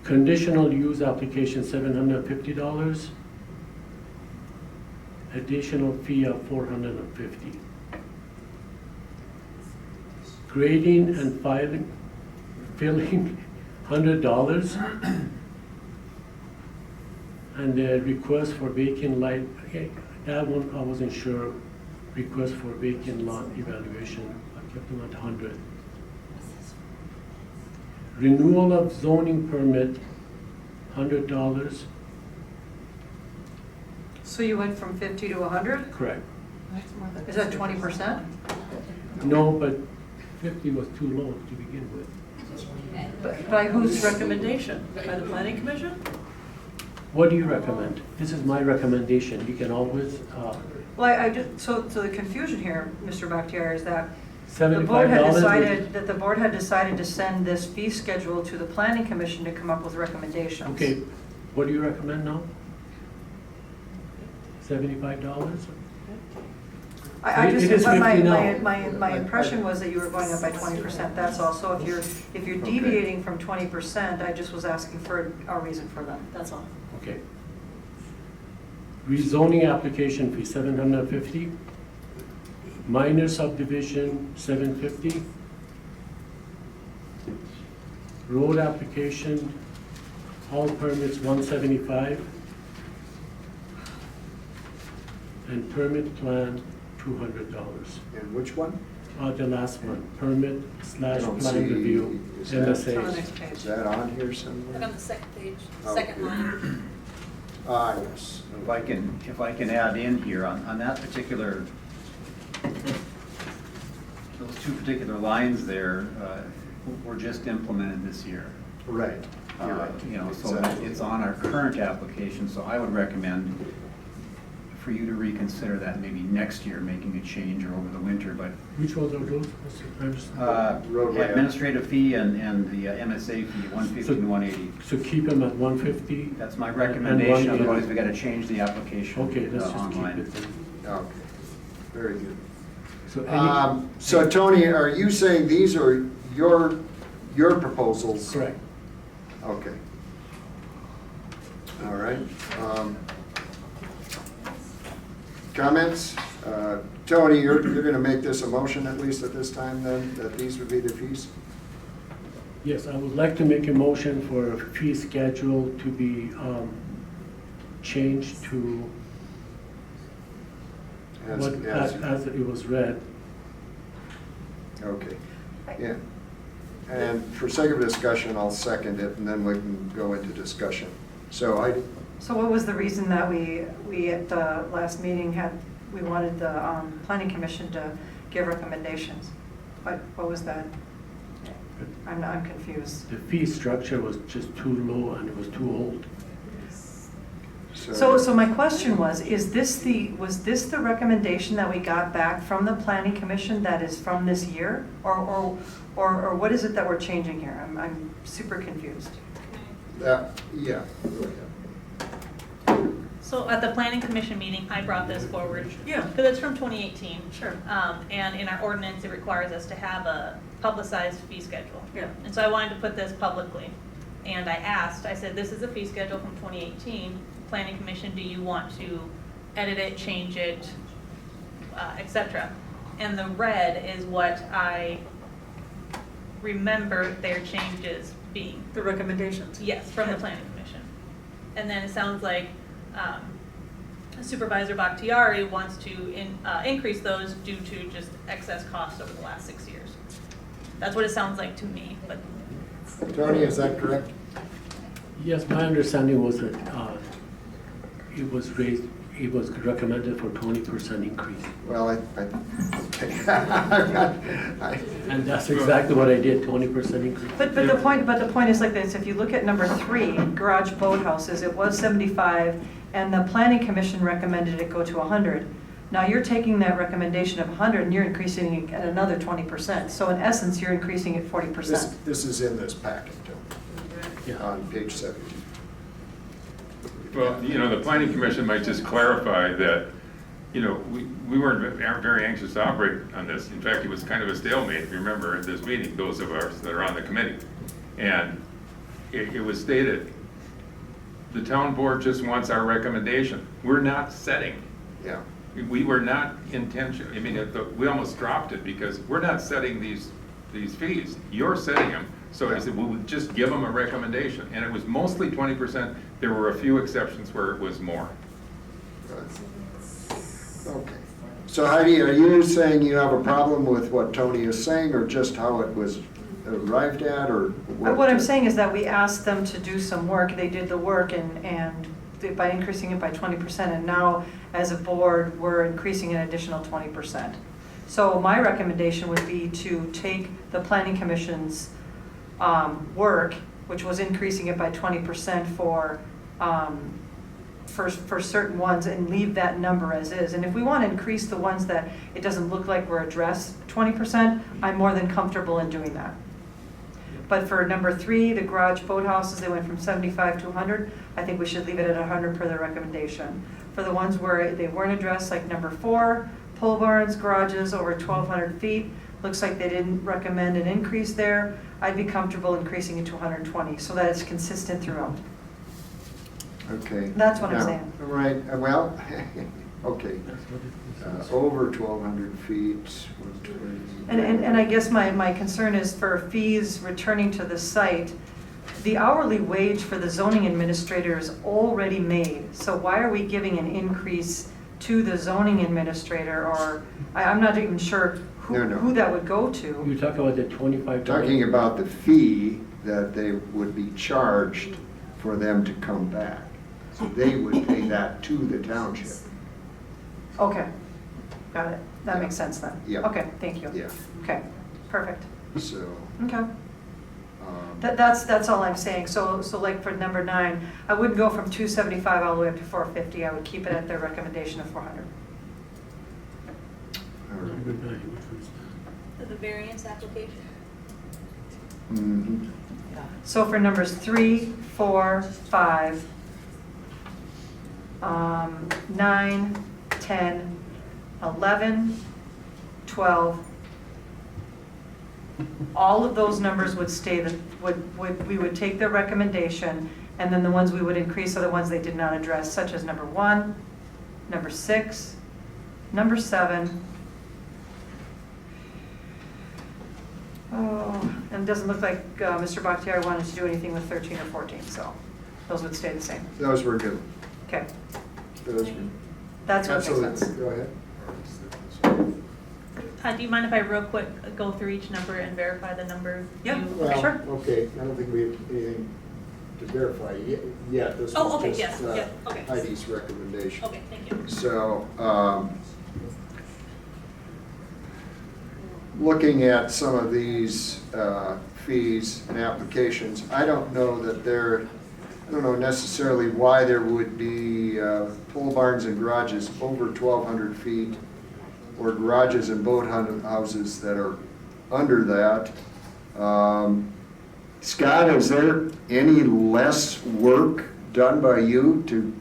Conditional use application, $750, additional fee of $450. Grading and filling, $100. And the request for vacant lot, okay, that one I wasn't sure. Request for vacant lot evaluation, I kept them at 100. Renewal of zoning permit, $100. So you went from 50 to 100? Correct. Is that 20%? No, but 50 was too low to begin with. But by whose recommendation? By the planning commission? What do you recommend? This is my recommendation. You can always, Well, I just, so the confusion here, Mr. Bakhtiar, is that the board had $75. decided, that the board had decided to send this fee schedule to the planning commission to come up with recommendations. Okay, what do you recommend now? $75? I It is just, my 50 now. my impression was that you were going up by 20%, that's all. So if you're deviating from 20%, I just was asking for a reason for that, that's all. Okay. Rezoning application fee, $750. Minor subdivision, $750. Road application, all permits, $175. And permit plan, $200. And which one? The last one, permit I / don't plan see- review, is that- It's on the MSA. next page. Is that on here somewhere? Look on the second page, Oh. second line. Ah, yes. If I can add in here, on that particular, those two particular lines there, were just implemented this year. Right. You're right. You know, so Exactly. it's on our current application, so I would recommend for you to reconsider that maybe next year, making a change or over the winter, but Which ones are those? I'm just- Roadway. administrative fee and the MSA fee, 150 and 180. So keep them at 150? That's my And recommendation, 180. otherwise we gotta change the application Okay, let's just keep online. it then. Okay, very good. So any, So Tony, are you saying these are your proposals? correct. Okay. All right. Comments? Tony, you're going to make this a motion at least at this time then, that these would be the fees? Yes, I would like to make a motion for a fee schedule to be changed to as it was read. Okay, yeah. And for sake of discussion, I'll second it, and then we can go into discussion. So So what was the reason that we at the last meeting we wanted the planning commission to give recommendations? What was that? I'm confused. The fee structure was just too low and it was too old. So my question was this the recommendation that we got back from the planning commission that is from this year? Or what is it that we're changing here? I'm super confused. Yeah. Go ahead. So at the planning commission meeting, I brought this forward. Yeah. Because it's from 2018. Sure. And in our ordinance, it requires us to have a publicized fee schedule. Yeah. And so I wanted to put this publicly. And I said, this is a fee schedule from 2018. Planning commission, do you want to edit it, change it, et cetera? And the red is what I remember their changes being. The recommendations? Yes, from the planning commission. And then it sounds like Supervisor Bakhtiari wants to increase those due to just excess costs over the last 6 years. That's what it sounds like to me, but. Tony, is that correct? Yes, my understanding was that it was raised, it was recommended for 20% increase. Well, And that's exactly what I did, 20% increase. But the point is like this, if you look at number 3, garage boathouses, it was 75, and the planning commission recommended it go to 100. Now you're taking that recommendation of 100 and you're increasing it at another 20%. So in essence, you're increasing it 40%. This is in this packet, Yeah. on page 17. Well, the planning commission might just clarify that, we weren't very anxious to operate on this. In fact, it was kind of a stalemate, if you remember, at this meeting, those of us that are on the committee. And it was stated, the town board just wants our recommendation. We're not setting. Yeah. We were not intention, we almost dropped it because we're not setting these fees. You're setting them. So I said, we would just give them a recommendation. And it was mostly 20%. There were a few exceptions where it was more. Okay. So Heidi, are you saying you have a problem with what Tony is saying, or just how it was arrived at, or what? What I'm saying is that we asked them to do some work, they did the work, and by increasing it by 20%, and now as a board, we're increasing an additional 20%. So my recommendation would be to take the planning commission's work, which was increasing it by 20% for certain ones, and leave that number as is. And if we want to increase the ones that it doesn't look like we're addressed 20%, I'm more than comfortable in doing that. But for number 3, the garage boathouses, they went from 75 to 100. I think we should leave it at 100 per the recommendation. For the ones where they weren't addressed, like number 4, pole barns, garages over 1,200 feet, looks like they didn't recommend an increase there. I'd be comfortable increasing it to 120 so that it's consistent throughout. Okay. That's what I'm Now, saying. Right, well, okay. Over 1,200 feet, 120. And I guess my concern is for fees returning to the site, the hourly wage for the zoning administrator is already made. So why are we giving an increase to the zoning administrator? Or I'm not even sure who that would go to. You talk about the 25. Talking about the fee that they would be charged for them to come back. So they would pay that to the township. Okay, got it. That makes sense then. Yeah. Okay, thank you. Yeah. Okay, perfect. So, Okay. That's all I'm saying. So like for number 9, I wouldn't go from 275 all the way up to 450. I would keep it at their recommendation of 400. For the variance application? mhm. So for numbers 3, 4, 5, 9, 10, 11, 12, all of those numbers would stay, we would take their recommendation, and then the ones we would increase are the ones they did not address, such as number 1, number 6, number 7. Oh, and it doesn't look like Mr. Bakhtiari wanted to do anything with 13 or 14, so those would stay the same. Those were good. Okay, Those were. that's what makes Absolutely. sense. Go ahead. Do you mind if I real quick go through each number and verify the number? Yeah, Well, sure. okay, I don't think we have anything to verify yet. This Oh, okay, was yes, just yeah, okay. Heidi's recommendation. Okay, thank you. So, looking at some of these fees and applications, I don't know that they're I don't know necessarily why there would be pole barns and garages over 1,200 feet, or garages and boat houses that are under that. Scott, is there any less work done by you to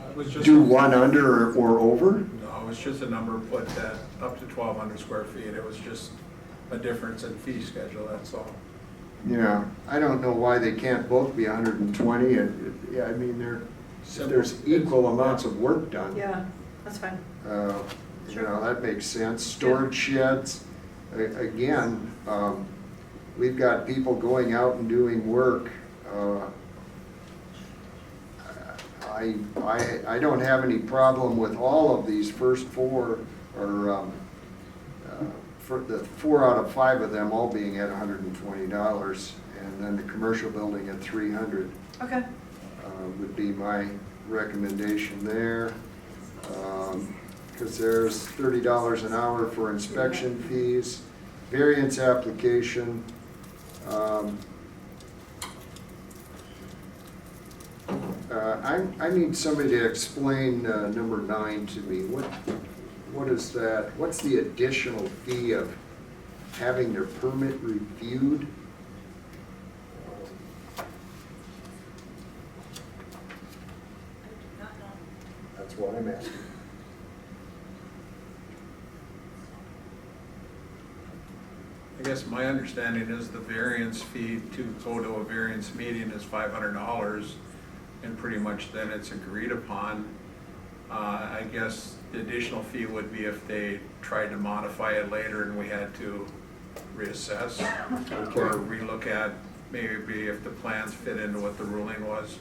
It was just do one under or over? No, it was just a number put that up to 1,200 square feet. It was just a difference in fee schedule, that's all. Yeah, I don't know why they can't both be 120, and, yeah, I mean, there's equal amounts of work done. Yeah, that's fine. You know, that makes sense. Storage sheds, again, we've got people going out and doing work. I don't have any problem with all of these first four, or for the 4 out of 5 of them all being at $120, and then the commercial building at $300 Okay. would be my recommendation there. Because there's $30 an hour for inspection fees, variance application. I need somebody to explain number 9 to me. What is that? What's the additional fee of having their permit reviewed? That's what I'm asking. I guess my understanding is the variance fee to go to a variance meeting is $500, and pretty much then it's agreed upon. I guess the additional fee would be if they tried to modify it later and we had to reassess or relook at maybe if the plans fit into what the ruling was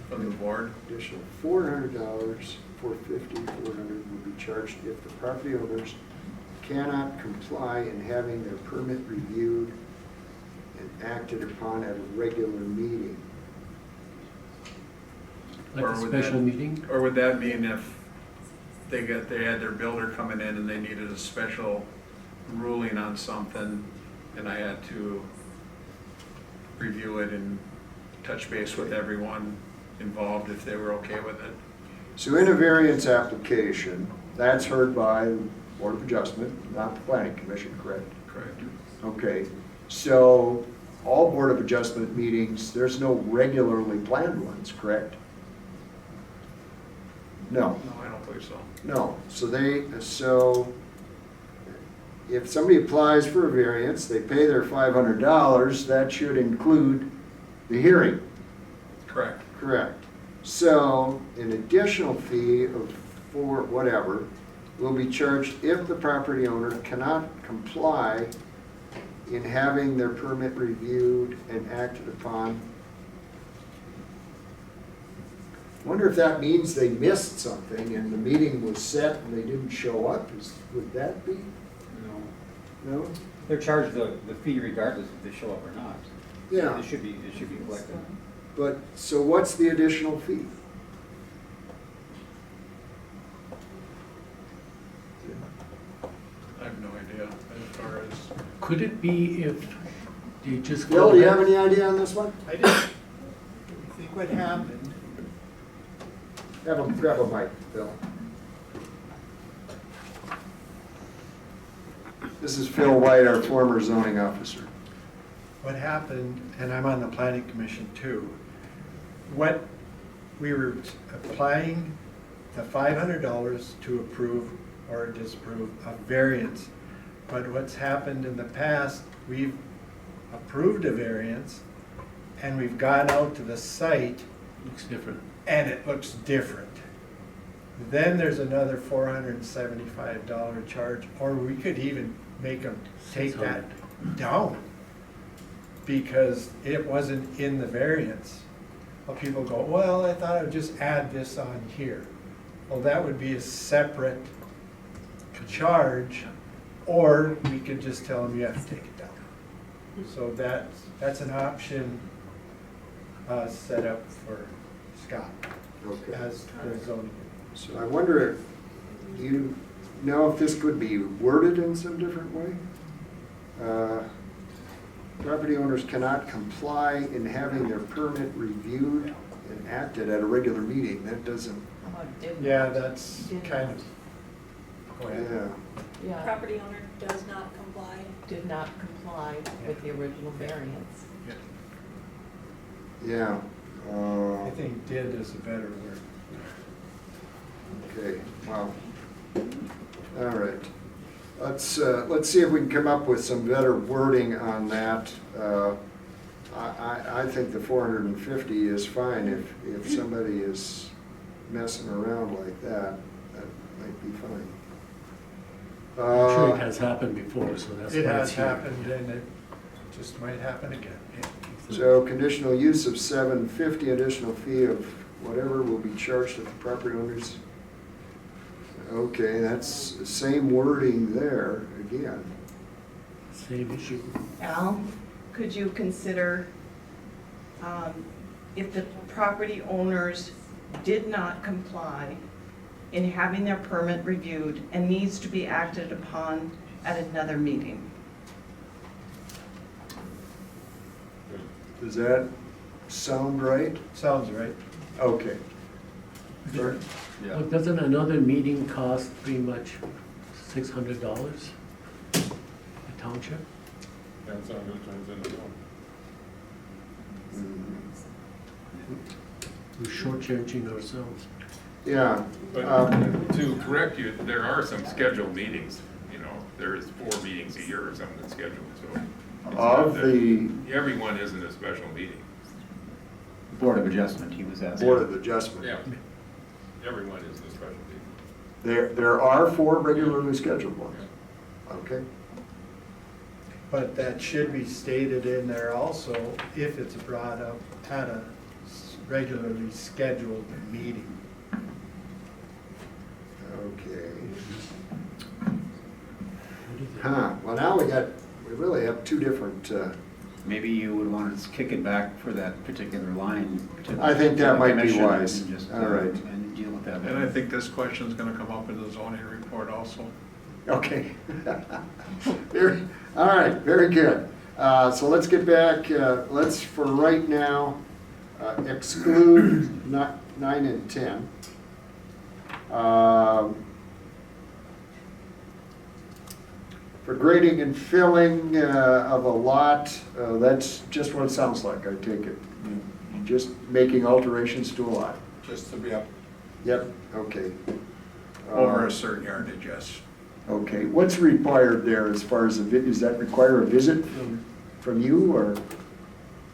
from the board. Additional $400, $450, $400 will be charged if the property owners cannot comply in having their permit reviewed and acted upon at a regular meeting. Like a special meeting? Or would that mean if they had their builder coming in and they needed a special ruling on something and I had to review it and touch base with everyone involved if they were okay with it? So in a variance application, that's heard by the Board of Adjustment, not the Planning Commission, correct? Correct. Okay, so all Board of Adjustment meetings, there's no regularly planned ones, correct? No. No, I don't believe so. No, so if somebody applies for a variance, they pay their $500, that should include the hearing. Correct. Correct. So an additional fee of whatever will be charged if the property owner cannot comply in having their permit reviewed and acted upon. Wonder if that means they missed something and the meeting was set and they didn't show up? Would that be? No. No? They're charged the fee regardless if they show up or not. Yeah. It should be collected. But, so what's the additional fee? I have no idea as far as. Could it be if they just Bill, go do you have ahead? any idea on this one? I did. I think what happened, Have them grab a mic, Bill. This is Phil White, our former zoning officer. what happened, and I'm on the planning commission too, what we were applying the $500 to approve or disapprove a variance. But what's happened in the past, we've approved a variance and we've gone out to the site Looks different. and it looks different. Then there's another $475 charge, or we could even make them take that down because it wasn't in the variance. Well, people go, well, I thought I would just add this on here. Well, that would be a separate charge, or we could just tell them you have to take it down. So that's an option set up for Scott Okay. as the zoning. So I wonder if, do you know if this could be worded in some different way? Property owners cannot comply in having their permit reviewed and acted at a regular meeting. That doesn't, Yeah, that's kind of, go ahead. yeah. Property owner does not comply. Did not comply with the original variance. Yeah. I think did is a better word. Okay, wow. All right. Let's see if we can come up with some better wording on that. I think the 450 is fine. If somebody is messing around like that, that might be fine. I'm sure it has happened before, so that's why It it's has here. happened and it just might happen again. So conditional use of $750, additional fee of whatever will be charged if the property owners. Okay, that's the same wording there again. Same issue. Al, could you consider, if the property owners did not comply in having their permit reviewed and needs to be acted upon at another meeting? Does that sound right? Sounds right. Okay. Well, doesn't another meeting cost pretty much $600? The township? That's how it turns into one. We're shortchanging ourselves. Yeah. But to correct you, there are some scheduled meetings, you know, there's 4 meetings a year or something that's scheduled, so. it's not Of that the Everyone isn't a special meeting. Board of Adjustment, he was asking. Board of Adjustment. Yeah. Everyone is a special meeting. There are 4 regularly scheduled ones. Okay. But that should be stated in there also if it's brought up at a regularly scheduled meeting. Okay. Huh, well now we really have 2 different, Maybe you would want to kick it back for that particular line. to- I think that to the might be commission wise. and just, All right. And deal with that. And I think this question's gonna come up in the zoning report also. okay. All right, very good. So let's get back, let's for right now exclude 9 and 10. For grading and filling of a lot, that's just what it sounds like, I take it. Just making alterations to a lot. Just to be up Yep, okay. over a certain yardage, yes. Okay, what's required there as far as, does that require a visit from you or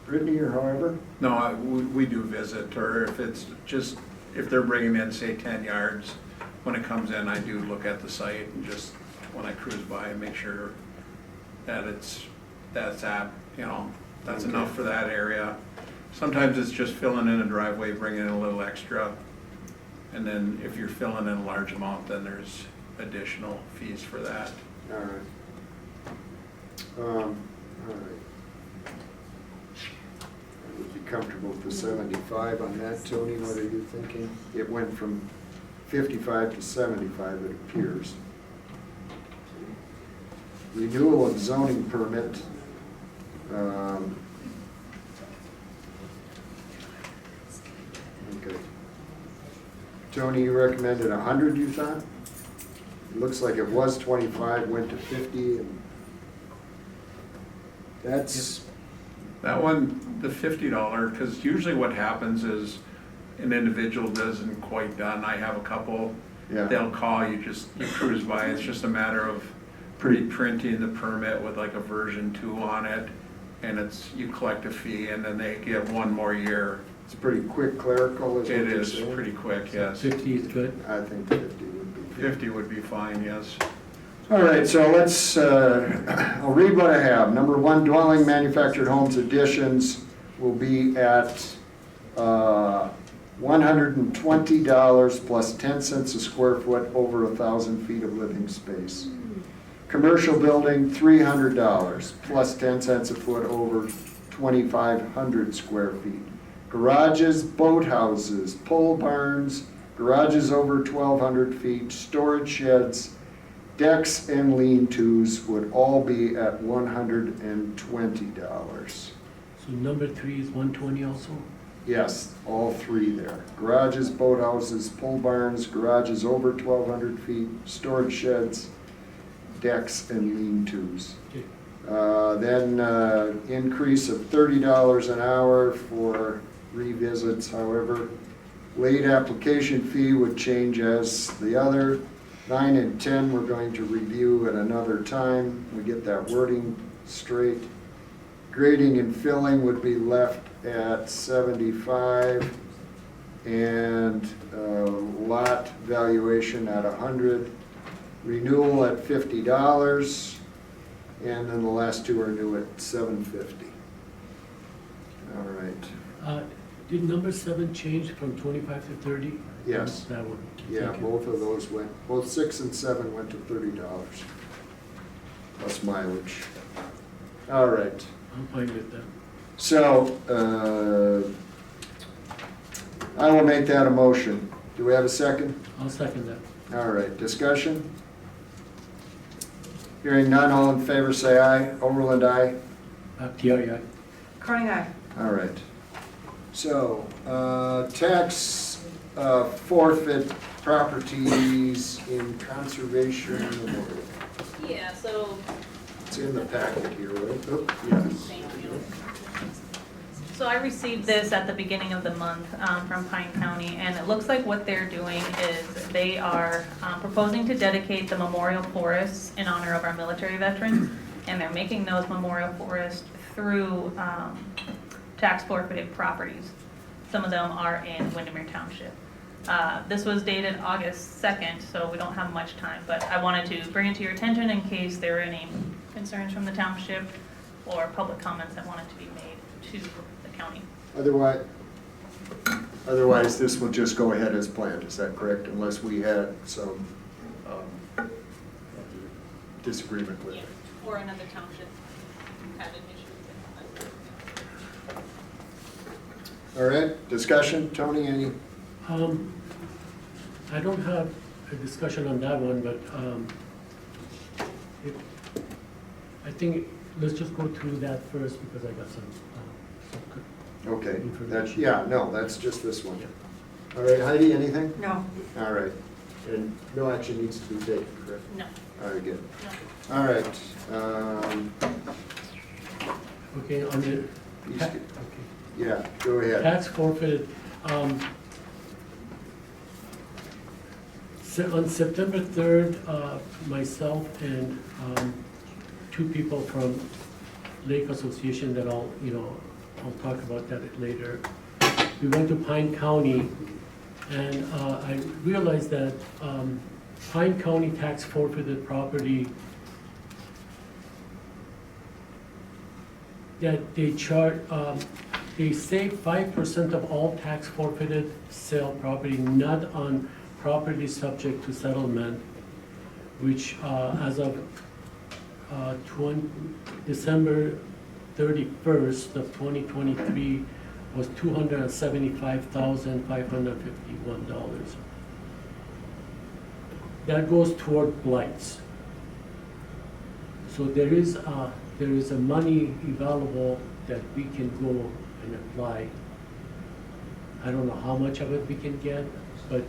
Brittany or however? No, we do visit, or if it's just, if they're bringing in, say, 10 yards, when it comes in, I do look at the site and just, when I cruise by, and make sure that that's Okay. enough for that area. Sometimes it's just filling in a driveway, bringing in a little extra. And then if you're filling in a large amount, then there's additional fees for that. All right. All right. I would be comfortable with the 75 on that, Tony, what are you thinking? It went from 55 to 75, it appears. Renewal of zoning permit. Okay. Tony, you recommended 100, you thought? It looks like it was 25, went to 50, and that's, That one, the $50, because usually what happens is an individual doesn't quite done. I have a couple, yeah, they'll call, you cruise by. It's just a matter of pre-printing the permit with like a version 2 on it. And you collect a fee and then they get 1 more year. it's pretty quick clerical, is what It you're is saying? pretty quick, yes. 50 is good? I think 50 would be good. 50 would be fine, yes. All right, so let's, I'll read what I have. Number 1, dwelling manufactured homes additions will be at $120 plus 10 cents a square foot over 1,000 feet of living space. Commercial building, $300 plus 10 cents a foot over 2,500 square feet. Garages, boathouses, pole barns, garages over 1,200 feet, storage sheds, Decks and lean-tos would all be at $120. So number 3 is 120 also? Yes, all three there. Garages, boathouses, pole barns, garages over 1,200 feet, storage sheds, decks and lean-tos. Okay. Then increase of $30 an hour for revisits, however. Late application fee would change as the other. 9 and 10 we're going to review at another time. We get that wording straight. Grading and filling would be left at 75, and lot valuation at 100. Renewal at $50, and then the last two are new at $750. All right. Did number 7 change from 25 to 30? Yes. That one. Yeah, Thank you. both of those went, both 6 and 7 went to $30 plus mileage. All right. I'm fine with that. So, I will make that a motion. Do we have a second? I'll second that. All right, discussion? Hearing none, all in favor say aye. Overland, aye. Bakhtiari, aye. Cronin, aye. All right. So, tax forfeit properties in conservation memorial. Yeah, so, It's in the packet here, right? Oh, yes. thank you. So I received this at the beginning of the month from Pine County, and it looks like what they're doing is they are proposing to dedicate the memorial forests in honor of our military veterans, and they're making those memorial forests through tax forfeited properties. Some of them are in Windemere Township. This was dated August 2nd, so we don't have much time, but I wanted to bring it to your attention in case there were any concerns from the township or public comments that wanted to be made to the county. Otherwise, this will just go ahead as planned, is that correct? Unless we had some disagreement with it. Or another township had an issue with it. All right, discussion, Tony, any? I don't have a discussion on that one, but I think let's just go through that first because I got some good Okay, information. that's, yeah, no, that's just this one. All right, Heidi, anything? No. All right, and no action needs to be taken, correct? No. All right, good. No. All right. Okay, on the, Okay. Yeah, go ahead. tax forfeit, on September 3rd, myself and 2 people from Lake Association that I'll talk about that later. We went to Pine County, and I realized that Pine County tax forfeited property, that they charge, they say 5% of all tax forfeited sale property not on property subject to settlement, which as of December 31st of 2023 was $275,551. That goes toward blights. So there is a money available that we can go and apply. I don't know how much of it we can get, but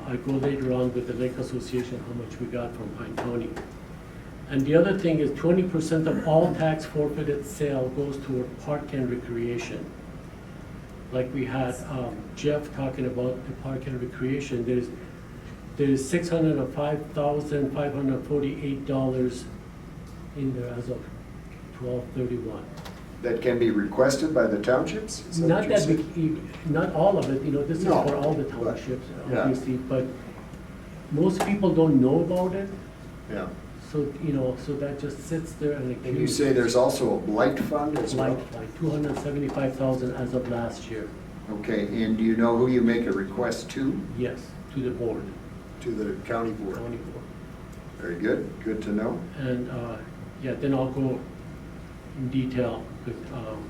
I go later on with the Lake Association how much we got from Pine County. And the other thing is 20% of all tax forfeited sale goes toward park and recreation. Like we had Jeff talking about the park and recreation, there's $605,548 in there as of 12/31. That can be requested by the townships? Is Not what you're that, saying? not all of it, this is No, for all the but- townships, yeah. obviously, but most people don't know about it, Yeah. so, so that just sits there and And you accumulates. say there's also a blight fund as well? Like 275,000 as of last year, Okay, and do you know who you make a request to? yes, to the board, To the county board? county board. Very good, good to know. And, yeah, then I'll go in detail with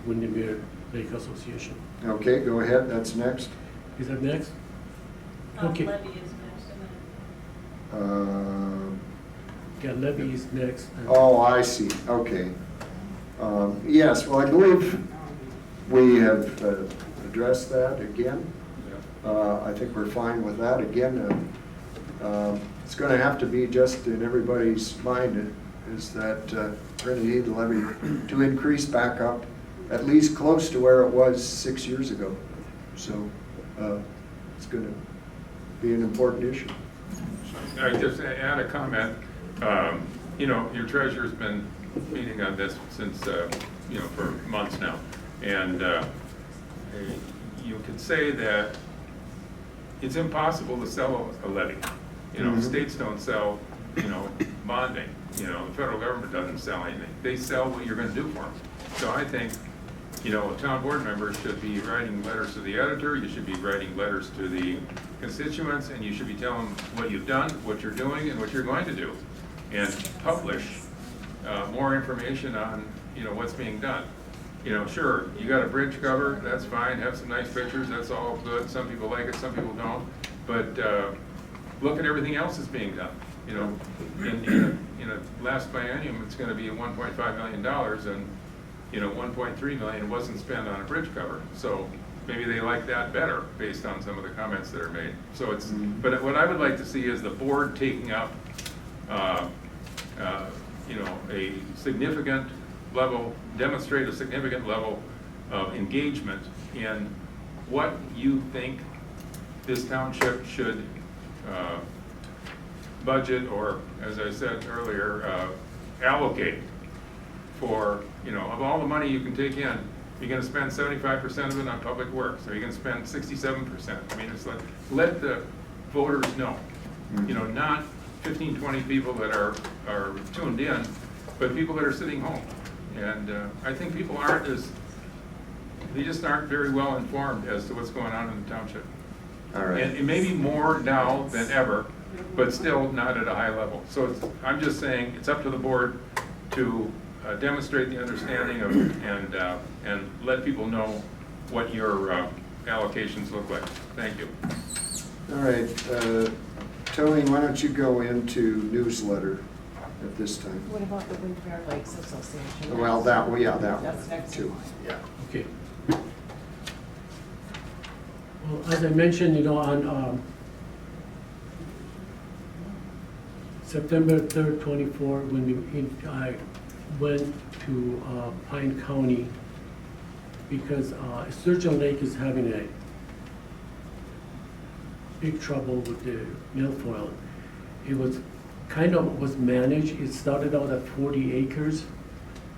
Windemere Lake Association. Okay, go ahead, that's next. Is that next? Okay. Levy is next, and then Uh, Yeah, levy is next. and- Oh, I see, okay. Yes, well, I believe we have addressed that again. I think we're fine with that. Again, it's gonna have to be just in everybody's mind is that we're gonna need the levy to increase back up at least close to where it was 6 years ago. So it's gonna be an important issue. I just add a comment. You know, your treasurer's been meeting on this since, you know, for months now. And you could say that it's impossible to sell a levy. You know, states don't sell, you know, bonding. You know, the federal government doesn't sell anything. They sell what you're gonna do for them. So I think, you know, town board members should be writing letters to the editor, you should be writing letters to the constituents, and you should be telling them what you've done, what you're doing, and what you're going to do. And publish more information on, you know, what's being done. You know, sure, you got a bridge cover, that's fine, have some nice pictures, that's all good. Some people like it, some people don't. But look at everything else that's being done. You know, in a last biennium, it's gonna be $1.5 million, and, you know, 1.3 million wasn't spent on a bridge cover. So maybe they like that better based on some of the comments that are made. So it's, but what I would like to see is the board taking up, you know, a significant level, demonstrate a significant level of engagement in what you think this township should budget, or, as I said earlier, allocate for, you know, of all the money you can take in, you're gonna spend 75% of it on public works, or you're gonna spend 67%. I mean, it's like, let the voters know. You know, not 15, 20 people that are tuned in, but people that are sitting home. And I think people aren't they just aren't very well informed as to what's going on in the township. All right. And it may be more now than ever, but still not at a high level. So I'm just saying, it's up to the board to demonstrate the understanding of, and let people know what your allocations look like. Thank you. All right, Tony, why don't you go into newsletter at this time? What about the Windemere Lakes Association? Well, that That's one next too. Yeah. Okay. Well, as I mentioned, you know, on September 3rd, 24, I went to Pine County because Sturgeon Lake is having a big trouble with the milfoil. It was was managed. It started out at 40 acres,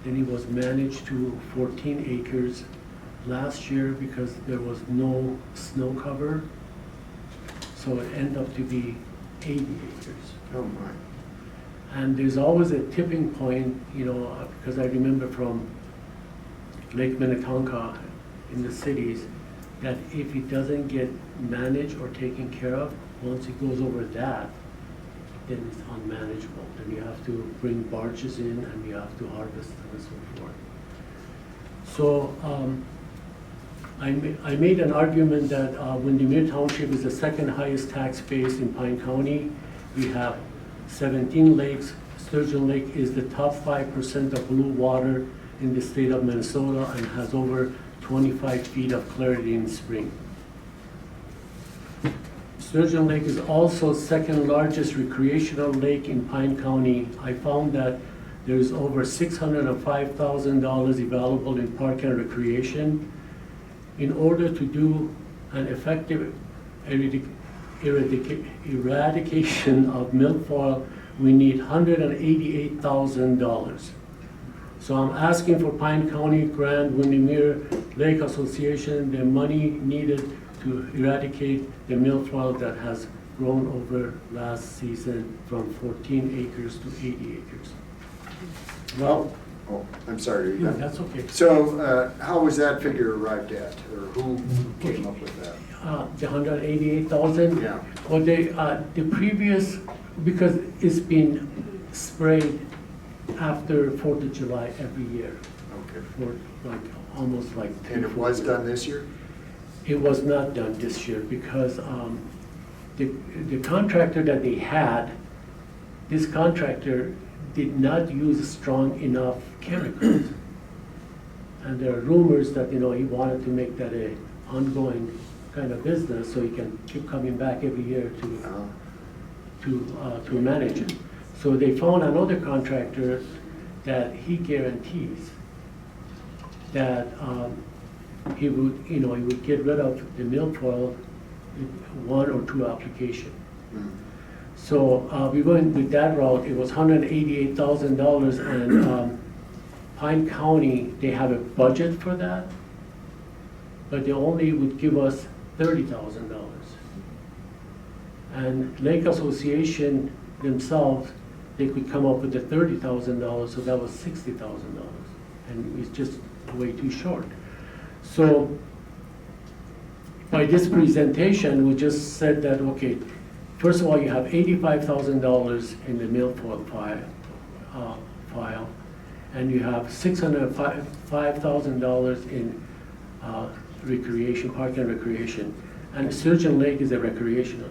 then it was managed to 14 acres last year because there was no snow cover. So it ended up to be 80 acres. Oh my. And there's always a tipping point, you know, because I remember from Lake Minnetonka in the cities, that if it doesn't get managed or taken care of, once it goes over that, then it's unmanageable. Then you have to bring barges in and you have to harvest and so forth. So I made an argument that Windemere Township is the second highest tax base in Pine County. We have 17 lakes. Sturgeon Lake is the top 5% of blue water in the state of Minnesota and has over 25 feet of clarity in spring. Sturgeon Lake is also second largest recreational lake in Pine County. I found that there is over $605,000 available in park and recreation. In order to do an effective eradication of milfoil, we need $188,000. So I'm asking for Pine County Grand Windemere Lake Association the money needed to eradicate the milfoil that has grown over last season from 14 acres to 80 acres. Well, oh, I'm sorry. Yeah, that's okay. So how was that figure arrived at, or who came up with that? The 188,000? Yeah. Well, the previous, because it's been sprayed after 4th of July every year. Okay. For almost like 3 And it was years. done this year? It was not done this year because the contractor that they this contractor did not use strong enough chemicals. And there are rumors that, he wanted to make that a ongoing kind of business, so he can keep coming back every year to manage it. So they found another contractor that he guarantees that he would get rid of the milfoil with 1 or 2 applications. So we went with that route. It was $188,000, and Pine County, they have a budget for that, but they only would give us $30,000. And Lake Association themselves, they could come up with the $30,000, so that was $60,000, and it's just way too short. So by this presentation, we just said that, okay, first of all, you have $85,000 in the milfoil file, and you have $605,000 in recreation, park and recreation. And Sturgeon Lake is a recreational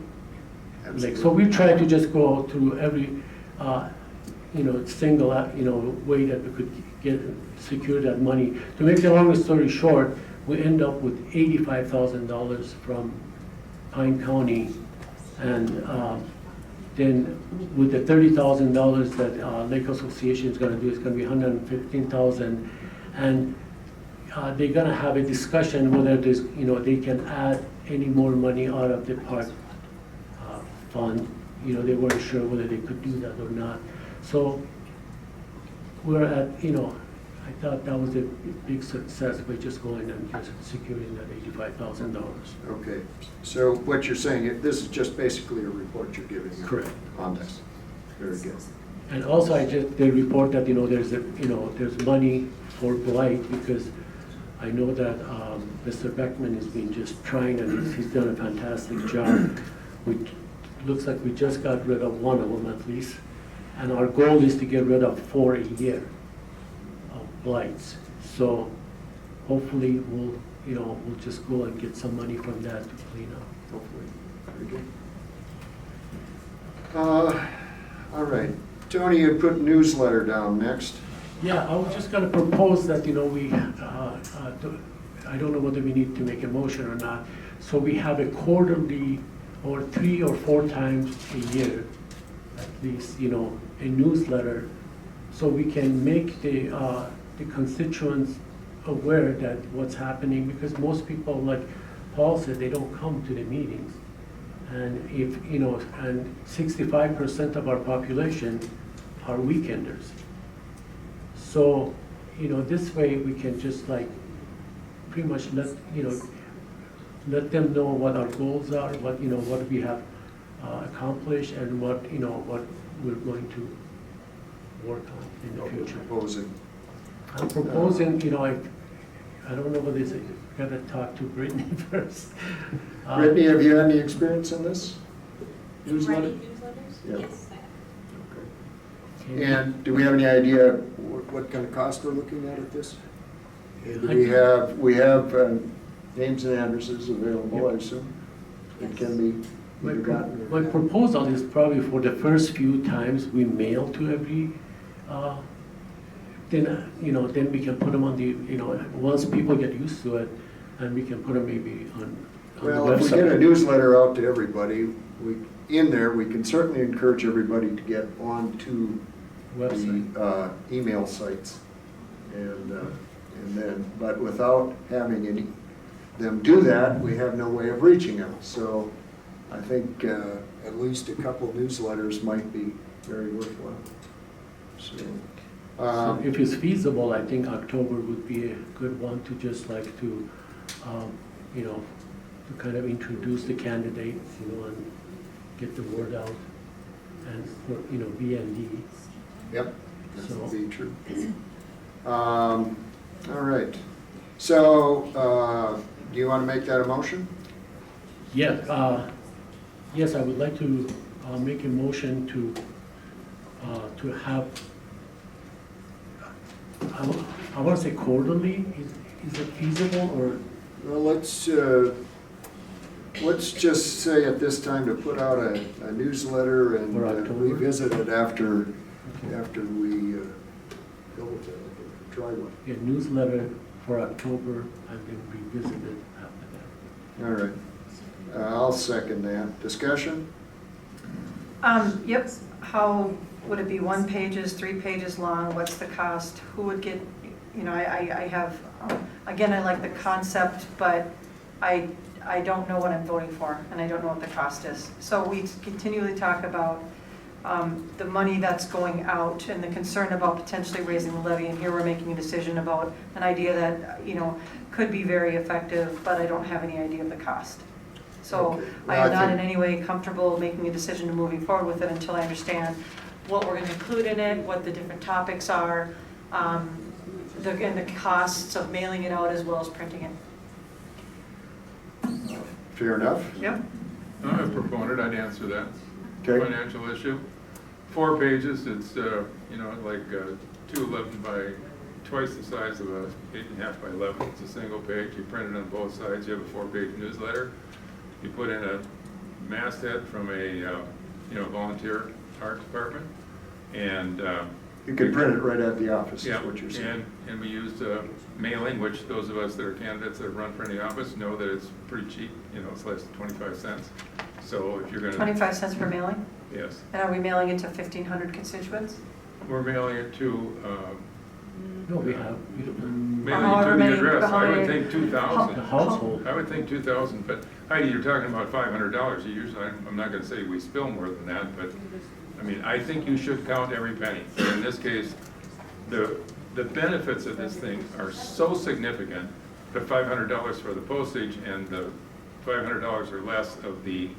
lake. So we try to just go through every, single, way that we could secure that money. To make the long story short, we end up with $85,000 from Pine County, and then with the $30,000 that Lake Association is going to do, it's going to be $115,000, and they're going to have a discussion whether there's, they can add any more money out of the park fund. They weren't sure whether they could do that or not. So we're at, I thought that was a big success by just going and just securing that $85,000. Okay, so what you're saying, this is just basically a report you're giving. Correct. On this. Very good. And also, they report that, there's money for blight, because I know that Mr. Beckman has been just trying, and he's done a fantastic job. Looks like we just got rid of 1 of them at least, and our goal is to get rid of 4 a year of blights. So hopefully we'll just go and get some money from that to clean up. Hopefully. Very good. All right. Tony, you put newsletter down next. Yeah, I was just going to propose that, I don't know whether we need to make a motion or not. So we have a quarterly, or 3 or 4 times a year, at least, a newsletter, so we can make the constituents aware that what's happening, because most people, like Paul said, they don't come to the meetings. And if, and 65% of our population are weekenders. So, this way we can just pretty much let them know what our goals are, what we have accomplished, and what we're going to work on in the future. I'm proposing, I don't know whether it's, got to talk to Brittany first. Brittany, have you had any experience in this? Newsletter? Writing newsletters? Yeah. Yes, I have. Okay. And do we have any idea what kind of cost we're looking at this? And we have names and addresses available, I assume. It can be either gotten. My proposal is probably for the first few times we mail to every, then we can put them on the, once people get used to it, and we can put them maybe on the Well, website. if we get a newsletter out to everybody, we can certainly encourage everybody to get onto Website. the email sites. And then, but without having them do that, we have no way of reaching them. So I think at least a couple newsletters might be very worthwhile. So, So if it's feasible, I think October would be a good one to just to kind of introduce the candidates, and get the word out, and for, BND. Yep, that So- would be true. All right. So, do you want to make that a motion? Yes, yes, I would like to make a motion to have, I want to say quarterly. Is it feasible, or? Well, let's, let's just say at this time to put out a newsletter and For October? revisit it after we go with it, try one. A newsletter for October and then revisit it after that. All right. I'll second that. Discussion? Yep, how, would it be 1 pages, 3 pages long, what's the cost, who would get, you know, I have, again, I like the concept, but I don't know what I'm voting for, and I don't know what the cost is. So we continually talk about the money that's going out and the concern about potentially raising the levy, and here we're making a decision about an idea that, you know, could be very effective, but I don't have any idea of the cost. So Okay. I Well, am not in think- any way comfortable making a decision to moving forward with it until I understand what we're going to include in it, what the different topics are, and the costs of mailing it out as well as printing it. Fair enough? Yep. I'm a proponent, I'd answer that. Okay. Financial issue. 4 pages, it's, you know, like 211 by twice the size of a 8.5 by 11. It's a single page. You print it on both sides. You have a 4-page newsletter. You put in a masthead from a, you know, volunteer art department. And You can print it right at the office, is yeah, what you're saying. and we used mailing, which those of us that are candidates that run for any office know that it's pretty cheap, you know, it's less than 25 cents. So if you're gonna. 25 cents per mailing? Yes. And are we mailing it to 1,500 constituents? We're mailing it to, No, we have, mailing However it to the many- address. I how would many- think 2,000. the household. I would think 2,000, but Heidi, you're talking about $500. You usually, I'm not gonna say we spill more than that, but, I mean, I think you should count every penny. In this case, the benefits of this thing are so significant, the $500 for the postage and the $500 or less of the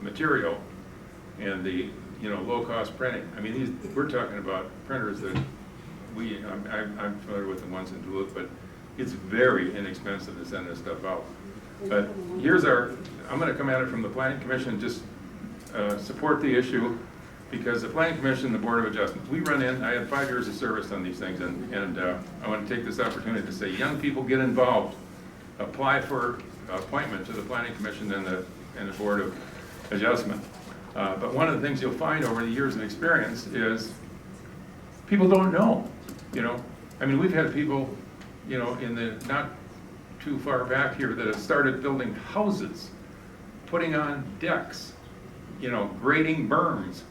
material and the, you know, low-cost printing. I mean, we're talking about printers that I'm familiar with the ones in Duluth, but it's very inexpensive to send this stuff out. But here's I'm gonna come at it from the Planning Commission, just support the issue, because the Planning Commission and the Board of Adjustment, we run in, I had 5 years of service on these things, and I want to take this opportunity to say, young people, get involved. Apply for appointment to the Planning Commission and the Board of Adjustment. But one of the things you'll find over the years of experience is people don't know, you know. I mean, we've had people, you know, in the not too far back here that have started building houses, putting on decks, you know, grading berms.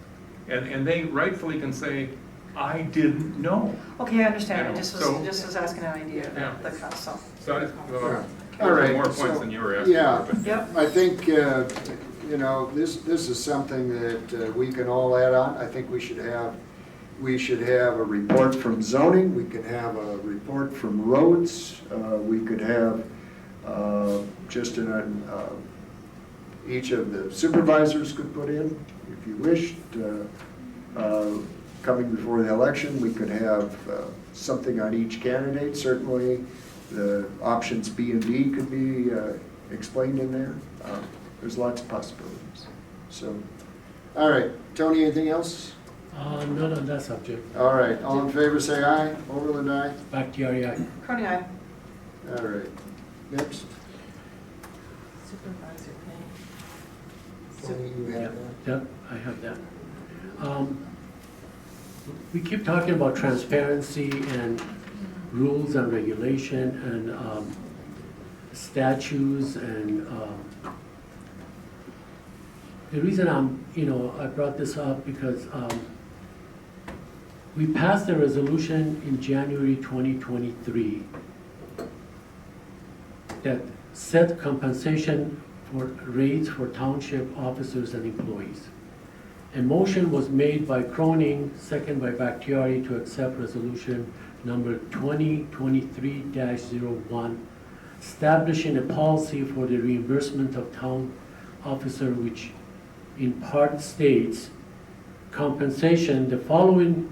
And they rightfully can say, I didn't know. Okay, I understand. You I know, just was asking an idea Yeah. of the cost, so. So All right. more so- points than you were asking Yeah, for. But Yep. I think, you know, this is something that we can all add on. I think we should have a report from zoning, we could have a report from roads, we could have just each of the supervisors could put in, if you wished. Coming before the election, we could have something on each candidate. Certainly, the options B and D could be explained in there. There's lots of possibilities. So, all right, Tony, anything else? Not on that subject. All right, all in favor, say aye. Overland, aye. Bakhtiari, aye. Crony, aye. All right, next. Supervisor pay. Tony, you have that? Yep, I have that. We keep talking about transparency and rules and regulation and statutes and the reason I brought this up because we passed a resolution in January 2023 that set compensation for rates for township officers and employees. A motion was made by Cronin, second by Bakhtiari, to accept resolution number 2023-01, establishing a policy for the reimbursement of town officer, which in part states compensation. The following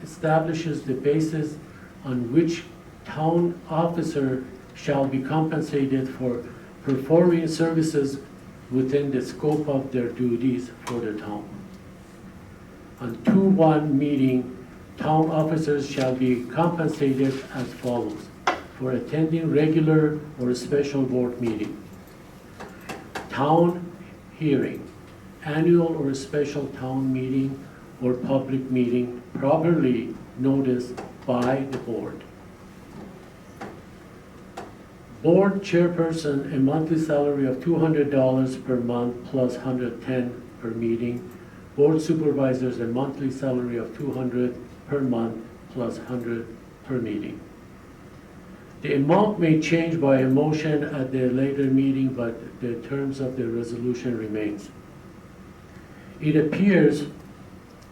establishes the basis on which town officer shall be compensated for performing services within the scope of their duties for the town. On 2/1 meeting, town officers shall be compensated as follows: for attending regular or special board meeting. town hearing, annual or special town meeting or public meeting properly noticed by the board. Board chairperson, a monthly salary of $200 per month plus $110 per meeting. Board supervisors, a monthly salary of $200 per month plus $100 per meeting. The amount may change by a motion at the later meeting, but the terms of the resolution remains. It appears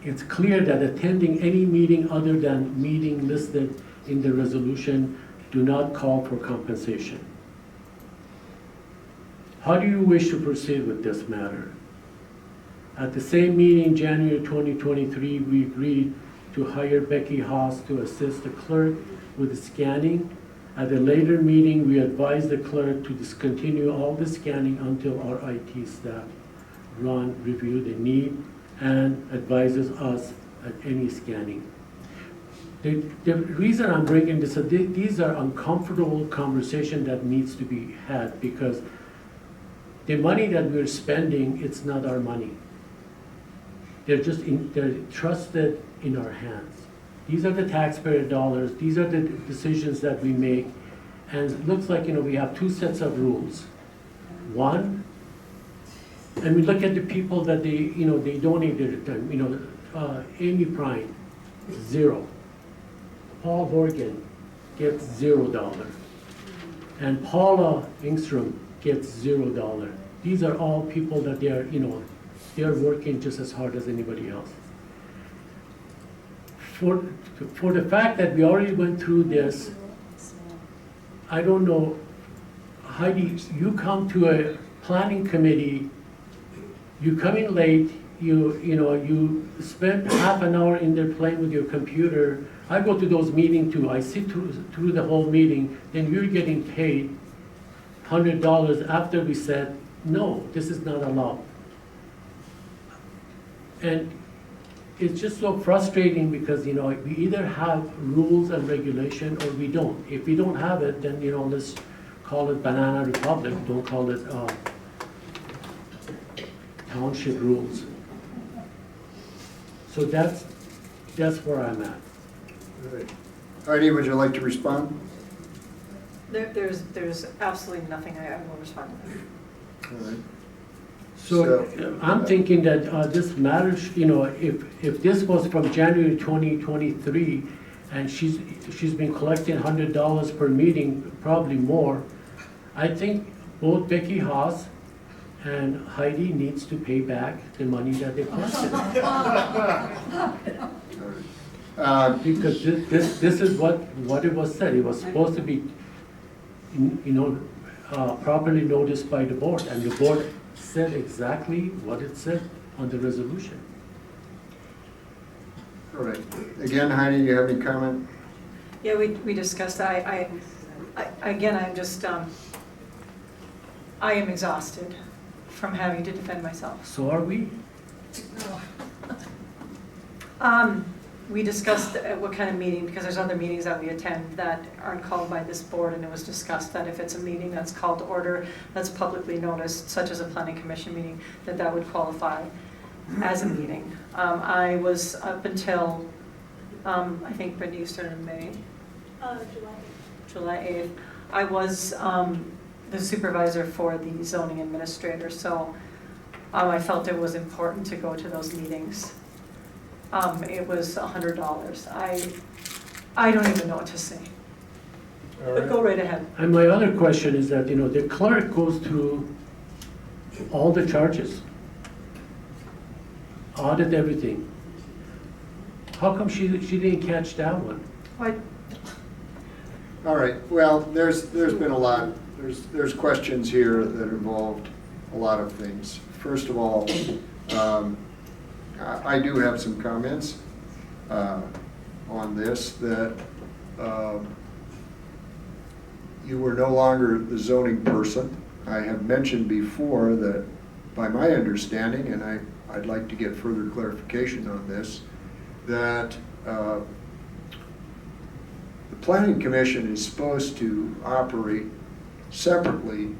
it's clear that attending any meeting other than meeting listed in the resolution do not call for compensation. How do you wish to proceed with this matter? At the same meeting, January 2023, we agreed to hire Becky Haas to assist the clerk with the scanning. At a later meeting, we advised the clerk to discontinue all the scanning until our IT staff review the need and advises us at any scanning. The reason I'm bringing this up, these are uncomfortable conversations that needs to be had, because the money that we're spending, it's not our money. They're trusted in our hands. These are the taxpayer dollars. These are the decisions that we make. And it looks like, we have two sets of rules. One, and we look at the people that they donate their time. Amy Prine, 0. Paul Horgan gets $0. And Paula Engstrom gets $0. These are all people that they're working just as hard as anybody else. For the fact that we already went through this, I don't know, Heidi, you come to a planning committee, you come in late, you spend half an hour in there playing with your computer. I go to those meetings too. I sit through the whole meeting, then you're getting paid $100 after we said, no, this is not allowed. And it's just so frustrating because, we either have rules and regulation or we don't. If we don't have it, then, let's call it Banana Republic, don't call it township rules. So that's where I'm at. All right. Heidi, would you like to respond? There's absolutely nothing I will respond to. All right. So I'm thinking that this matters, if this was from January 2023 and she's been collecting $100 per meeting, probably more, I think both Becky Haas and Heidi needs to pay back the money that they collected. Because this is what it was said. It was supposed to be, properly noticed by the board, and the board said exactly what it said on the resolution. All right. Again, Heidi, you have any comment? Yeah, we discussed that. I'm just, I am exhausted from having to defend myself. So are we? We discussed what kind of meeting, because there's other meetings that we attend that aren't called by this board, and it was discussed that if it's a meeting that's called to order, that's publicly noticed, such as a planning commission meeting, that would qualify as a meeting. I was up until, I think, Brittany, you started in May? July 8th. I was the supervisor for the zoning administrator, so I felt it was important to go to those meetings. It was $100. I don't even know what to say. But go right ahead. And my other question is that, the clerk goes through all the charges, audit everything. How come she didn't catch that one? What? All right. Well, there's been a lot. There's questions here that involved a lot of things. First of all, I do have some comments on this, that you were no longer the zoning person. I have mentioned before that, by my understanding, and I'd like to get further clarification on this, that the Planning Commission is supposed to operate separately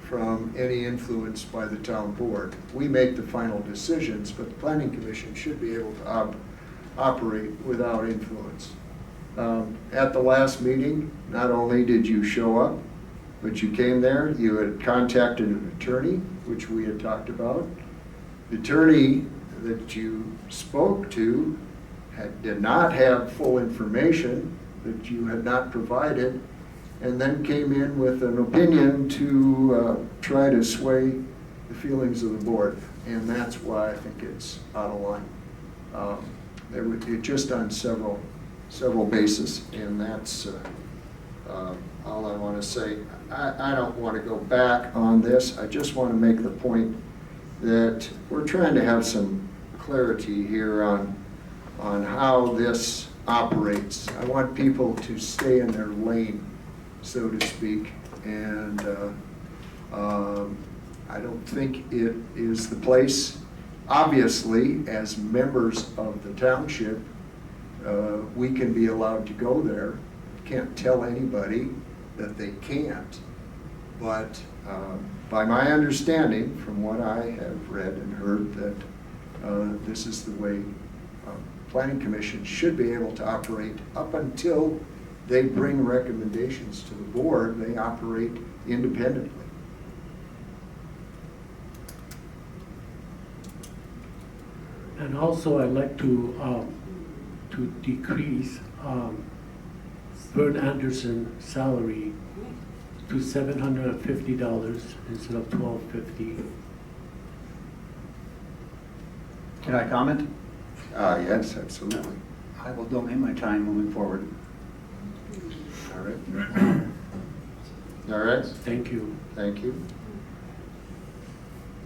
from any influence by the town board. We make the final decisions, but the planning commission should be able to operate without influence. At the last meeting, not only did you show up, but you came there, you had contacted an attorney, which we had talked about. The attorney that you spoke to did not have full information that you had not provided, and then came in with an opinion to try to sway the feelings of the board. And that's why I think it's out of line. It just on several bases, and that's all I want to say. I don't want to go back on this. I just want to make the point that we're trying to have some clarity here on how this operates. I want people to stay in their lane, so to speak, and I don't think it is the place. Obviously, as members of the township, we can be allowed to go there. Can't tell anybody that they can't, but by my understanding, from what I have read and heard, that this is the way planning commission should be able to operate. Up until they bring recommendations to the board, they operate independently. And also, I'd like to decrease Vern Anderson's salary to $750 instead of $1,250. Can I comment? Yes, absolutely. I will donate my time moving forward. All right. All right. Thank you. Thank you.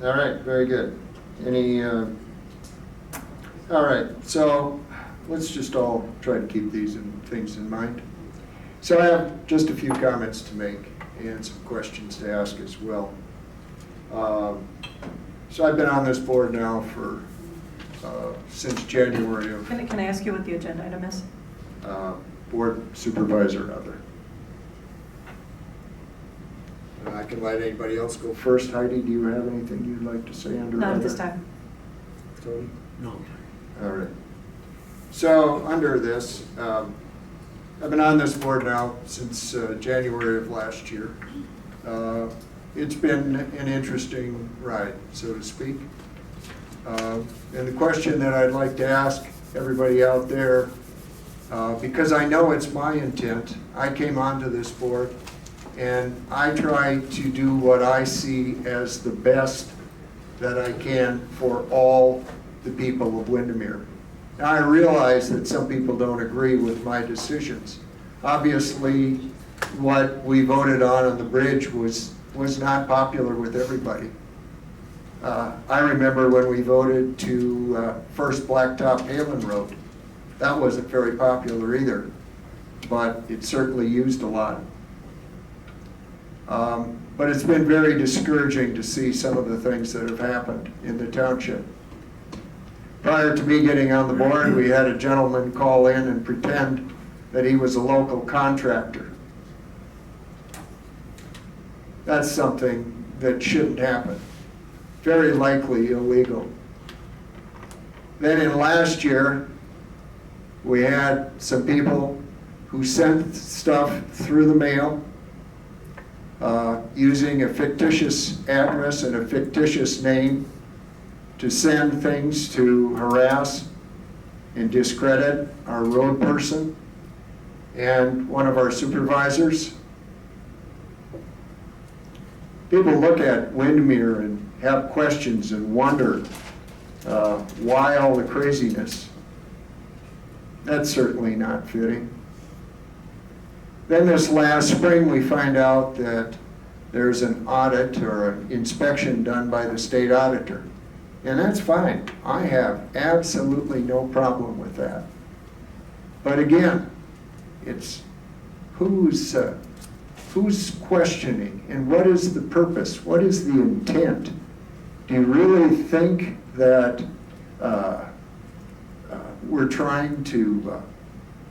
All right, very good. Any, all right, so let's just all try to keep these things in mind. So I have just a few comments to make and some questions to ask as well. So I've been on this board now for since January of Can I ask you what the agenda item is? board supervisor rather. I can let anybody else go first. Heidi, do you have anything you'd like to say under Not other? at this time. Tony? No. All right. So under this, I've been on this board now since January of last year. It's been an interesting ride, so to speak. And the question that I'd like to ask everybody out there, because I know it's my intent, I came onto this board and I try to do what I see as the best that I can for all the people of Windemere. Now I realize that some people don't agree with my decisions. Obviously, what we voted on the bridge was not popular with everybody. I remember when we voted to first Blacktop Halen Road. That wasn't very popular either, but it certainly used a lot. But it's been very discouraging to see some of the things that have happened in the township. Prior to me getting on the board, we had a gentleman call in and pretend that he was a local contractor. That's something that shouldn't happen. Very likely illegal. Then in last year, we had some people who sent stuff through the mail using a fictitious address and a fictitious name to send things to harass and discredit our road person and one of our supervisors. People look at Windemere and have questions and wonder why all the craziness. That's certainly not fitting. Then this last spring we find out that there's an audit or an inspection done by the state auditor. And that's fine. I have absolutely no problem with that. But again, it's who's questioning and what is the purpose? What is the intent? Do you really think that we're trying to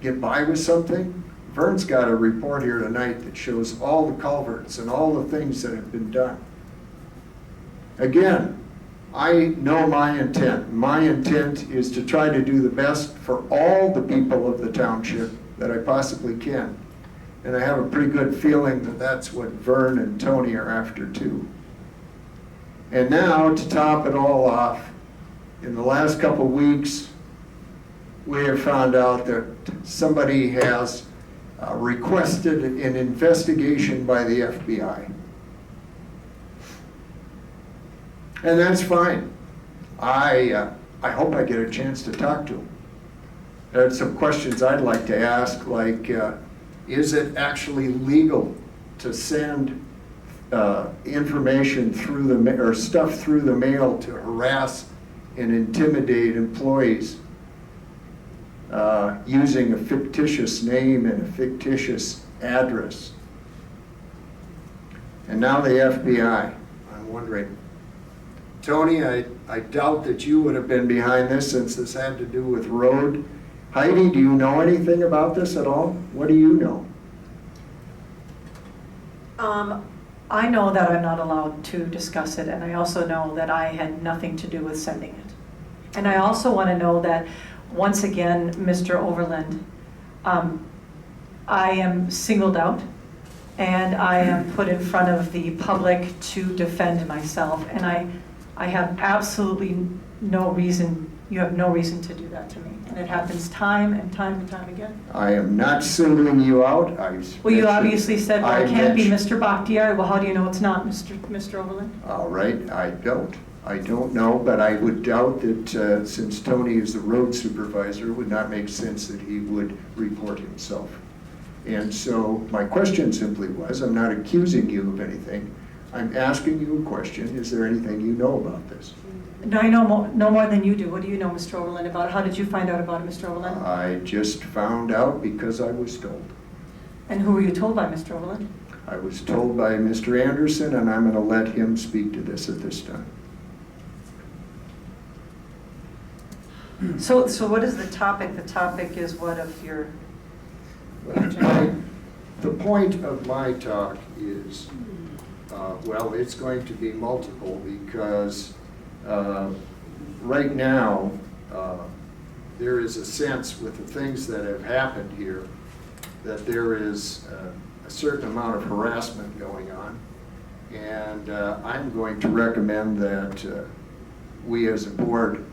get by with something? Vern's got a report here tonight that shows all the culverts and all the things that have been done. Again, I know my intent. My intent is to try to do the best for all the people of the township that I possibly can. And I have a pretty good feeling that that's what Vern and Tony are after too. And now, to top it all off, in the last couple of weeks, we have found out that somebody has requested an investigation by the FBI. And that's fine. I hope I get a chance to talk to him. There are some questions I'd like to ask, like, is it actually legal to send information through the or stuff through the mail to harass and intimidate employees using a fictitious name and a fictitious address? And now the FBI. I'm wondering, Tony, I doubt that you would have been behind this since this had to do with road. Heidi, do you know anything about this at all? What do you know? I know that I'm not allowed to discuss it, and I also know that I had nothing to do with sending it. And I also want to know that, once again, Mr. Overland, I am singled out, and I am put in front of the public to defend myself, and I have absolutely no reason, you have no reason to do that to me. And it happens time and time again. I am not singling you out. Well, you obviously said, well, it can't be Mr. Bakhtiari. Well, how do you know it's not Mr. Overland? All right, I don't know, but I would doubt that since Tony is the road supervisor, it would not make sense that he would report himself. And so my question simply was, I'm not accusing you of anything. I'm asking you a question. Is there anything you know about this? No, I know no more than you do. What do you know, Mr. Overland, about it? How did you find out about it, Mr. Overland? I just found out because I was told. And who were you told by, Mr. Overland? I was told by Mr. Anderson, and I'm going to let him speak to this at this time. So what is the topic? The topic is what of your... The point of my talk is, well, it's going to be multiple because right now there is a sense with the things that have happened here that there is a certain amount of harassment going on. And I'm going to recommend that we as a board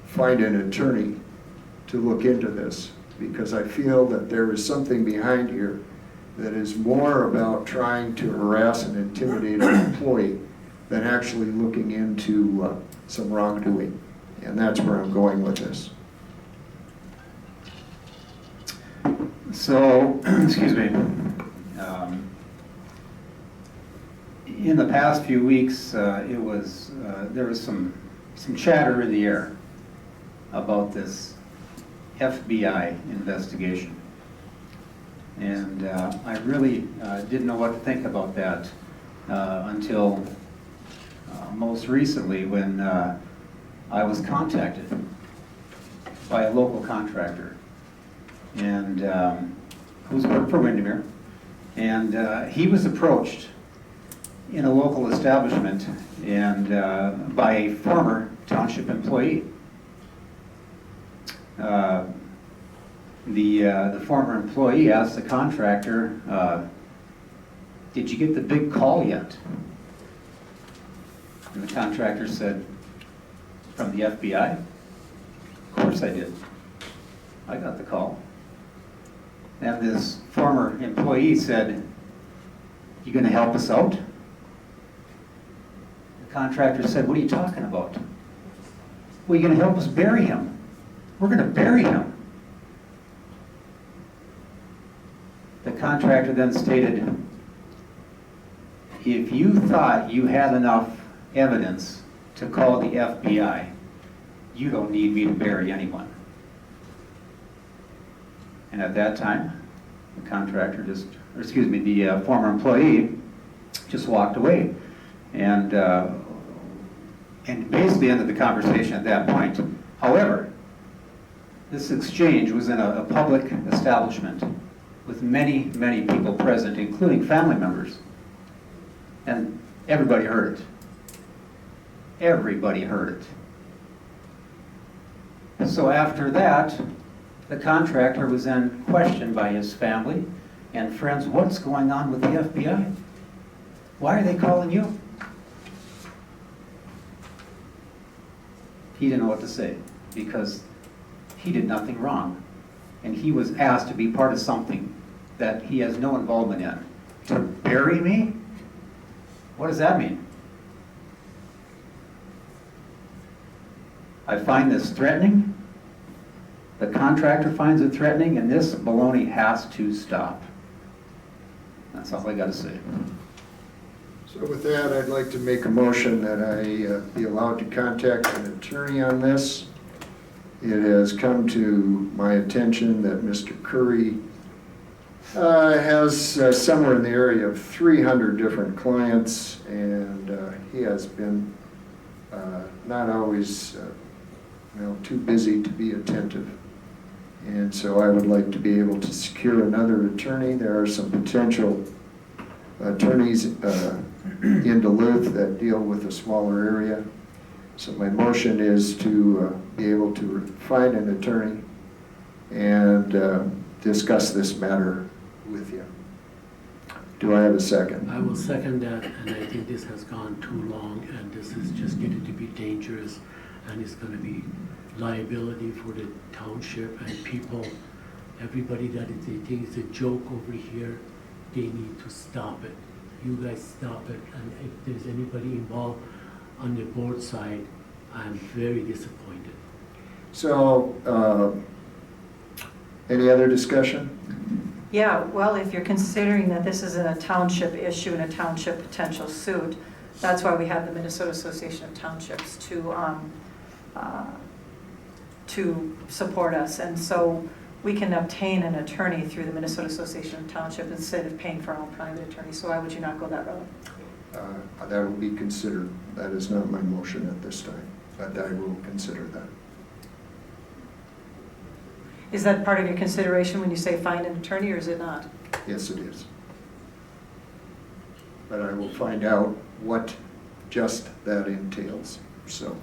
find an attorney to look into this, because I feel that there is something behind here that is more about trying to harass and intimidate an employee than actually looking into some wrongdoing. And that's where I'm going with this. So, excuse me. In the past few weeks, there was some chatter in the air about this FBI investigation. And I really didn't know what to think about that until most recently when I was contacted by a local contractor and who's worked for Windemere. And he was approached in a local establishment and by a former township employee. The former employee asked the contractor, did you get the big call yet? And the contractor said, from the FBI? Of course I did. I got the call. And this former employee said, you gonna help us out? The contractor said, what are you talking about? Well, you're gonna help us bury him. We're gonna bury him. The contractor then stated, if you thought you had enough evidence to call the FBI, you don't need me to bury anyone. And at that time, the contractor the former employee just walked away. And basically ended the conversation at that point. However, this exchange was in a public establishment with many, many people present, including family members. And Everybody heard it. Everybody heard it. So after that, the contractor was then questioned by his family and friends, what's going on with the FBI? Why are they calling you? He didn't know what to say because he did nothing wrong. And he was asked to be part of something that he has no involvement in. To bury me? What does that mean? I find this threatening. The contractor finds it threatening, and this baloney has to stop. That's all I got to say. So with that, I'd like to make a motion that I be allowed to contact an attorney on this. It has come to my attention that Mr. Curry has somewhere in the area of 300 different clients, and he has been not always too busy to be attentive. And so I would like to be able to secure another attorney. There are some potential attorneys in Duluth that deal with a smaller area. So my motion is to be able to find an attorney and discuss this matter with you. Do I have a second? I will second that, and I think this has gone too long, and this is just getting to be dangerous, and it's going to be liability for the township and people. Everybody that they think it's a joke over here, they need to stop it. You guys stop it, and if there's anybody involved on the board side, I'm very disappointed. So, any other discussion? Yeah, well, if you're considering that this is a township issue and a township potential suit, that's why we have the Minnesota Association of Townships to support us. And so we can obtain an attorney through the Minnesota Association of Townships instead of paying for our own private attorney. So why would you not go that route? That will be considered. That is not my motion at this time, but I will consider that. Is that part of your consideration when you say find an attorney, or is it not? Yes, it is. But I will find out what just that entails, so.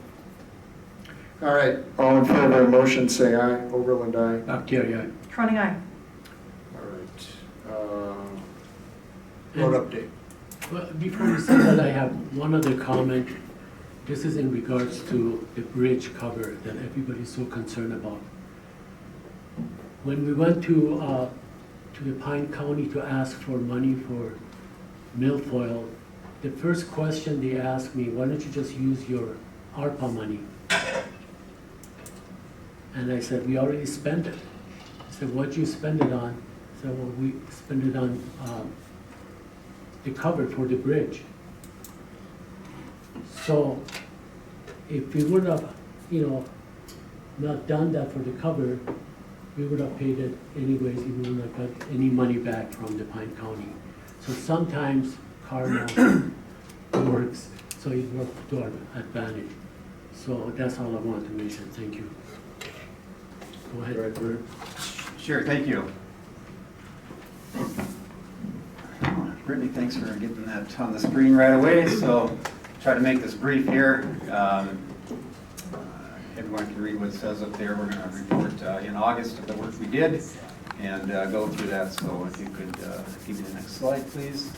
All right, all in favor of the motion, say aye. Overland, aye. Bakhtiari, aye. Cronin, aye. All right. Road update. Well, before we say that, I have one other comment. This is in regards to the bridge cover that everybody's so concerned about. When we went to the Pine County to ask for money for milfoil, the first question they asked me, why don't you just use your ARPA money? And I said, we already spent it. I said, what'd you spend it on? I said, well, we spent it on the cover for the bridge. So if we would have, not done that for the cover, we would have paid it anyways, we would not got any money back from the Pine County. So sometimes karma works, so it worked to our advantage. So that's all I wanted to mention. Thank you. Go ahead, Bert. Sure, thank you. Brittany, thanks for getting that on the screen right away. So try to make this brief here. Everyone can read what it says up there. We're going to report in August of the work we did and go through that. So if you could give me the next slide, please.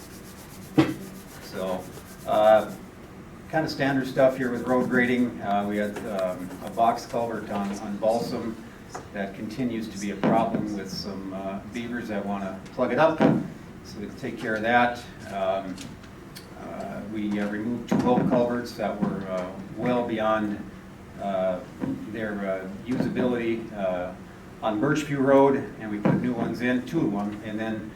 So kind of standard stuff here with road grading. We had a box culvert on Balsam that continues to be a problem with some beavers that want to plug it up. So we can take care of that. We removed 2 old culverts that were well beyond their usability on Birchview Road, and we put new ones in, 2 of them, and then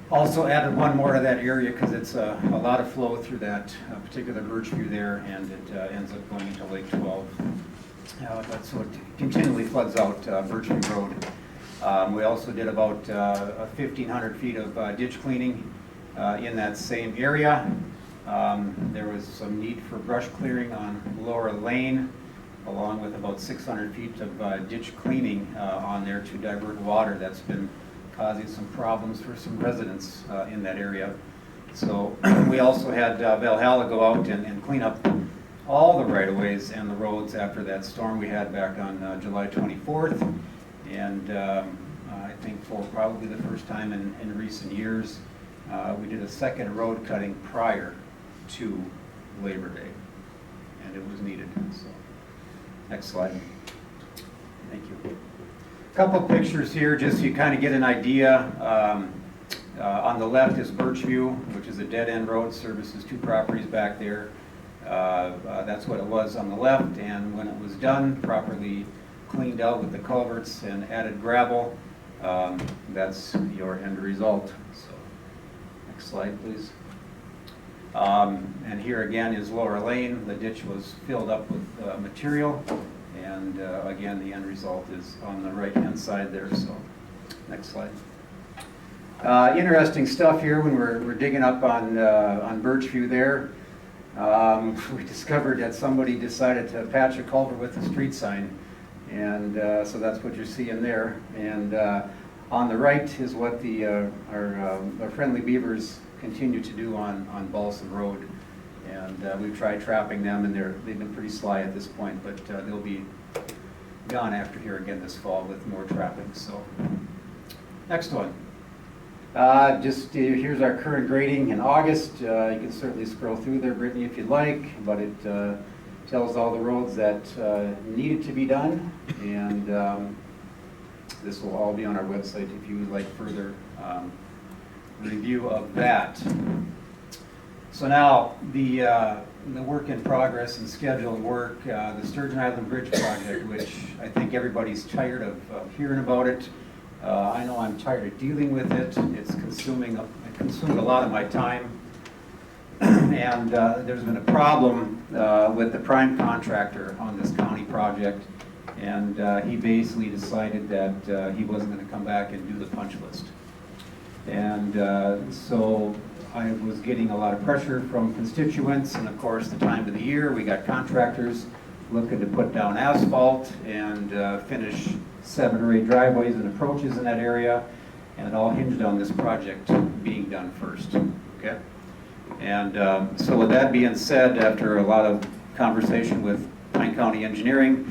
also added 1 more to that area because it's a lot of flow through that particular Birchview there, and it ends up going into Lake 12. So it continually floods out Birchview Road. We also did about 1,500 feet of ditch cleaning in that same area. There was some need for brush clearing on Laura Lane, along with about 600 feet of ditch cleaning on there to divert water that's been causing some problems for some residents in that area. So we also had Valhalla go out and clean up all the right-of-ways and the roads after that storm we had back on July 24th. And I think for probably the first time in recent years, we did a second road cutting prior to Labor Day, and it was needed. So, next slide. Thank you. Couple pictures here, just so you kind of get an idea. On the left is Birchview, which is a dead-end road, services 2 properties back there. That's what it was on the left, and when it was done, properly cleaned out with the culverts and added gravel, that's your end result. So, next slide, please. And here again is Lower Lane. The ditch was filled up with material, and again, the end result is on the right-hand side there. So, next slide. Interesting stuff here when we're digging up on Birchview there. We discovered that somebody decided to patch a culvert with a street sign, and so that's what you're seeing there. And on the right is what our friendly beavers continue to do on Balsam Road. And we've tried trapping them, and they've been pretty sly at this point, but they'll be gone after here again this fall with more trapping. So, next one. Here's our current grading in August. You can certainly scroll through there, Brittany, if you'd like, but it tells all the roads that needed to be done, and this will all be on our website if you would like further review of that. So now, the work in progress and scheduled work, the Sturgeon Island Bridge project, which I think everybody's tired of hearing about it. I know I'm tired of dealing with it. It consumed a lot of my time. And there's been a problem with the prime contractor on this county project. And he basically decided that he wasn't going to come back and do the punch list. And so I was getting a lot of pressure from constituents. And of course, the time of the year, we got contractors looking to put down asphalt and finish 7 or 8 driveways and approaches in that area, and it all hinged on this project being done first. Okay, and so with that being said, after a lot of conversation with Pine County Engineering,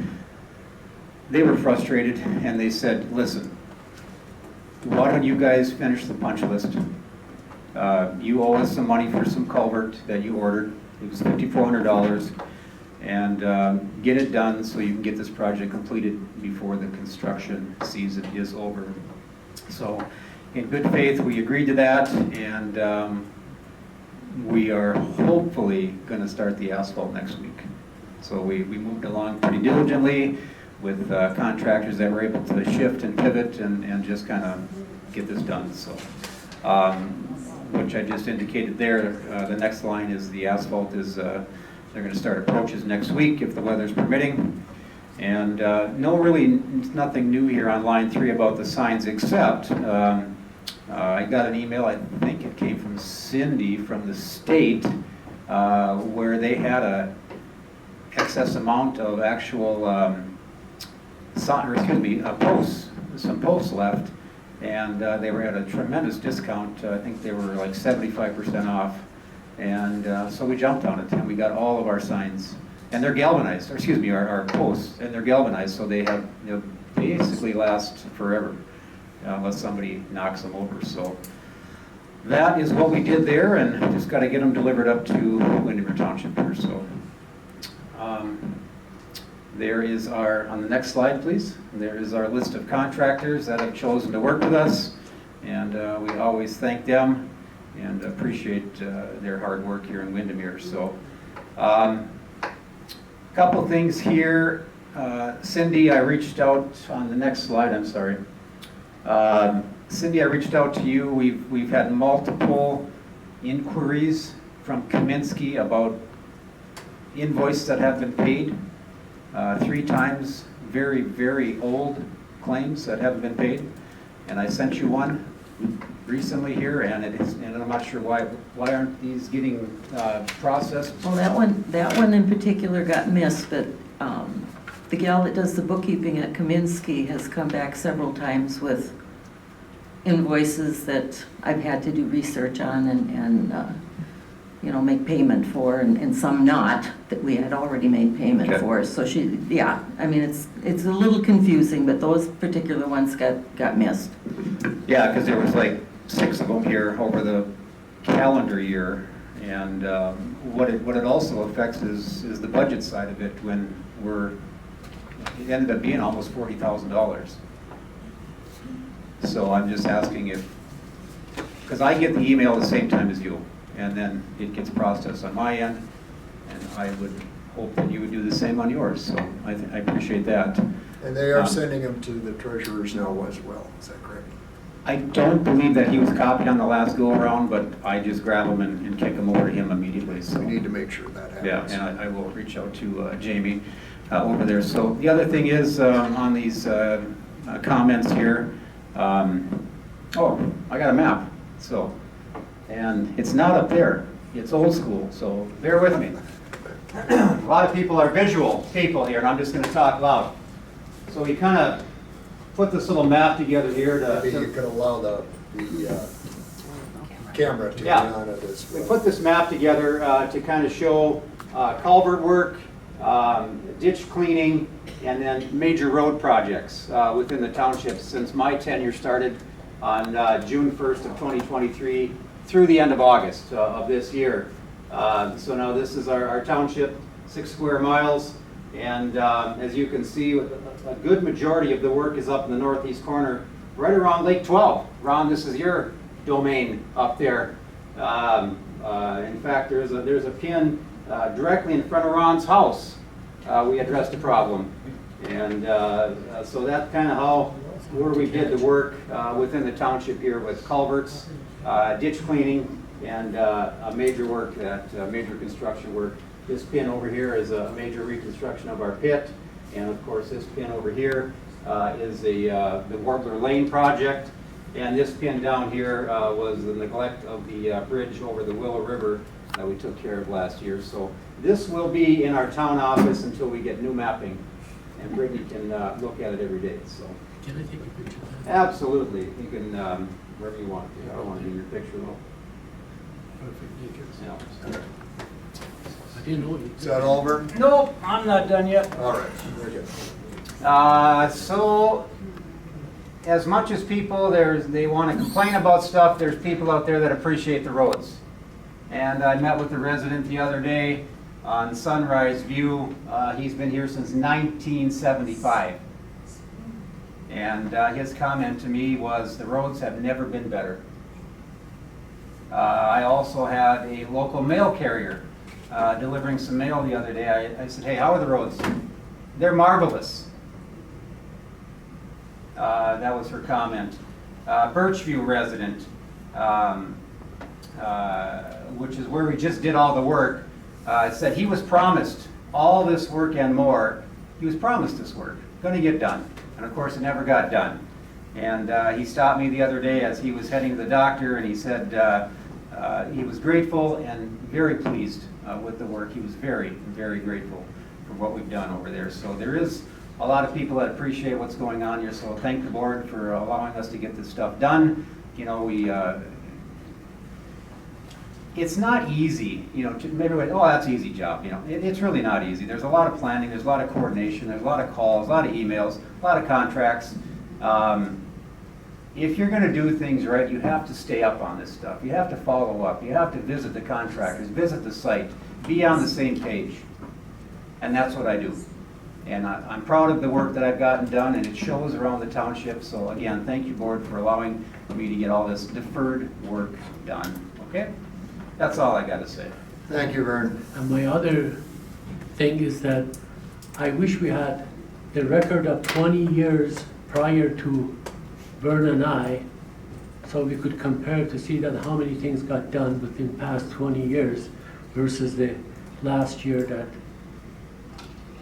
they were frustrated and they said, "Listen, why don't you guys finish the punch list? You owe us some money for some culvert that you ordered. It was $5,400." And get it done so you can get this project completed before the construction season is over. So in good faith, we agreed to that, and we are hopefully going to start the asphalt next week. So we moved along pretty diligently with contractors that were able to shift and pivot and just kind of get this done. So, which I just indicated there, the next line is the asphalt is they're going to start approaches next week if the weather's permitting. And nothing new here on line 3 about the signs, except I got an email, I think it came from Cindy from the state, where they had a excess amount of actual posts, some posts left, and they were at a tremendous discount. I think they were like 75% off. And so we jumped on it, and we got all of our signs, and they're galvanized, or excuse me, our posts, and they're galvanized, so they basically last forever, unless somebody knocks them over. So that is what we did there, and just got to get them delivered up to Windemere Township here. So there is on the next slide, please, there is our list of contractors that have chosen to work with us, and we always thank them and appreciate their hard work here in Windemere. So, couple things here. Cindy, I reached out on the next slide. I'm sorry. Cindy, I reached out to you. We've had multiple inquiries from Kaminsky about invoices that have been paid. 3 times, very, very old claims that haven't been paid, and I sent you one recently here, and I'm not sure why aren't these getting processed? Well, that one in particular got missed, but the gal that does the bookkeeping at Kaminsky has come back several times with invoices that I've had to do research on and you know, make payment for, and some not, that we had already made payment Okay. for. So she, yeah, I mean, it's a little confusing, but those particular ones got missed. Yeah, because there was like 6 of them here over the calendar year. And what it also affects is the budget side of it when it ended up being almost $40,000. So I'm just asking because I get the email at the same time as you, and then it gets processed on my end, and I would hope that you would do the same on yours, so I appreciate that. And they are sending them to the treasurers now as well, is that correct? I don't believe that he was copied on the last go-around, but I just grab them and kick them over to him immediately, so. We need to make sure that happens. Yeah, and I will reach out to Jamie over there. So the other thing is on these comments here, oh, I got a map, so, and it's not up there, it's old school, so bear with me. A lot of people are visual people here, and I'm just gonna talk loud. So we kind of put this little map together here to... Maybe you could allow the camera to be on it as well. We put this map together to kind of show culvert work, ditch cleaning, and then major road projects within the township since my tenure started on June 1st of 2023 through the end of August of this year. So now this is our township, 6 square miles, and as you can see, a good majority of the work is up in the northeast corner, right around Lake 12. Ron, this is your domain up there. In fact, there's a pin directly in front of Ron's house. We addressed the problem, and so that's kind of where we did the work within the township here with culverts, ditch cleaning, and major work, major construction work. This pin over here is a major reconstruction of our pit, and of course this pin over here is the Warbler Lane project, and this pin down here was the neglect of the bridge over the Willow River that we took care of last year. So this will be in our town office until we get new mapping, and Brittany can look at it every day. So. Can I take a picture of that? Absolutely, you can wherever you want. I don't want to be in your picture though. Perfect, thank you. Yeah. I didn't know you. Is that all, Vern? Nope, I'm not done yet. All right, very good. So, as much as people they want to complain about stuff, there's people out there that appreciate the roads. And I met with the resident the other day on Sunrise View. He's been here since 1975. And his comment to me was, the roads have never been better. I also had a local mail carrier delivering some mail the other day. I said, hey, how are the roads? They're marvelous. That was her comment. Birchview resident, which is where we just did all the work, said he was promised all this work and more. He was promised this work, going to get done. And of course, it never got done. And he stopped me the other day as he was heading to the doctor, and he said he was grateful and very pleased with the work. He was very, very grateful for what we've done over there. So there is a lot of people that appreciate what's going on here. So thank the board for allowing us to get this stuff done. You know, it's not easy, you know, to maybe, oh, that's an easy job, you know. It's really not easy. There's a lot of planning, there's a lot of coordination, there's a lot of calls, a lot of emails, a lot of contracts. If you're gonna do things right, you have to stay up on this stuff. You have to follow up. You have to visit the contractors, visit the site, be on the same page. And that's what I do. And I'm proud of the work that I've gotten done, and it shows around the township. So again, thank you, board, for allowing me to get all this deferred work done, okay? That's all I got to say. Thank you, Vern. And my other thing is that I wish we had the record of 20 years prior to Vern and I, so we could compare to see that how many things got done within the past 20 years versus the last year that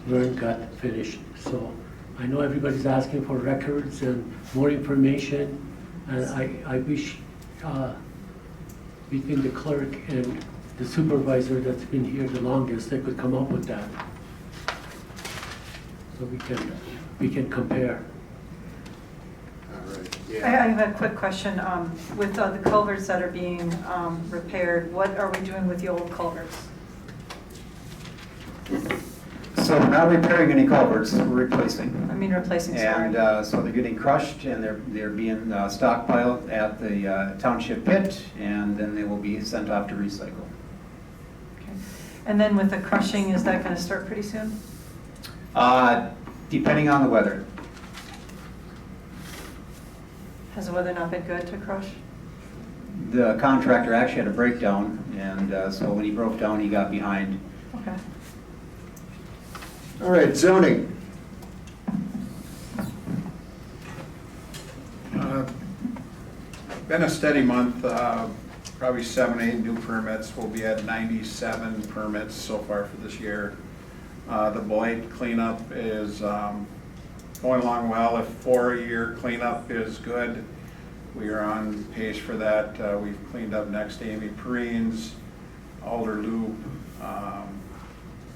Vern got finished. So I know everybody's asking for records and more information, and I wish between the clerk and the supervisor that's been here the longest, they could come up with that. So we can compare. I have a quick question. With the culverts that are being repaired, what are we doing with the old culverts? So we're not repairing any culverts, we're replacing. I mean replacing, sorry. And so they're getting crushed and they're being stockpiled at the township pit, and then they will be sent off to recycle. Okay. And then with the crushing, is that going to start pretty soon? Depending on the weather. Has the weather not been good to crush? The contractor actually had a breakdown, and so when he broke down, he got behind. Okay. All right, zoning. Been a steady month, probably 7, 8 new permits. We'll be at 97 permits so far for this year. The blight cleanup is going along well. If 4-year cleanup is good, we are on pace for that. We've cleaned up next to Amy Perrine's, Alder Loop,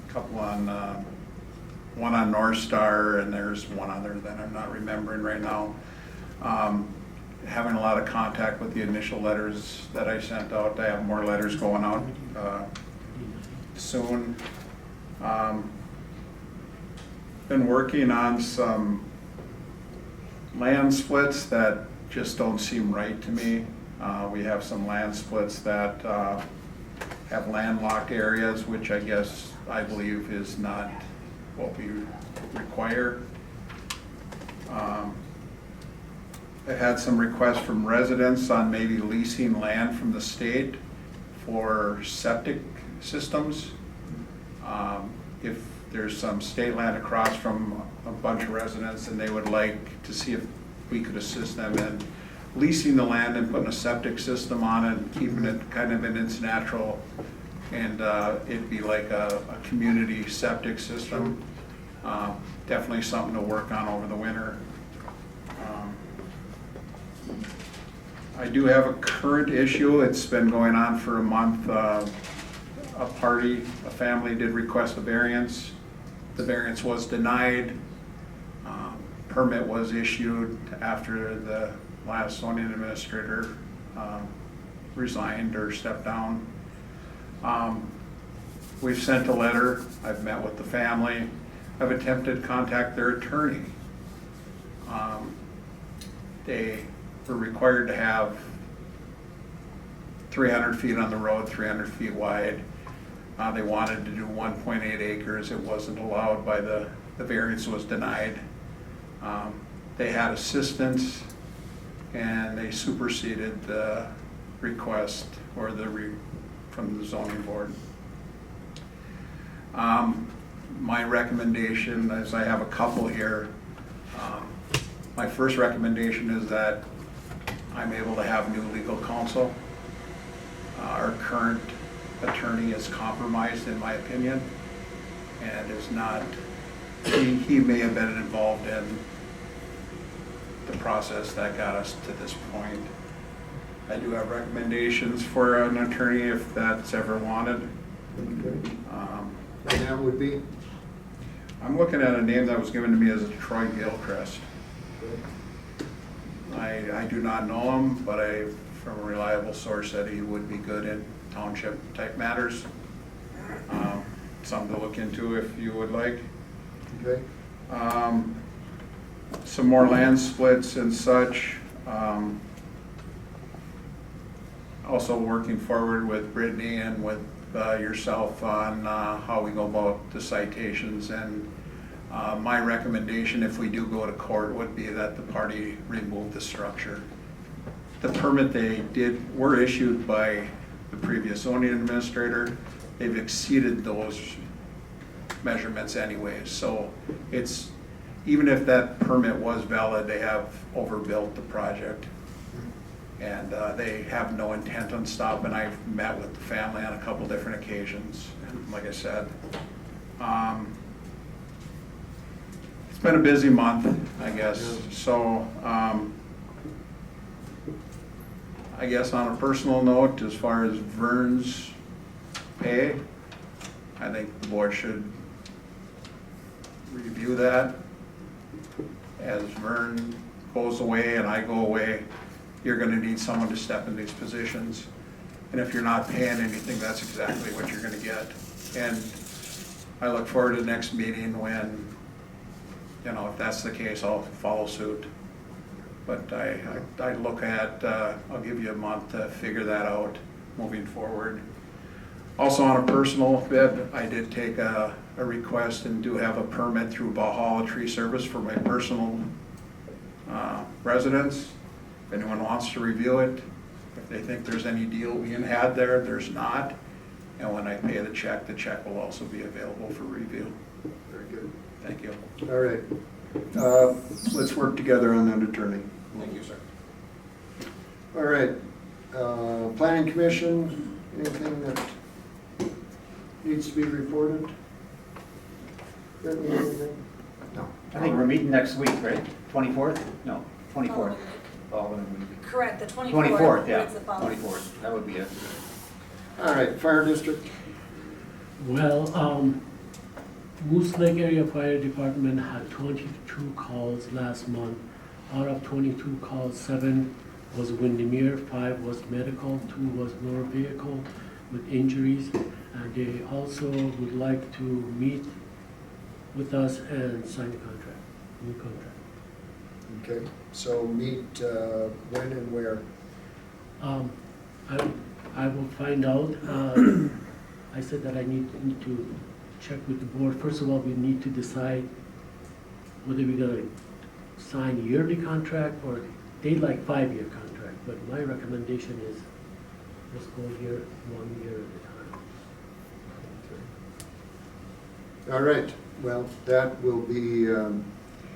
couple on, one on North Star, and there's one other that I'm not remembering right now. Having a lot of contact with the initial letters that I sent out. I have more letters going out soon. Been working on some land splits that just don't seem right to me. We have some land splits that have landlocked areas, which I believe is not what we require. I had some requests from residents on maybe leasing land from the state for septic systems. If there's some state land across from a bunch of residents and they would like to see if we could assist them in leasing the land and putting a septic system on it and keeping it kind of in its natural, and it'd be like a community septic system. Definitely something to work on over the winter. I do have a current issue. It's been going on for a month. A family did request a variance. The variance was denied. Permit was issued after the last zoning administrator resigned or stepped down. We've sent a letter. I've met with the family. I've attempted to contact their attorney. They were required to have 300 feet on the road, 300 feet wide. They wanted to do 1.8 acres. It wasn't allowed by the variance was denied. They had assistance and they superseded the request or from the zoning board. My recommendation is, I have a couple here. My first recommendation is that I'm able to have new legal counsel. Our current attorney is compromised, in my opinion, and is not, he may have been involved in the process that got us to this point. I do have recommendations for an attorney if that's ever wanted. Okay. And that would be? I'm looking at a name that was given to me as a Troy Gilchrist. I do not know him, but from a reliable source said he would be good in township type matters. Something to look into if you would like. Okay. Some more land splits and such. Also working forward with Brittany and with yourself on how we go about the citations, and my recommendation if we do go to court would be that the party remove the structure. The permit were issued by the previous zoning administrator. They've exceeded those measurements anyways, so it's, even if that permit was valid, they have overbuilt the project. And they have no intent on stopping. I've met with the family on a couple different occasions, and like I said, it's been a busy month, I guess. So I guess on a personal note, as far as Vern's pay, I think the board should review that, as Vern goes away and I go away, you're gonna need someone to step in these positions. And if you're not paying anything, that's exactly what you're gonna get. And I look forward to the next meeting when, you know, if that's the case, I'll follow suit. But I look at, I'll give you a month to figure that out moving forward. Also on a personal bit, I did take a request and do have a permit through Valhalla Tree Service for my personal residence. If anyone wants to review it, if they think there's any deal being had there, there's not. And when I pay the check will also be available for review. Very good. Thank you. All right. Let's work together on that, attorney. Thank you, sir. All right. Planning Commission, anything that needs to be reported? Brittany, anything? No. I think we're meeting next week, right? 24th? No, 24th. Following week. Correct, the 24th. 24th, yeah. It's the following. 24th, that would be it. All right, Fire District. Well, Moose Lake Area Fire Department had 22 calls last month. Out of 22 calls, 7 was Windemere, 5 was medical, 2 was motor vehicle with injuries. And they also would like to meet with us and sign the contract, new contract. Okay, so meet when and where? I will find out. I said that I need to check with the board. First of all, we need to decide whether we're gonna sign a yearly contract or they like 5-year contract. But my recommendation is let's go here 1 year at a time. All right, well, that will be,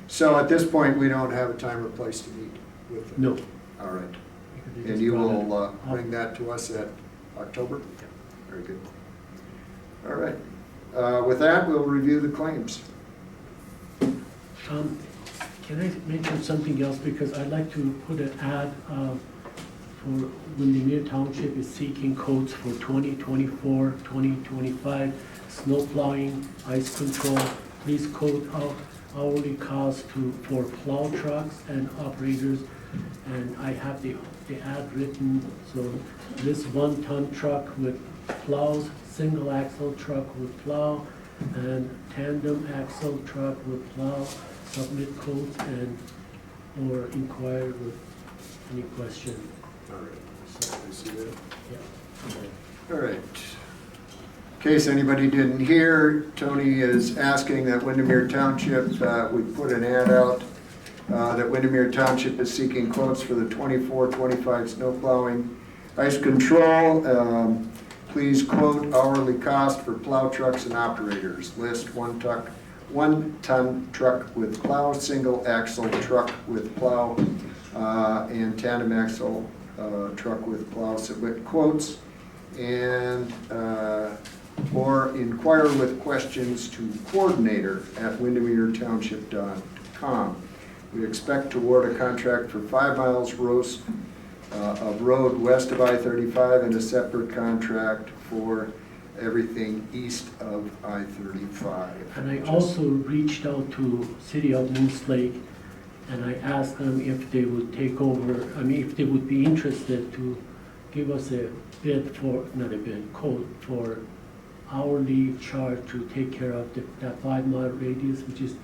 so at this point, we don't have a time or place to meet with them? No. All right. Because they And just you brought will it up. bring that to us at October? Yeah. Very good. All right. With that, we'll review the claims. Can I mention something else? Because I'd like to put an ad for Windemere Township is seeking quotes for 2024, 2025 snow plowing, ice control. Please quote hourly cost for plow trucks and operators. And I have the ad written, so this 1-ton truck with plows, single axle truck with plow, and tandem axle truck with plow, submit quotes and or inquire with any question. All right. So I see that. Yeah. All right. In case anybody didn't hear, Tony is asking that Windemere Township, we put an ad out that Windemere Township is seeking quotes for the 24-25 snow plowing. Ice control, please quote hourly cost for plow trucks and operators. List 1-ton truck with plow, single axle truck with plow, and tandem axle truck with plow. Submit quotes and or inquire with questions to coordinator@windemeretownship.com. We expect to award a contract for 5 miles of road west of I-35 and a separate contract for everything east of I-35. And I also reached out to City of Moose Lake and I asked them if they would take over, if they would be interested to give us a bid for, not a bid, quote for hourly charge to take care of that 5-mile radius, which is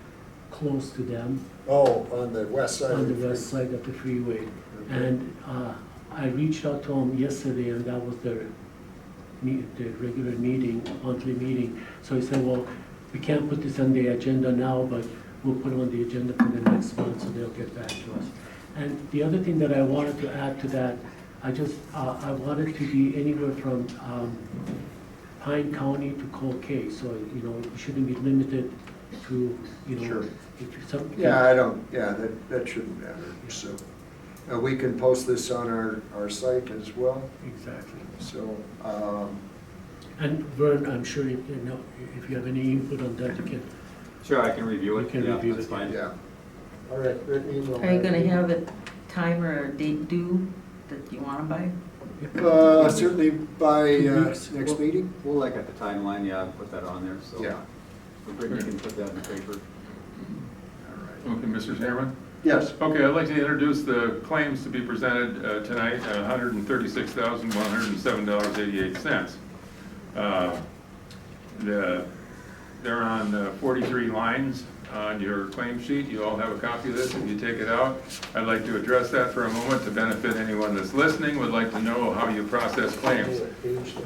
close to them. Oh, on the west side. On of the west side of the freeway. Okay. And I reached out to them yesterday and that was their regular meeting, monthly meeting. So I said, well, we can't put this on the agenda now, but we'll put it on the agenda for the next month so they'll get back to us. And the other thing that I wanted to add to that, I wanted to be anywhere from Pine County to Cold Case. So, we shouldn't be limited to, Sure. if some. Yeah, that shouldn't matter. So we can post this on our site as well. Exactly. So, And Vern, I'm sure if you have any input on that, you can. Sure, I can review it. You can Yeah, review that's it. fine. yeah. All right, Brittany. we'll Are you gonna have a time or a date due that you wanna buy? Certainly by 2 weeks. next meeting? We'll look at the timeline, put that on there, so. Yeah. So Brittany can put that in the paper. All right. Okay, Mr. Chairman, Yes. Okay, I'd like to introduce the claims to be presented tonight, $136,107.88. They're on 43 lines on your claim sheet. You all have a copy of this if you take it out. I'd like to address that for a moment to benefit anyone that's listening, would like to know how you process claims.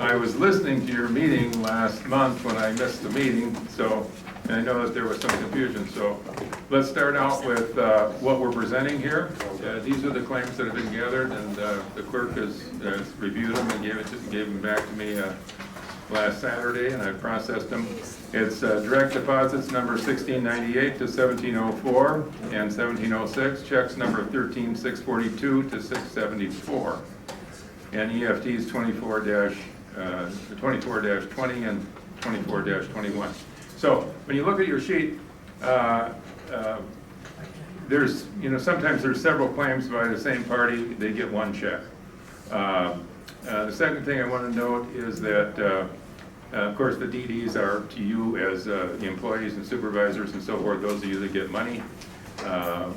I was listening to your meeting last month when I missed the meeting, so, and I know that there was some confusion, so let's start out with what we're presenting here. These are the claims that have been gathered, and the clerk has reviewed them and gave them back to me last Saturday, and I processed them. It's direct deposits number 1698 to 1704 and 1706, checks number 13642 to 674, and EFTs 24-20 and 24-21. So when you look at your sheet, there's, sometimes there's several claims by the same party, they get one check. The second thing I want to note is that, of course, the DDs are to you as employees and supervisors and so forth, those of you that get money.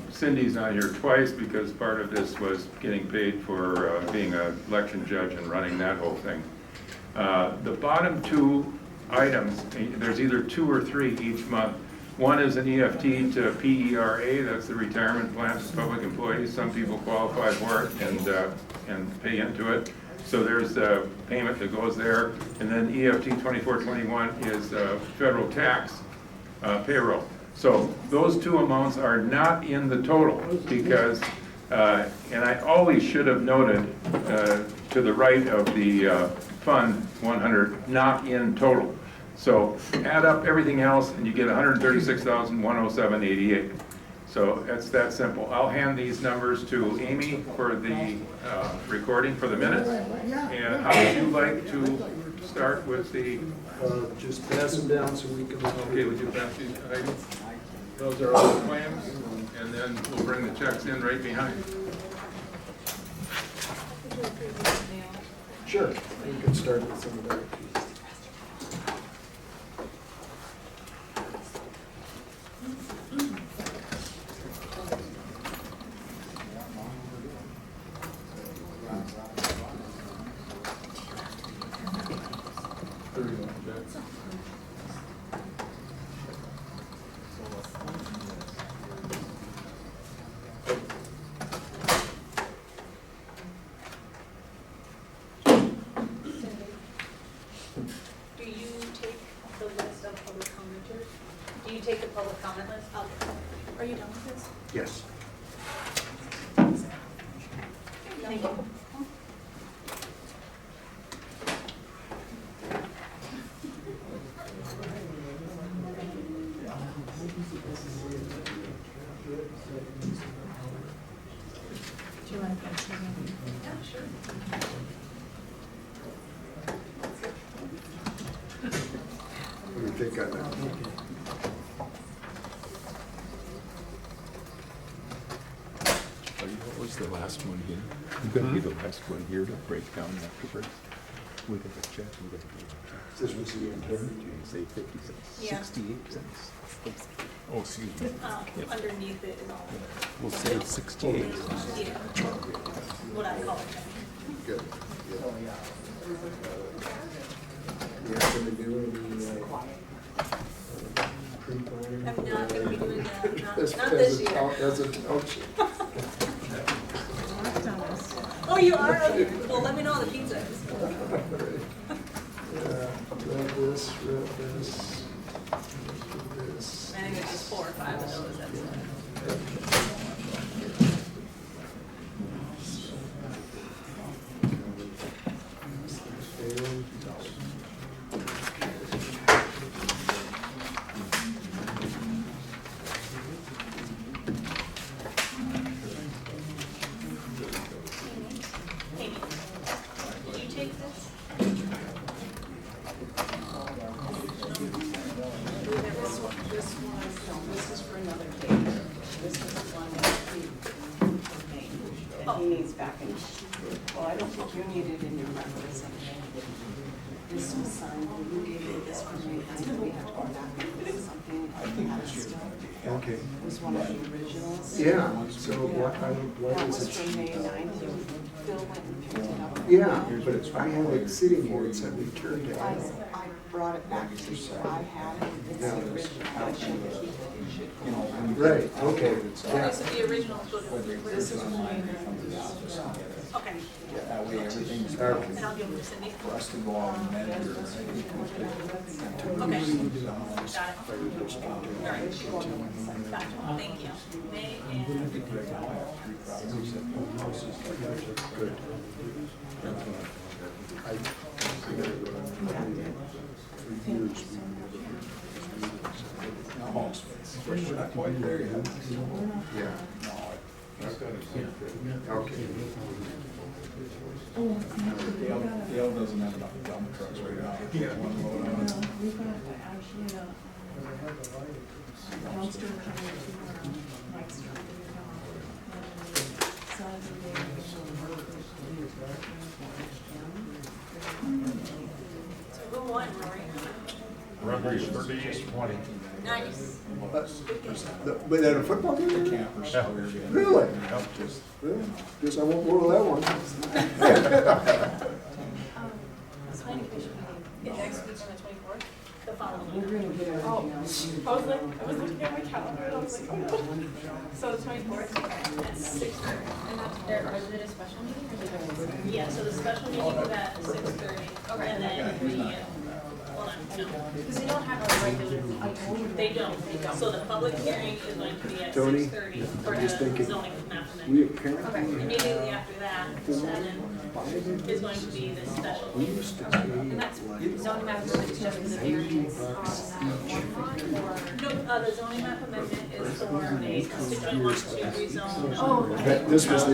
Cindy's not here twice because part of this was getting paid for being an election judge and running that whole thing. The bottom two items, there's either 2 or 3 each month. One is an EFT to PERA, that's the retirement plan for public employees. Some people qualify for it and pay into it. So there's a payment that goes there. And then EFT 2421 is federal tax payroll. So those two amounts are not in the total because, and I always should have noted to the right of the Fund 100, not in total. So add up everything else and you get $136,107.88. So it's that simple. I'll hand these numbers to Amy for the recording for the minutes. And how would you like to start with the? Just pass them down so we can. Okay, would you pass these items? Those are all the claims, and then we'll bring the checks in right behind. Sure, you can start with some of that. Take the public comment list? Are you done with this? Yes. Thank you. Do you want to pass it? Yeah, sure. What do you think on that? What was the last one here? You're gonna be the last one here to break down afterwards. We got a check, we got a check. This was the intent. You say 50 cents, Yeah. 68 cents. Oh, excuse me. Yep. Underneath it is all. We'll say 68. Yeah. What I call it. Good. You have to do any pre-planning? I'm not gonna be doing that, not As this a year. As a township. Oh, you are? Okay. Well, let me know on the pizza. Yeah, read this, this. I think it's just 4 or 5 of those, that's it. Amy, did you take this? This is for another day. he needs back in. Well, I don't think you need it in your records. This was signed, when you gave me this for me, and we have to go back and fix something. I had still. Okay. It was one of the originals. Yeah, so what That is was it? from May 9th. Bill went and picked it up. Yeah, but I have it sitting here, it said returned to I Al. brought it back to you, so I had it. It's the original. I should keep it. It should go. Right, okay. Okay, so the original go to. This is from May 9th. Okay. That way everything's, Okay. And I'll give them to Cindy. for us to go out and measure. Okay. Got it. All right. Gotcha. Thank you. May and. Good. For years. We're not quite there yet. Yeah. Okay. Dale doesn't have enough dump trucks right now. He got one load on it. We've got actually a dumpster coming tomorrow. Mike's trying to get on. So who won, Rory? Rugby's 30-20. Nice. But at a football game? The campers. Yeah. Really? Just, Well, guess I won't go to that one. Planning commission meeting next week on the 24th, the following We're week. gonna get everything else. I was looking at my calendar and I was like, oh no. So the 24th at 6:30. And that's, is it a special meeting or is it a? Yeah, so the special meeting is at 6:30. Okay. And then hold on, no. Because they don't have a regular. They don't. So the public hearing is going to be at Tony, 6:30 for I'm just the thinking, zoning map we amendment. Okay, apparently immediately after that, 7 is going to be the special we meeting. used to pay And that's like zoning map amendment is just for the variance on one lot, or? No, the zoning map amendment is for a constituent wants to rezone. Oh, okay. This was the-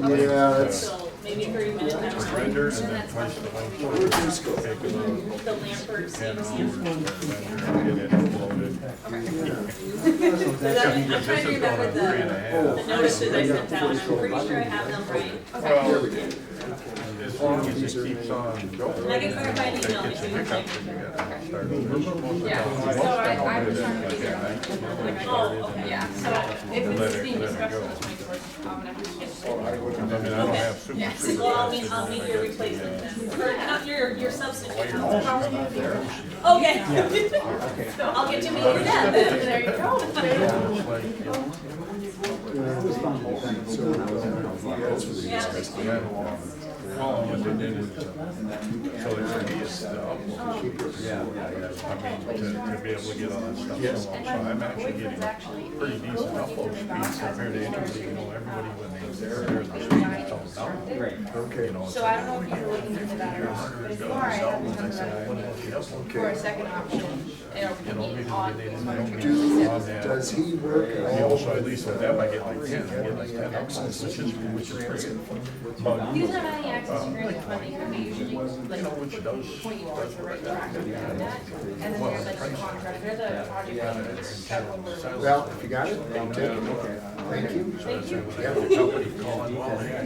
Yeah, that's. So maybe 30 minutes after. Render and then place the Where'd this go? The Lampert CMC. Get it uploaded. I'm trying to remember the notices I sent out, and I'm pretty sure I have them right. Well, Okay. as long as it keeps on going. And I can clarify an email if you would like. Yeah, so I was trying to figure out. Oh, okay. Yeah, so if this is being discussed on the 24th, I'm gonna have to get. I don't have super. Yes, well, I'll meet your replacement then, or not your substitute. Okay. I'll get to meet your dad then, there you go. Yeah. Well, what they did was, so they released the upload. To be able to get all that stuff. So I'm actually getting pretty decent upload speeds compared to anybody, everybody when they was there, the speed was all down. Okay. So I don't know if you're looking into that or not, but before I have to come back for a second option, it'll be on. Does he work at You know, all? so at least with them, I get like 10, I get like 10 uploads, which is great. But, He doesn't have any access to grant funding, but we usually which does, point you towards the right track to do that. And then there's like the contract, there's a project manager that will. Well, if you got it, I'll take it. Thank you. Thank you. I got the company calling, well, hey, we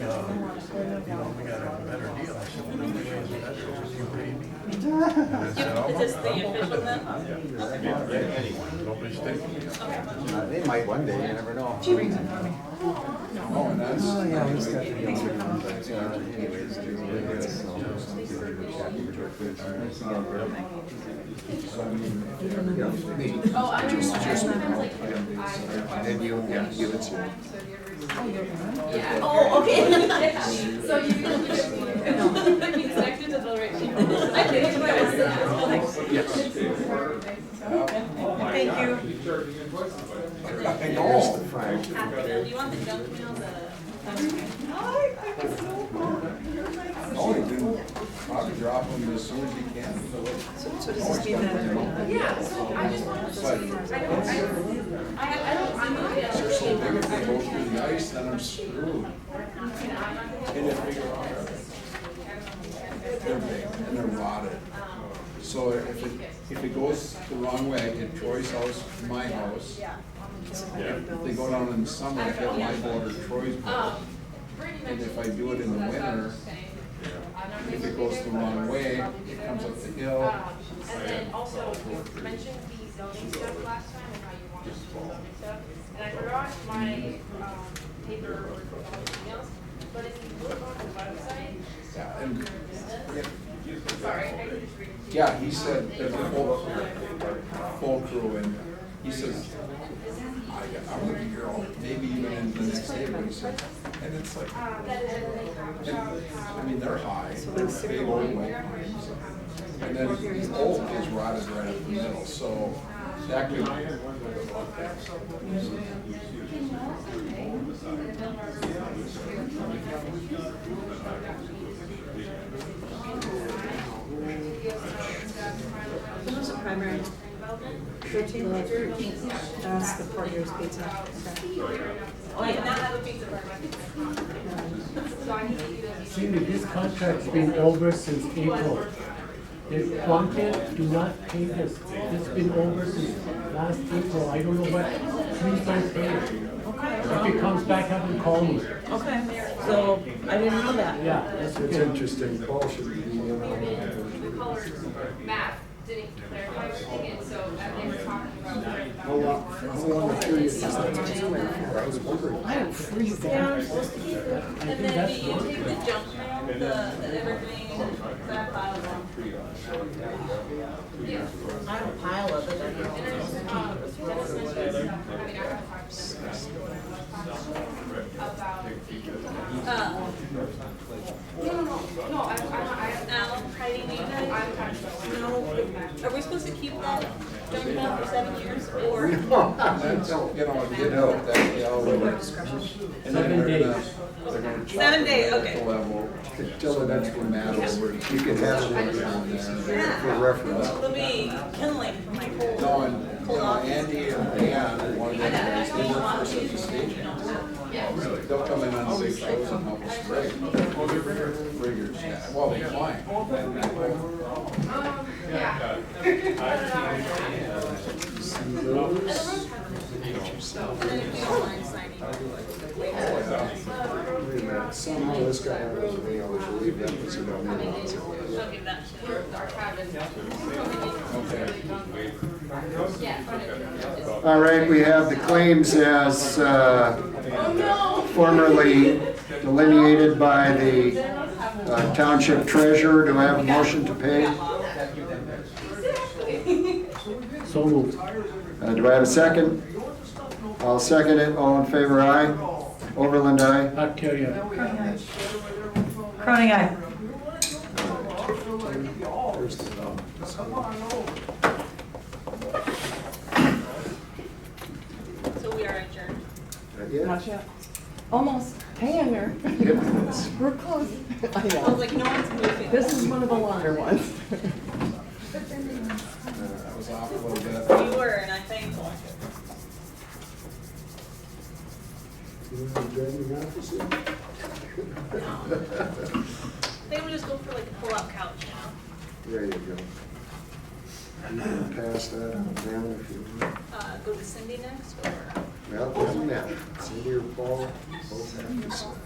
got a better deal. I said, well, the only way is that you pay me. Is this the official then? Yeah, anyway, nobody's taking me. They might one day, you never know. oh, and that's. Oh, yeah, we just got to be on but, anyways, it's really good, so. Oh, I just. And you, yeah, give it to me. Yeah, oh, okay. So you connected to the right people. I think it's right. Yes. Thank you. Here's the flag. Do you want the junk mail, Oh, you can probably drop them as soon as you can. So does this mean that? Yeah, so I just wanted to see, I don't, I'm not. If they're so big, if they go through the ice, then I'm screwed. And if they're big and they're rotted. So if if it goes the wrong way, I hit Troy's house, my house. If they go down in the summer, I hit my border, Troy's border. And if I do it in the winter, if it goes the wrong way, it comes up the hill. And then also, you mentioned the zoning stuff last time and how you wanted to do zoning stuff. And I forgot my paper or emails, but if you look on the website, Yeah, and, sorry, I can just read it to you. yeah, he said there's a full crew, and he says, I'm gonna be here all, maybe even in the next day, but he said, and it's like, I mean, they're high, they're big old white pines. And then the old is rotted right up the middle, so that could. When was the primary? 13th. That's the Porter's Pizza. Oh, yeah, now have a pizza permit. So I need to do those. Cindy, this contract's been over since April. The content, do not pay this. It's been over since last April. I don't know what, please don't pay it. If it comes back, have them call me. Okay, so I didn't know that. Yeah, that's It's okay. interesting, Paul should be in on The colors map didn't clarify everything, and so they were talking about. how long the period is that? I was wondering. I don't freeze Yeah, that. and then do you take the junk mail, the evergreen, that pile of them? Yeah. I have a pile of it, I don't And there's, know. Dennis mentioned, I mean, I haven't talked to them about. No, I. Al, Heidi, do you guys? No. Are we supposed to keep that junk mail for 7 years, or? That's, you know, get out that, you know, and then they're gonna. 7 days, okay. The level, till the next one matters, you can have it down there Yeah. for reference. It'll be kindling for my whole. No, and, you know, Andy and Dan, one of the guys, they work for us at the station. They'll come in on big shows and help us rig. Riggers, yeah, well, they climb. Somehow this guy was me, I was believe that was about me. I'll give that to our cabin. All right, we have the claims as formerly delineated by the township treasurer. Do I have a motion to pay? So moved. Do I have a second? I'll second it. All in favor, aye. Overland, aye. Bacteria. Cronin, aye. So we are adjourned. Not yet. Almost. Hang in there. We're close. I I was know. like, no one's moving. This is one of the longer ones. I was off a little bit. You were, and I'm thankful. They would just go for like a pull-out couch, you know? There you go. You can pass that on down if you want. Go to Cindy next, or? Well, it doesn't matter. Cindy or Paul, both have to sign.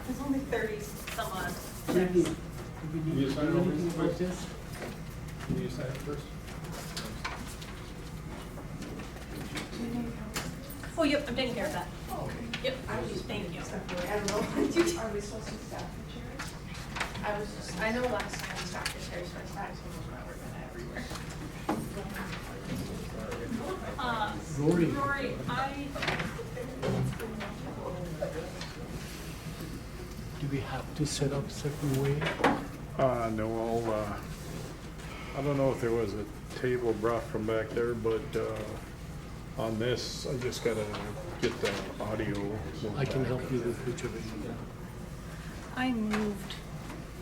There's only 30 some odd. Jackie, checks. do we need to do anything about this? Can you sign it first? Oh, yep, I'm taking care of that. Yep, thank you. I don't know. Are we supposed to staff the chairs? I was just, I know last time we staffed the chairs, so I staffed some of them, we're gonna everywhere. Rory. Rory, Do we have to set up a certain way? No, I don't know if there was a table brought from back there, but on this, I just gotta get the audio. I can help you with whichever you want. I moved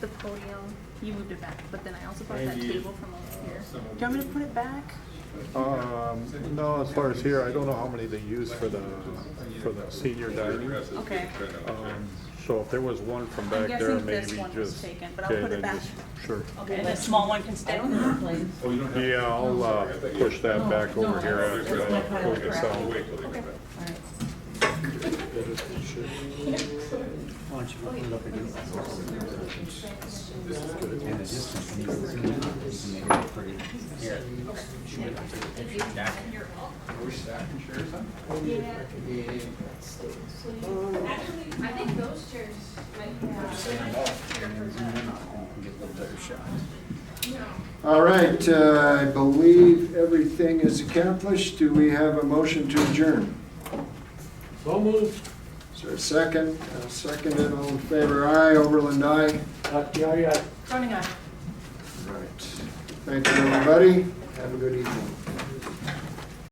the podium, you moved it back, but then I also brought that Maybe, table from over here. some of Do you want me to put it back? No, as far as here, I don't know how many they use for the senior dining. Okay. So if there was one from back there, guessing maybe this just. one was taken, but I'll okay, put it then back. just- Sure. Okay, and the small one can stay? Yeah, I'll push that back over here after I pull this out. Wait till they get back. Why don't you open it up against the wall? And the distance, and you can zoom in, you can make it pretty. Here. Are we stacking chairs on? I think those chairs might have. Stand up, and then zoom in on it, and you can get a little better shot. All right, I believe everything is accomplished. Do we have a motion to adjourn? So moved. Is there a second? Seconded, all in favor, aye. Overland, aye. Cronin, aye. Right. Thank you, everybody. Have a good evening.